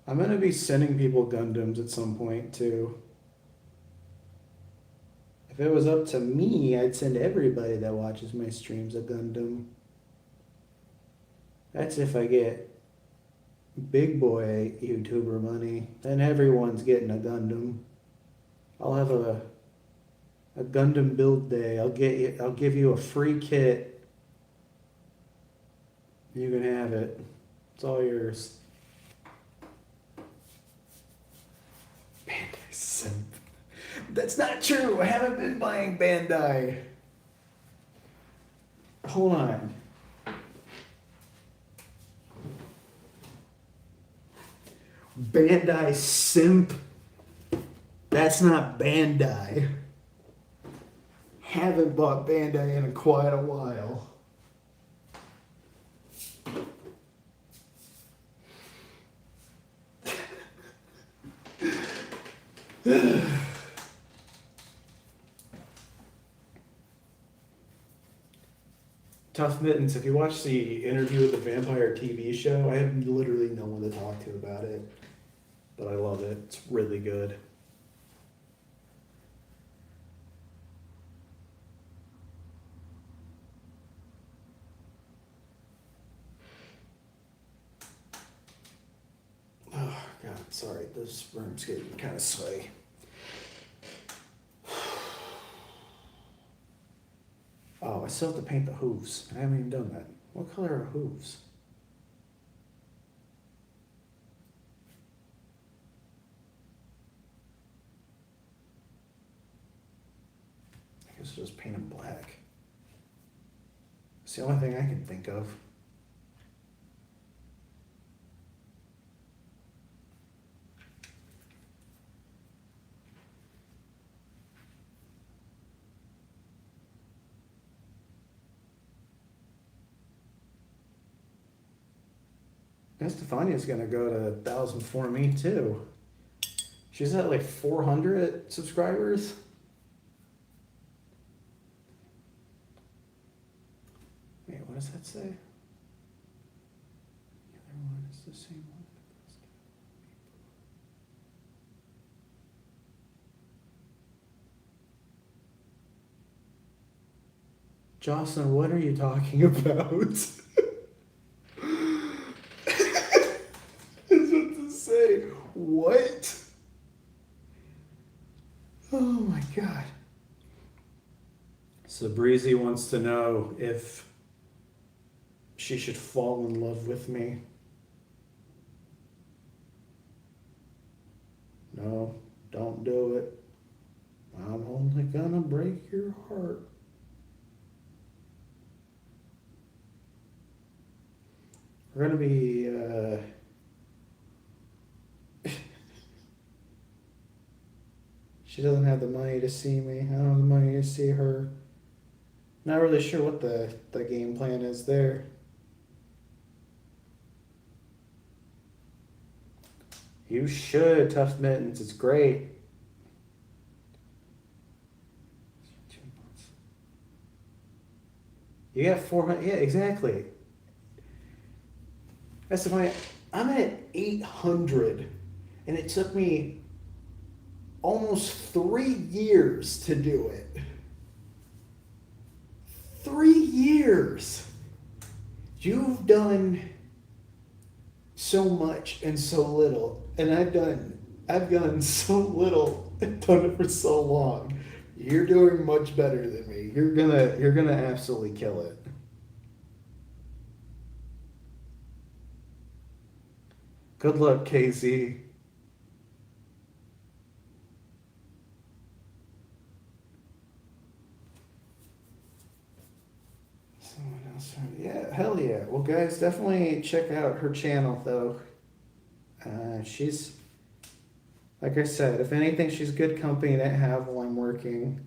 I'm gonna be sending people Gundams at some point too. If it was up to me, I'd send everybody that watches my streams a Gundam. That's if I get big boy YouTuber money. Then everyone's getting a Gundam. I'll have a Gundam build day. I'll give you a free kit. You can have it. It's all yours. Bandai simp. That's not true. I haven't been buying Bandai. Hold on. Bandai simp. That's not Bandai. Haven't bought Bandai in quite a while. Tough Mittens, if you watch the interview with the Vampire TV show, I have literally no one to talk to about it. But I love it. It's really good. Oh, God, sorry. This room's getting kind of sweaty. Oh, I still have to paint the hooves. I haven't even done that. What color are hooves? I guess I'll just paint them black. It's the only thing I can think of. Estefania's gonna go to 1,000 for me too. She's at like 400 subscribers. Wait, what does that say? The other one is the same one. Jocelyn, what are you talking about? Is what to say. What? Oh my god. So Breezy wants to know if she should fall in love with me. No, don't do it. I'm only gonna break your heart. We're gonna be, she doesn't have the money to see me. I don't have the money to see her. Not really sure what the game plan is there. You should, Tough Mittens. It's great. You got 400. Yeah, exactly. That's the point. I'm at 800, and it took me almost 3 years to do it. 3 years. You've done so much and so little, and I've done so little and done it for so long. You're doing much better than me. You're gonna absolutely kill it. Good luck, KZ. Someone else. Yeah, hell yeah. Well, guys, definitely check out her channel, though. She's, like I said, if anything, she's good company to have while I'm working.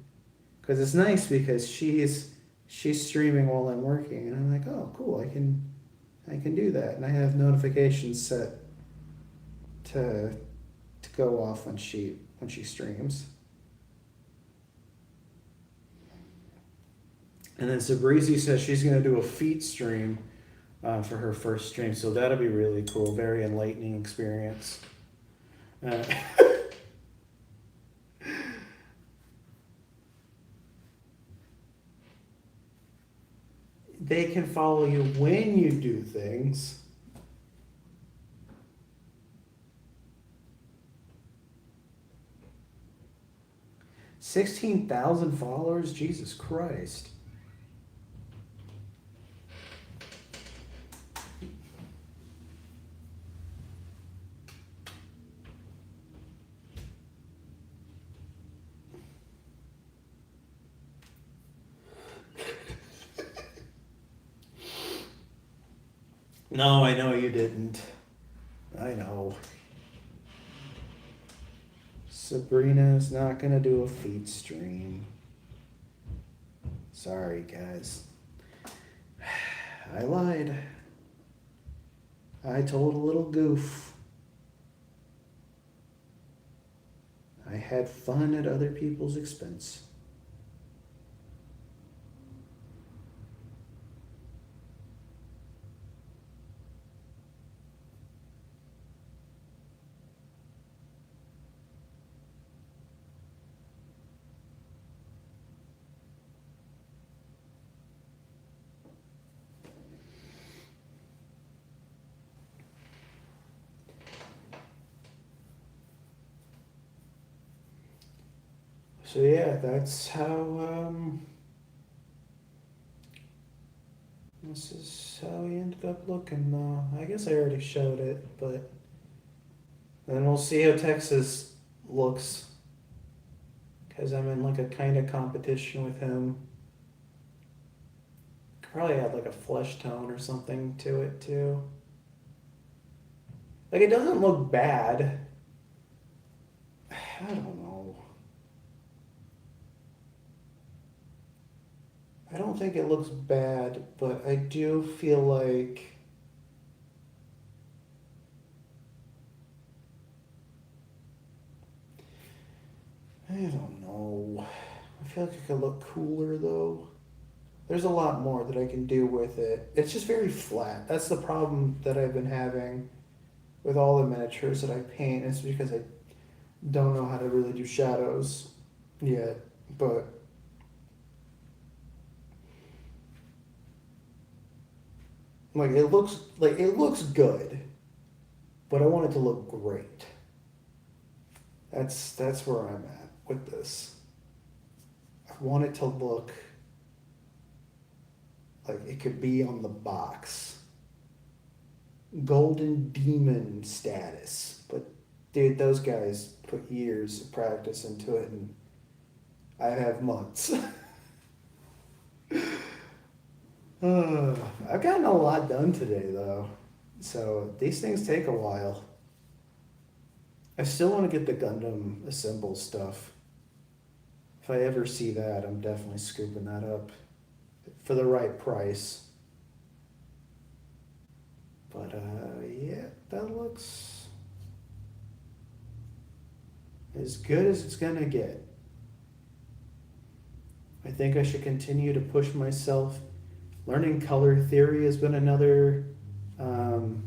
Because it's nice because she's streaming while I'm working, and I'm like, oh, cool, I can do that, and I have notifications set to go off when she streams. And then Sabrizi says she's gonna do a feet stream for her first stream, so that'll be really cool. Very enlightening experience. They can follow you when you do things. $16,000 followers? Jesus Christ. No, I know you didn't. I know. Sabrina's not gonna do a feed stream. Sorry, guys. I lied. I told a little goof. I had fun at other people's expense. So yeah, that's how this is how he ended up looking. I guess I already showed it, but then we'll see how Texas looks, because I'm in like a kind of competition with him. Probably add like a flesh tone or something to it too. Like, it doesn't look bad. I don't know. I don't think it looks bad, but I do feel like I don't know. I feel like it could look cooler though. There's a lot more that I can do with it. It's just very flat. That's the problem that I've been having with all the miniatures that I paint. It's because I don't know how to really do shadows yet. But Like it looks good, but I want it to look great. That's where I'm at with this. I want it to look like it could be on the box. Golden Demon status. But dude, those guys put years of practice into it and I have months. I've gotten a lot done today though. So these things take a while. I still want to get the Gundam Assemble stuff. If I ever see that, I'm definitely scooping that up for the right price. But yeah, that looks as good as it's gonna get. I think I should continue to push myself. Learning color theory has been um,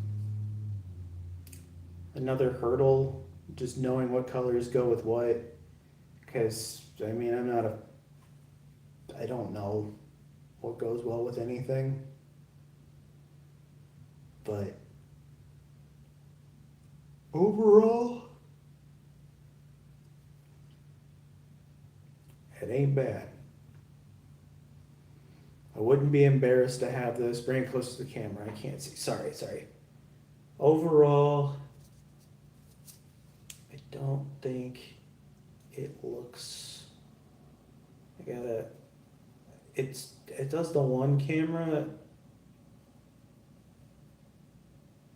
another hurdle. Just knowing what colors go with what. Because I mean, I don't know what goes well with anything. But overall, it ain't bad. I wouldn't be embarrassed to have this. Bring it close to the camera. I can't see. Sorry. Overall, I don't think it looks. It does the one camera.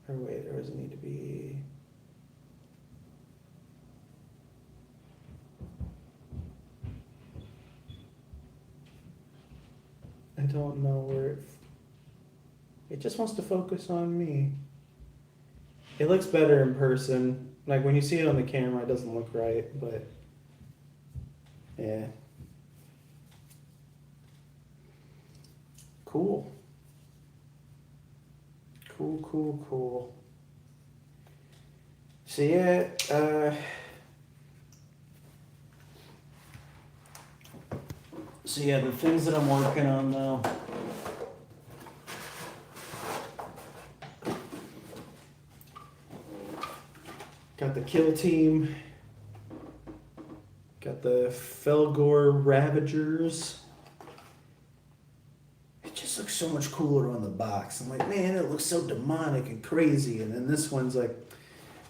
Or wait, there doesn't need to be. I don't know where it just wants to focus on me. It looks better in person. Like when you see it on the camera, it doesn't look right, but yeah. Cool. Cool. So yeah, the things that I'm working on now. Got the kill team. Got the Felgor Ravagers. It just looks so much cooler on the box. I'm like, man, it looks so demonic and crazy. And then this one's like,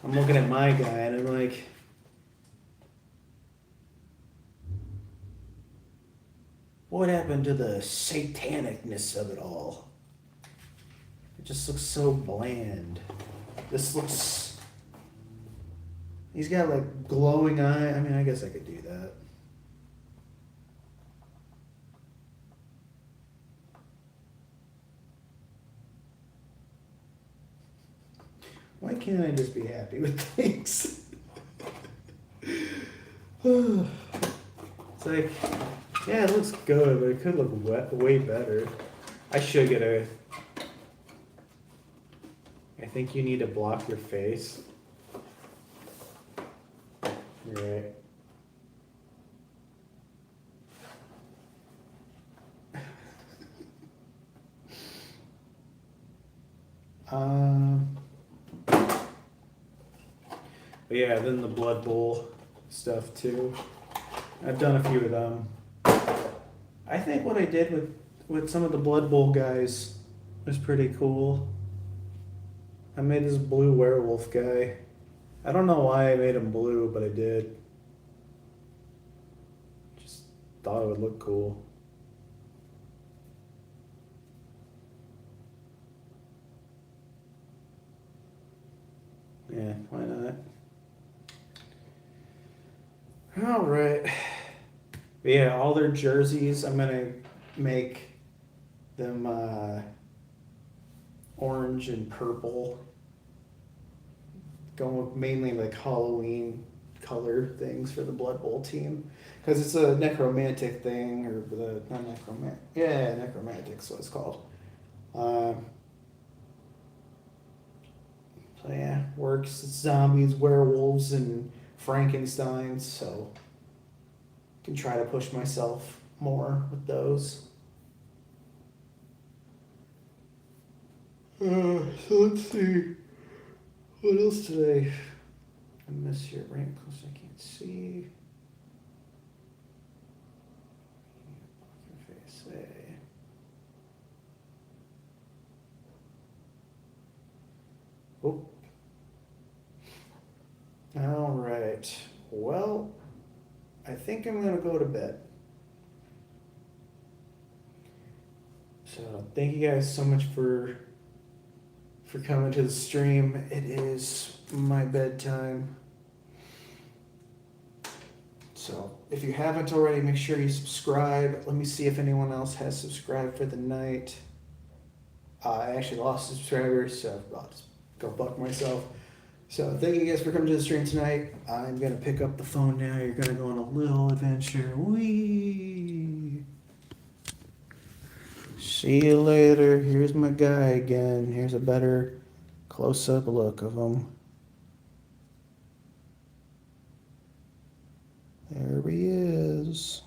I'm looking at my guy and I'm like, what happened to the satanicness of it all? It just looks so bland. This looks... He's got like glowing eye. I mean, I guess I could do that. Why can't I just be happy with things? It's like, yeah, it looks good, but it could look way better. I should get a... I think you need to block your face. You're right. But yeah, then the Blood Bowl stuff too. I've done a few of them. I think what I did with some of the Blood Bowl guys was pretty cool. I made this blue werewolf guy. I don't know why I made him blue, but I did. Just thought it would look cool. Yeah, why not? All right. But yeah, all their jerseys, I'm gonna make them orange and purple. Going with mainly like Halloween color things for the Blood Bowl team. Because it's a necromantic thing, or not necromantic. Yeah, necromantic's what it's called. So yeah, works. Zombies, werewolves, and Frankensteins, so can try to push myself more with those. So let's see. What else today? I miss your wrinkles. I can't see. Your face. Oh. All right. Well, I think I'm gonna go to bed. So thank you guys so much for coming to the stream. It is my bedtime. So if you haven't already, make sure you subscribe. Let me see if anyone else has subscribed for the night. I actually lost subscribers, so I'll just go buck myself. So thank you guys for coming to the stream tonight. I'm gonna pick up the phone now. You're gonna go on a little adventure. Wee. See you later. Here's my guy again. Here's a better close-up look of him. There he is.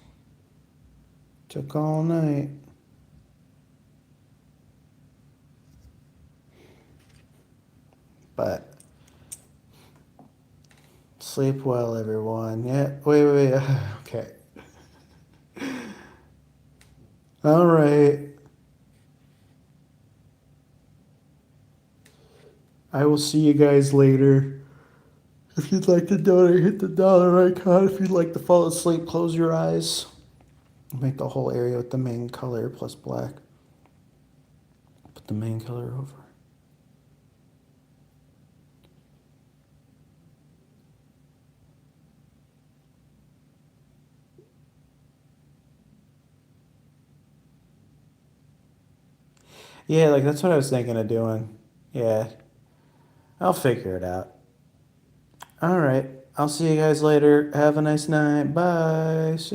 Took all night. But sleep well, everyone. Yeah, wait. Okay. All right. I will see you guys later. If you'd like to donate, hit the dollar icon. If you'd like to fall asleep, close your eyes. Make the whole area with the main color plus black. Put the main color over. Yeah, like that's what I was thinking of doing. Yeah, I'll figure it out. All right. I'll see you guys later. Have a nice night. Bye. See